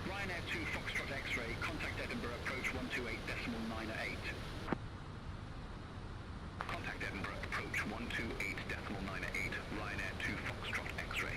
Ryanair 2 Foxtrot X-ray, contact Edinburgh, approach 128.98. Contact Edinburgh, approach 128.98, Ryanair 2 Foxtrot X-ray.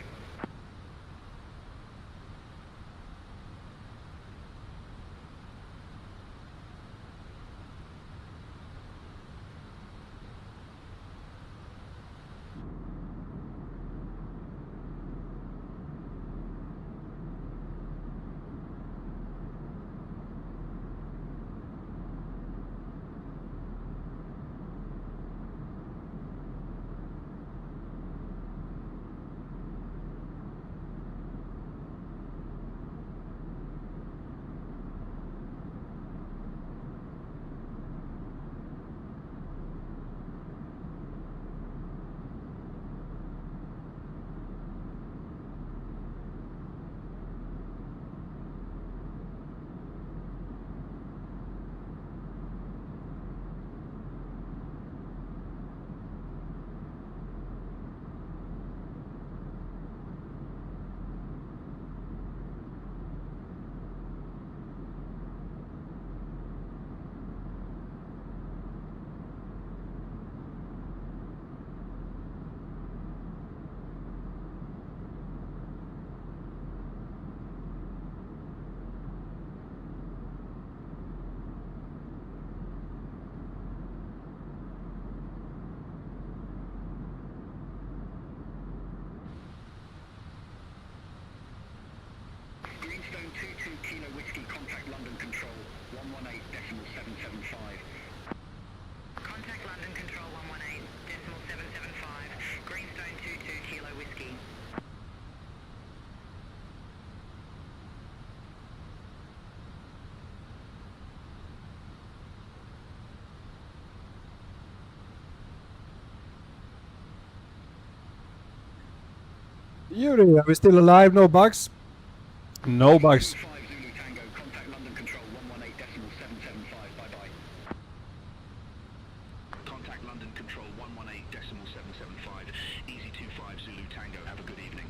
Kilo Whiskey, contact London Control 118.775. Contact London Control 118.775, Greenstone 22 Kilo Whiskey. Yuri, are we still alive? No bugs? No bugs. 5 Zulu Tango, contact London Control 118.775. Bye-bye. Contact London Control 118.775. Easy 25 Zulu Tango. Have a good evening.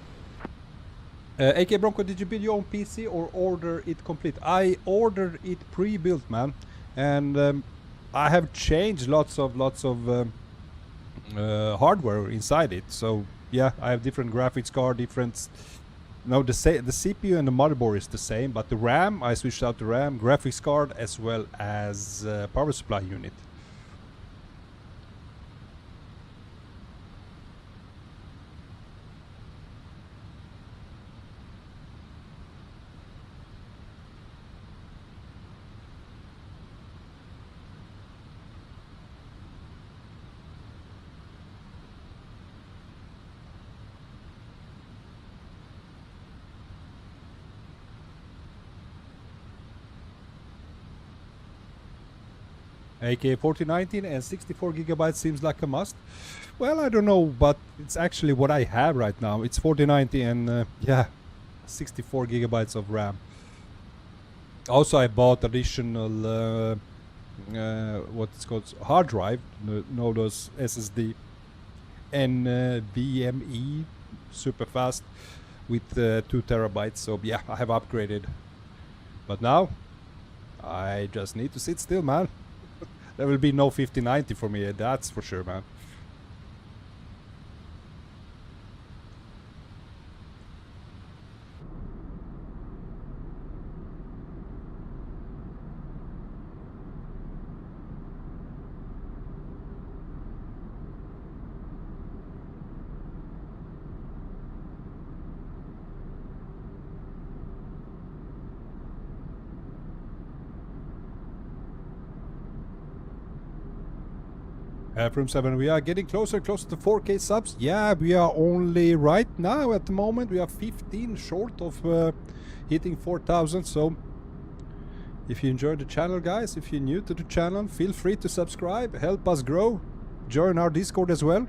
AK Bronco, did you build your own PC or order it complete? I ordered it pre-built, man, and I have changed lots of hardware inside it. So yeah, I have different graphics card, different. No, the CPU and the motherboard is the same, but the RAM, I switched out the RAM, graphics card, as well as power supply unit. AK 4019 and 64 gigabytes seems like a must. Well, I don't know, but it's actually what I have right now. It's 4090 and yeah, 64 gigabytes of RAM. Also, I bought additional what's called hard drive, know those SSD, NVMe, super fast, with 2 terabytes. So yeah, I have upgraded. But now I just need to sit still, man. There will be no 5090 for me, that's for sure, man. From 7, we are getting closer and closer to 4K subs. Yeah, we are only right now at the moment. We are 15 short of hitting 4,000. So if you enjoyed the channel, guys, if you're new to the channel, feel free to subscribe. Help us grow. Join our Discord as well.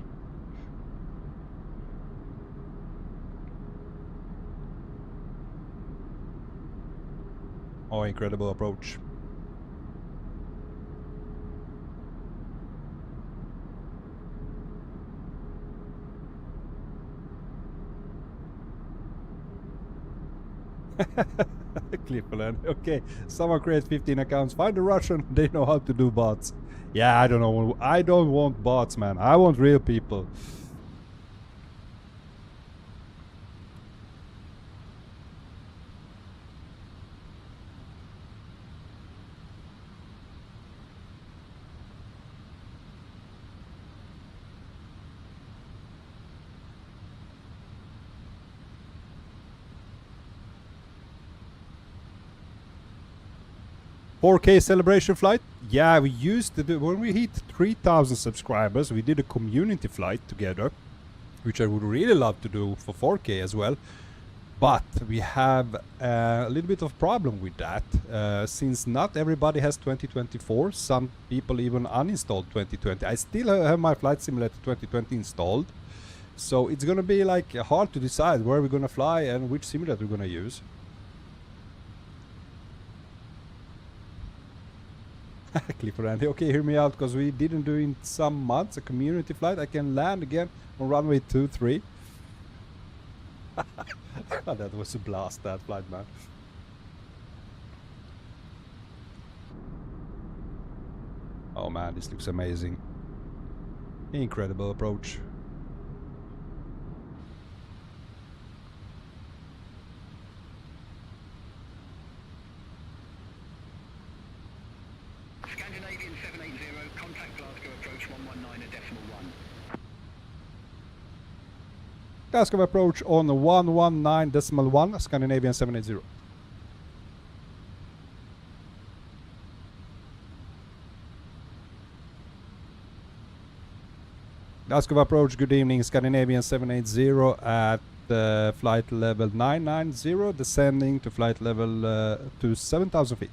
Oh, incredible approach. Clipperland. Okay, someone create 15 accounts. Find a Russian. They know how to do bots. Yeah, I don't know. I don't want bots, man. I want real people. 4K celebration flight. Yeah, we used to do, when we hit 3,000 subscribers, we did a community flight together, which I would really love to do for 4K as well. But we have a little bit of problem with that, since not everybody has 2024. Some people even uninstalled 2020. I still have my Flight Simulator 2020 installed, so it's gonna be like hard to decide where we're gonna fly and which simulator we're gonna use. Clifford Andy, okay, hear me out, because we didn't do in some months a community flight. I can land again on runway 23. That was a blast, that flight, man. Oh man, this looks amazing. Incredible approach. Scandinavian 780, contact Glasgow approach 119.1. Glasgow approach on 119.1, Scandinavian 780. Glasgow approach, good evening, Scandinavian 780 at flight level 990, descending to flight level to 7,000 feet.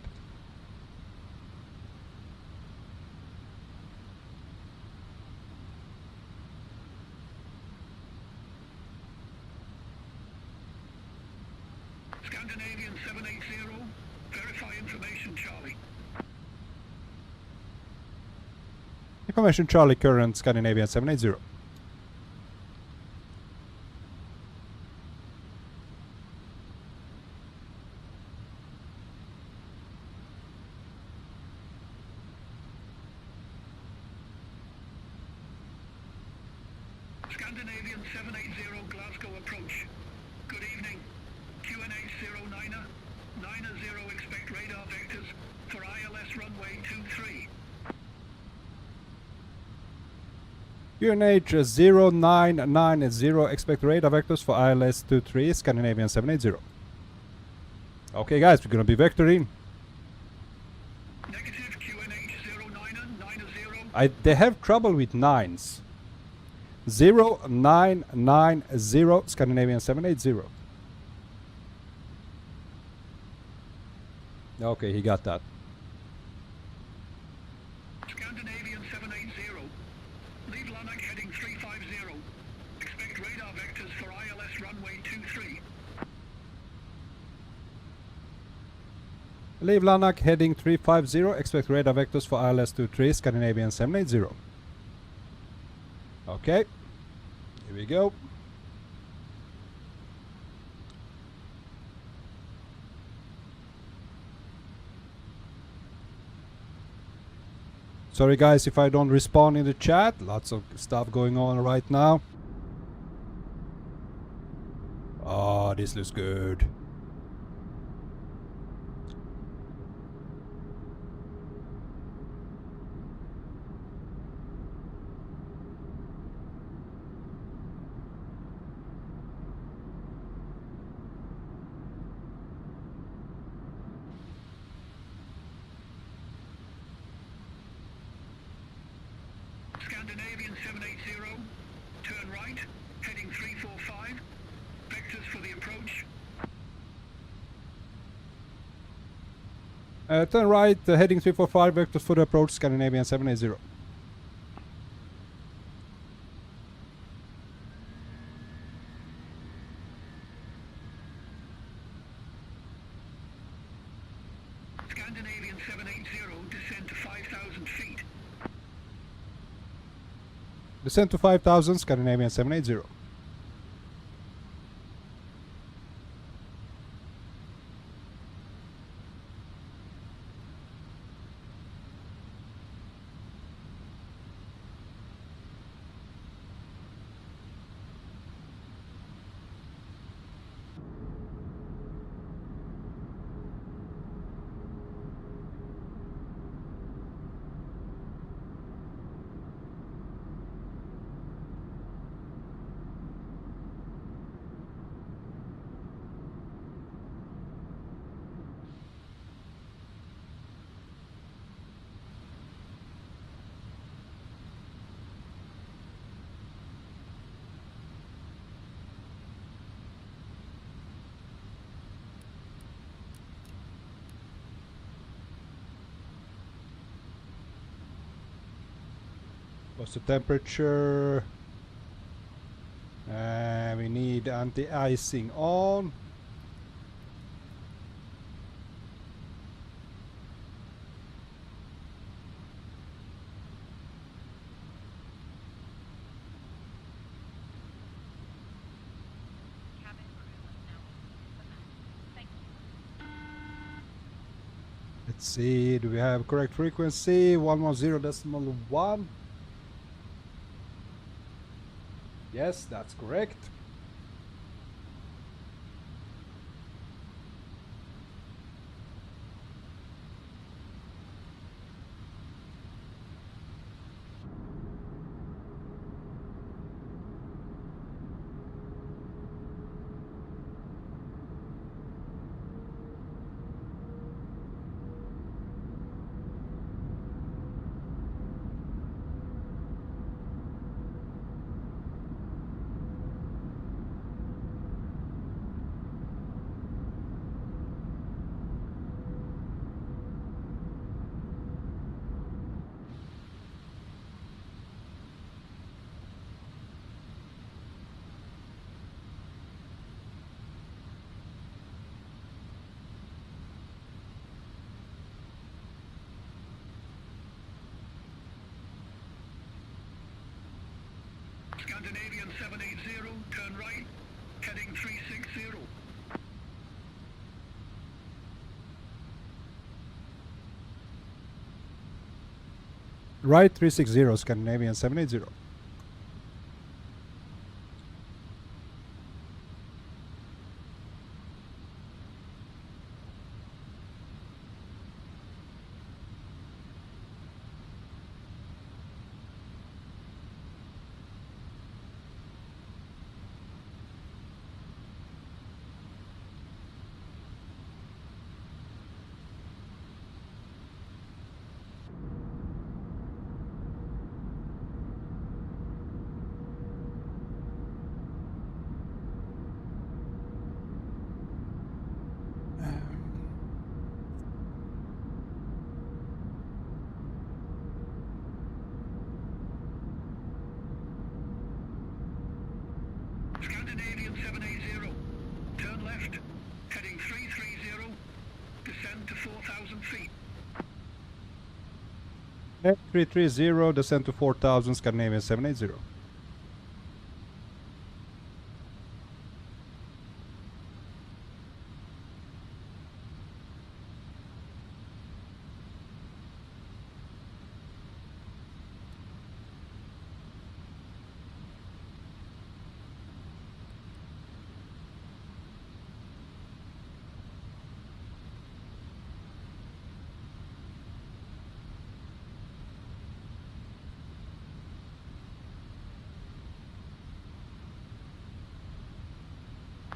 Scandinavian 780, verify information, Charlie. Information Charlie, current Scandinavian 780. Scandinavian 780, Glasgow approach. Good evening. QNH 09er, 90 expect radar vectors for ILS runway 23. QNH 0990, expect radar vectors for ILS 23, Scandinavian 780. Okay guys, we're gonna be vectoring. Negative QNH 09er, 90. They have trouble with nines. 0990, Scandinavian 780. Okay, he got that. Scandinavian 780. Leave Lanark heading 350. Expect radar vectors for ILS runway 23. Leave Lanark heading 350, expect radar vectors for ILS 23, Scandinavian 780. Okay, here we go. Sorry guys if I don't respond in the chat, lots of stuff going on right now. Oh, this looks good. Scandinavian 780. Turn right, heading 345. Vectors for the approach. Turn right, heading 345, vectors for the approach, Scandinavian 780. Scandinavian 780, descend to 5,000 feet. Descend to 5,000, Scandinavian 780. What's the temperature? We need anti-icing on. Cabin crew must now exit the map. Thank you. Let's see, do we have correct frequency? 110.1. Yes, that's correct. Scandinavian 780, turn right, heading 360. Right 360, Scandinavian 780. Scandinavian 780, turn left, heading 330, descend to 4,000 feet. 330, descend to 4,000, Scandinavian 780.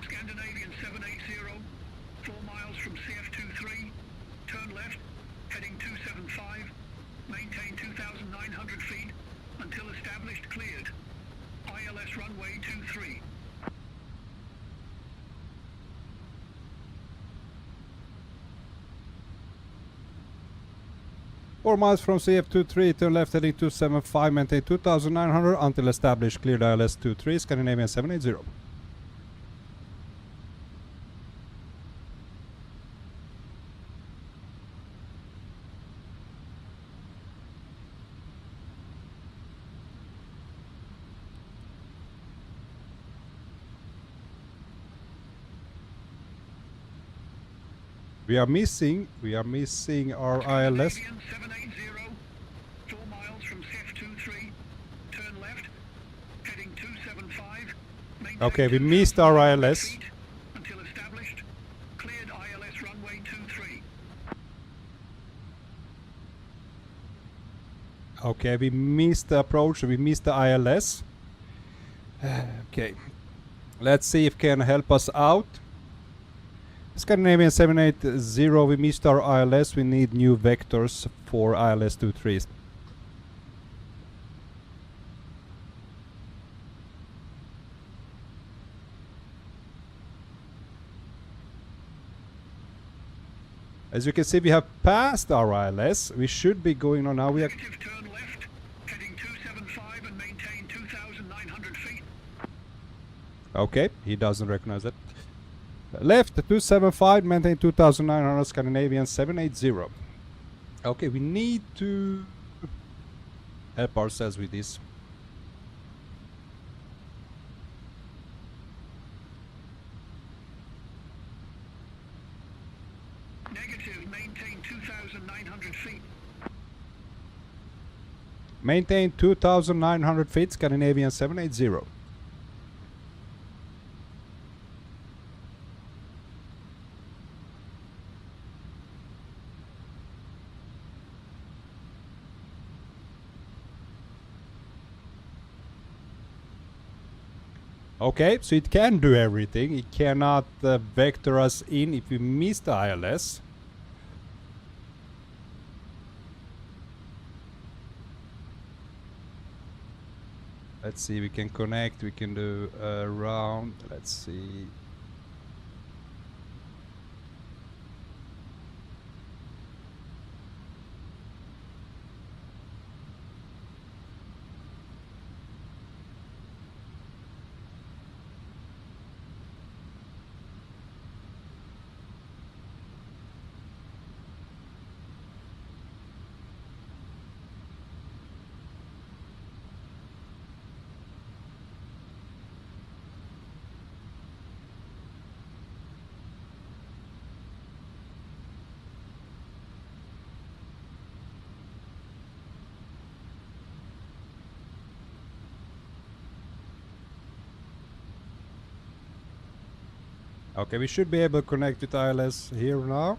Scandinavian 780, 4 miles from CF23, turn left, heading 275, maintain 2,900 feet until established cleared. ILS runway 23. Four miles from CF23, turn left heading 275, maintain 2,900 until established cleared ILS 23, Scandinavian 780. We are missing our ILS. Scandinavian 780, 4 miles from CF23, turn left, heading 275, maintain Okay, we missed our 2,900 ILS. feet until established, cleared ILS runway 23. Okay, we missed the approach, we missed the ILS. Okay, let's see if it can help us out. Scandinavian 780, we missed our ILS, we need new vectors for ILS 23. As you can see, we have passed our ILS. We should be going on now. We have Negative, turn left, heading 275 and maintain 2,900 feet. okay, he doesn't recognize that. Left 275, maintain 2,900, Scandinavian 780. Okay, we need to help ourselves with this. Negative, maintain 2,900 feet. Maintain 2,900 feet, Scandinavian 780. Okay, so it can do everything. It cannot vector us in if we miss the ILS. Let's see, we can connect, we can do a round. Let's see. Okay, we should be able to connect with ILS here now.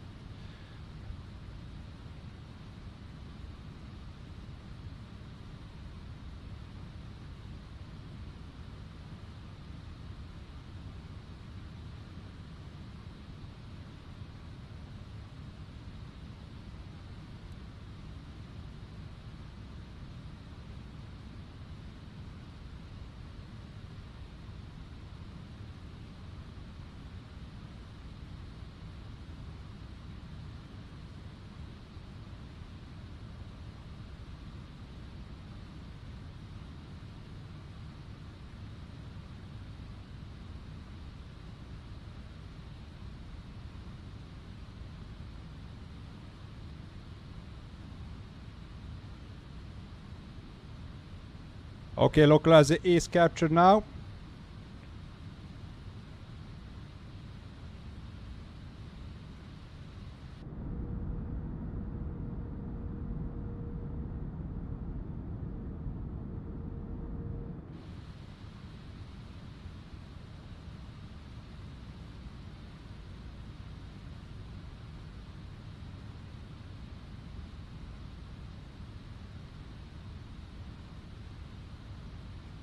Okay, localizer is captured now.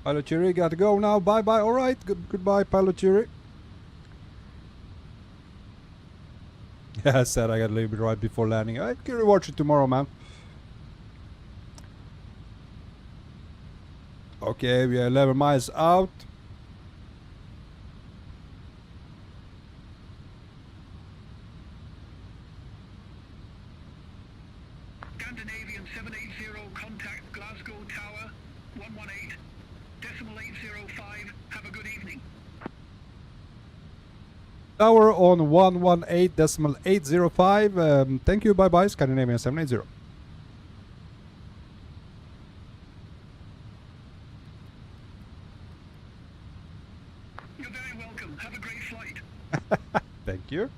Pilot Chiri, gotta go now. Bye bye. Alright, goodbye, Pilot Chiri. Yeah, I said I gotta leave it right before landing. I can rewatch it tomorrow, man. Okay, we are 11 miles out. Scandinavian 780, contact Glasgow Tower 118, decimal 805. Have a good evening. Tower on 118.805. Thank you, bye bye, Scandinavian 780. You're very welcome. Have a great flight. Thank you.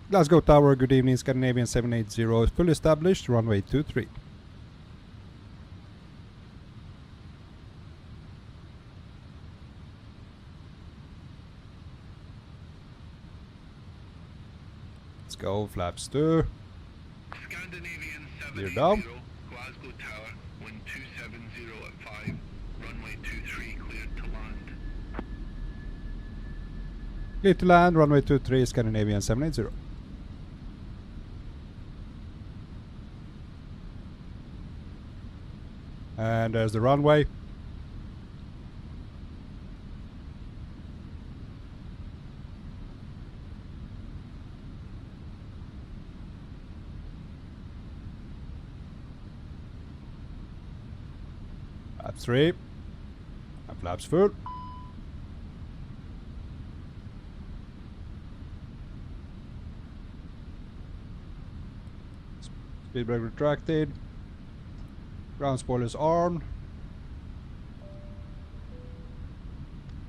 Glasgow Tower, good evening, Scandinavian 780, fully established, runway 23. Let's go, flaps 2. Scandinavian You're down. 780, Glasgow Tower 1270 at 5, runway 23 cleared to land. Clear to land, runway 23, Scandinavian 780. And there's the runway. Flap 3. And flaps full. Speed brake retracted. Ground spoilers armed.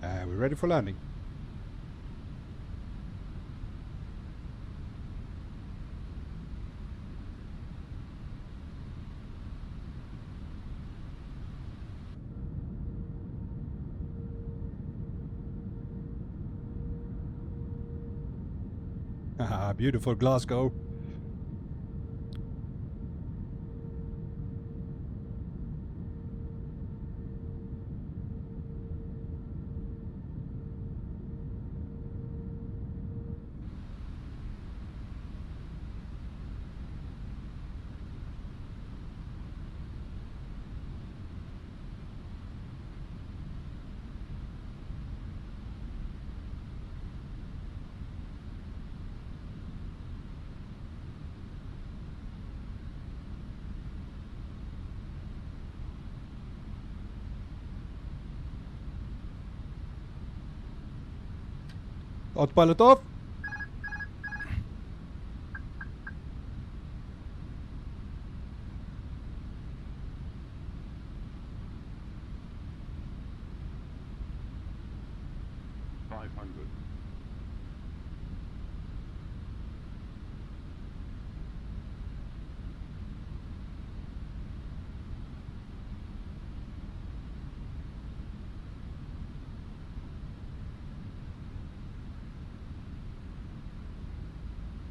And we're ready for landing. Haha, beautiful Glasgow. Autopilot off.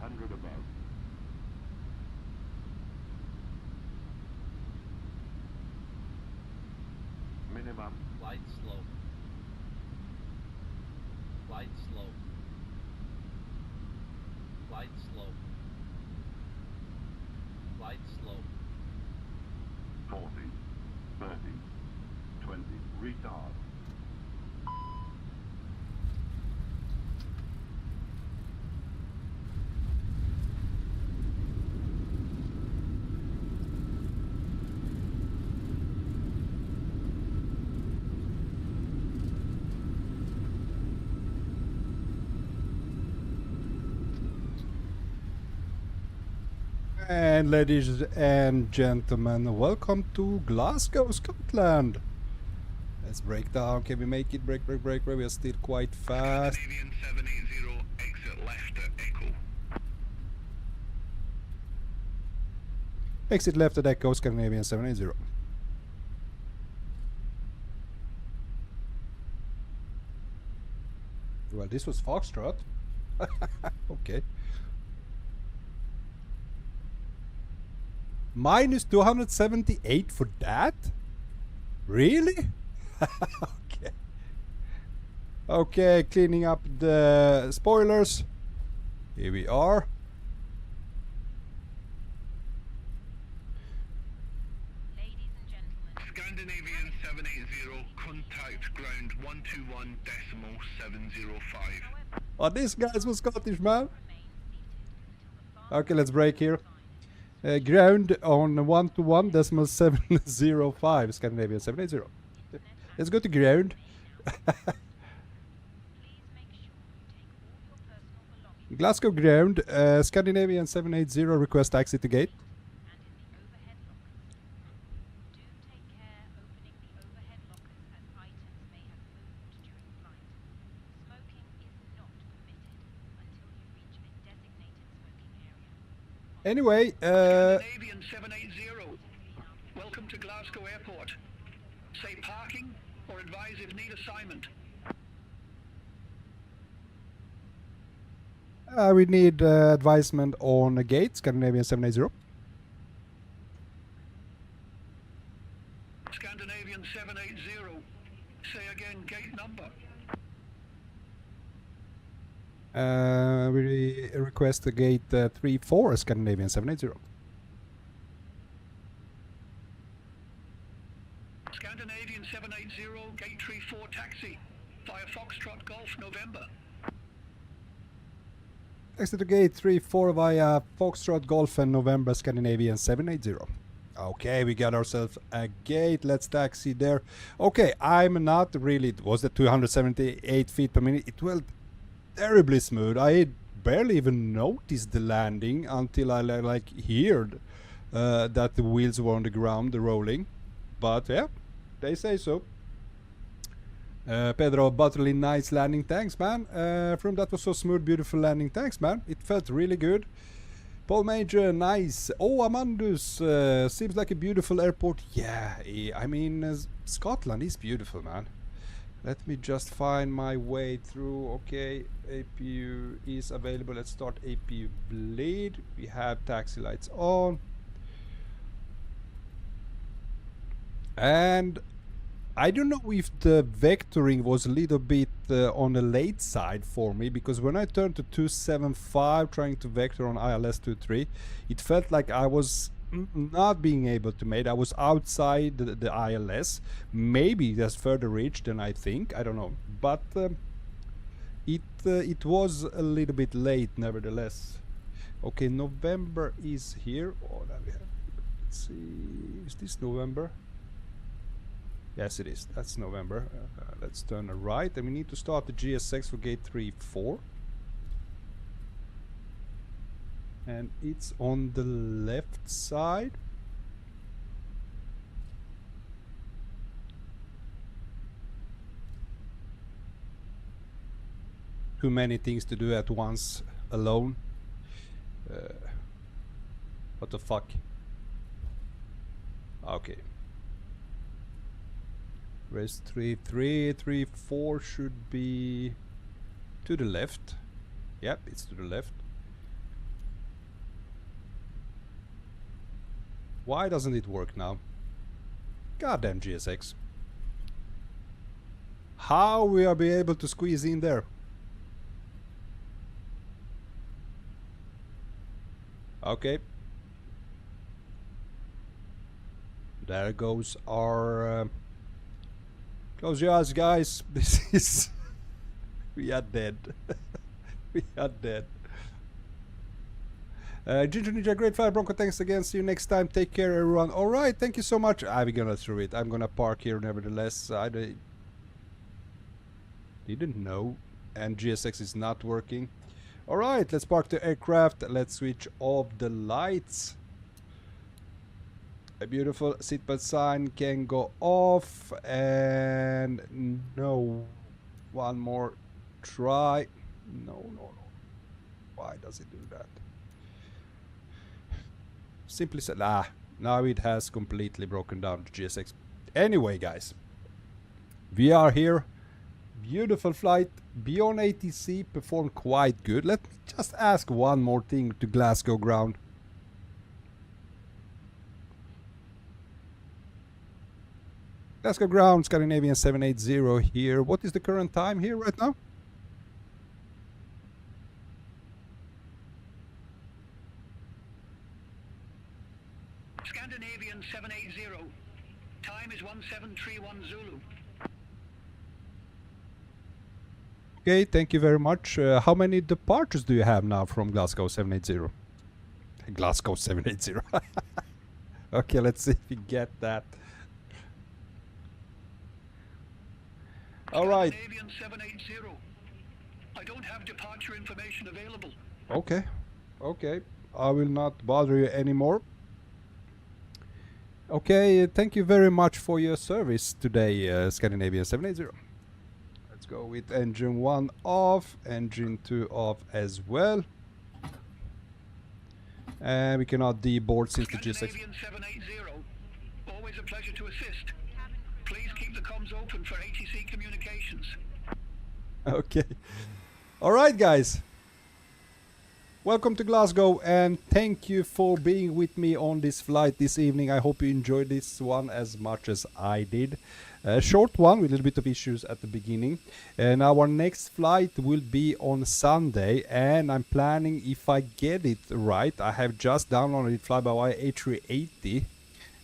800 above. Minimum. Flight slow. Flight slow. Flight slow. Flight slow. 40, 30, 20, retard. And ladies and gentlemen, welcome to Glasgow, Scotland. Let's break down. Can we make it? Break. We are still quite fast. Canadian 780, exit left at Echo. Exit left at Echo, Scandinavian 780. Well, this was Foxtrot. Okay. Minus 278 for that? Really? Okay. Okay, cleaning up the spoilers. Here we are. Ladies and gentlemen, Scandinavian 780, contact ground 121.705. Oh, this guy's was Scottish, man. Okay, let's break here. Ground on 121.705, Scandinavian 780. Let's go to ground. Glasgow ground, Scandinavian 780, request taxi to gate. Anyway, Canadian 780, welcome to Glasgow Airport. Say parking or advise if need assignment. we need advisement on a gate, Scandinavian 780. Scandinavian 780, say again gate number. We request a gate 34, Scandinavian 780. Scandinavian 780, gate 34 taxi, via Foxtrot Golf November. Exit to gate 34 via Foxtrot Golf and November, Scandinavian 780. Okay, we got ourselves a gate. Let's taxi there. Okay, I'm not really... It was the 278 feet per minute. It went terribly smooth. I barely even noticed the landing until I like heard that the wheels were on the ground, the rolling. But yeah, they say so. Pedro, Butterly, nice landing. Thanks, man. From that was so smooth, beautiful landing. Thanks, man. It felt really good. Paul Major, nice. Oh, Amandus, seems like a beautiful airport. Yeah, I mean, Scotland is beautiful, man. Let me just find my way through. Okay, APU is available. Let's start APU bleed. We have taxi lights on. And I don't know if the vectoring was a little bit on the late side for me, because when I turned to 275 trying to vector on ILS 23, it felt like I was not being able to make. I was outside the ILS. Maybe there's further reach than I think. I don't know, but it was a little bit late nevertheless. Okay, November is here. Oh, let's see. Is this November? Yes, it is. That's November. Let's turn right, and we need to start the GSX for gate 34. And it's on the left side. Too many things to do at once alone. What the fuck? Okay. Where's 34 should be to the left. Yep, it's to the left. Why doesn't it work now? Goddamn GSX. How we are be able to squeeze in there? Okay. There goes our... close your eyes, guys. This is... we are dead. We are dead. Ginger Ninja, Great Fire Bronco, thanks again. See you next time. Take care, everyone. Alright, thank you so much. I'm gonna through it. I'm gonna park here nevertheless. I didn't know. And GSX is not working. Alright, let's park the aircraft. Let's switch off the lights. A beautiful seatbelt sign can go off. And no. One more try. No. Why does it do that? Simply said, now it has completely broken down the GSX. Anyway, guys, we are here. Beautiful flight. Beyond ATC performed quite good. Let me just ask one more thing to Glasgow ground. Glasgow ground, Scandinavian 780 here. What is the current time here right now? Scandinavian 780. Time is 1731 Zulu. Okay, thank you very much. How many departures do you have now from Glasgow 780? Glasgow 780. Okay, let's see if we get that. All right. Scandinavian 780. I don't have departure information available. Okay. Okay. I will not bother you anymore. Okay, thank you very much for your service today, Scandinavian 780. Let's go with engine 1 off, engine 2 off as well. And we cannot deboard since the GSX. Scandinavian 780. Always a pleasure to assist. Please keep the comms open for ATC communications. Okay. Alright, guys. Welcome to Glasgow, and thank you for being with me on this flight this evening. I hope you enjoyed this one as much as I did. A short one with a little bit of issues at the beginning. And our next flight will be on Sunday, and I'm planning, if I get it right, I have just downloaded Fly-by-Wire A380.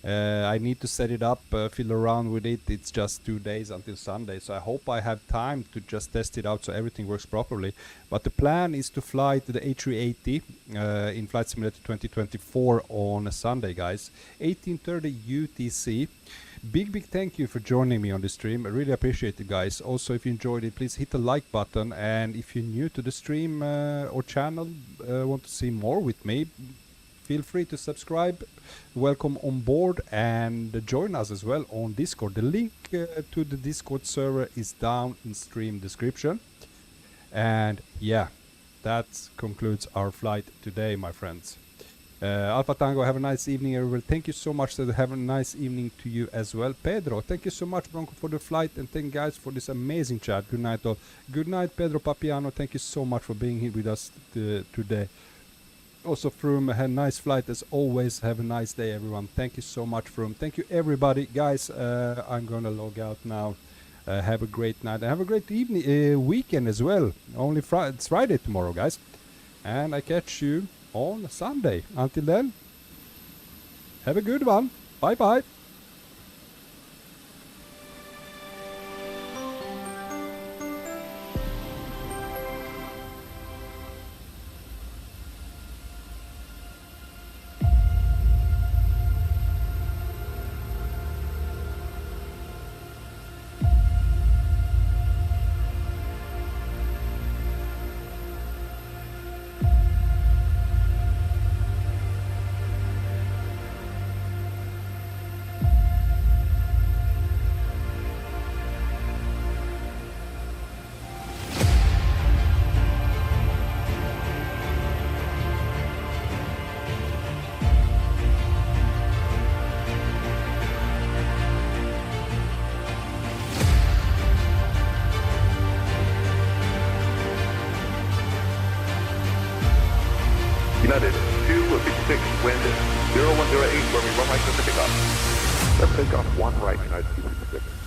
I need to set it up, fiddle around with it. It's just 2 days until Sunday, so I hope I have time to just test it out so everything works properly. But the plan is to fly to the A380 in Flight Simulator 2024 on a Sunday, guys. 18:30 UTC. Big thank you for joining me on the stream. I really appreciate it, guys. Also, if you enjoyed it, please hit the like button, and if you're new to the stream or channel, want to see more with me, feel free to subscribe. Welcome on board, and join us as well on Discord. The link to the Discord server is down in stream description. And yeah, that concludes our flight today, my friends. Alpha Tango, have a nice evening, everyone. Thank you so much. Have a nice evening to you as well. Pedro, thank you so much, Bronco, for the flight, and thank you guys for this amazing chat. Good night all. Good night, Pedro Papiano. Thank you so much for being here with us today. Also, Froome, had a nice flight as always. Have a nice day, everyone. Thank you so much, Froome. Thank you, everybody. Guys, I'm gonna log out now. Have a great night and have a great evening, weekend as well. It's Friday tomorrow, guys. And I catch you on Sunday. Until then, have a good one. Bye-bye. United 256 wind 0108, Burmy, runway clear for takeoff. Left takeoff 1 right, United 266.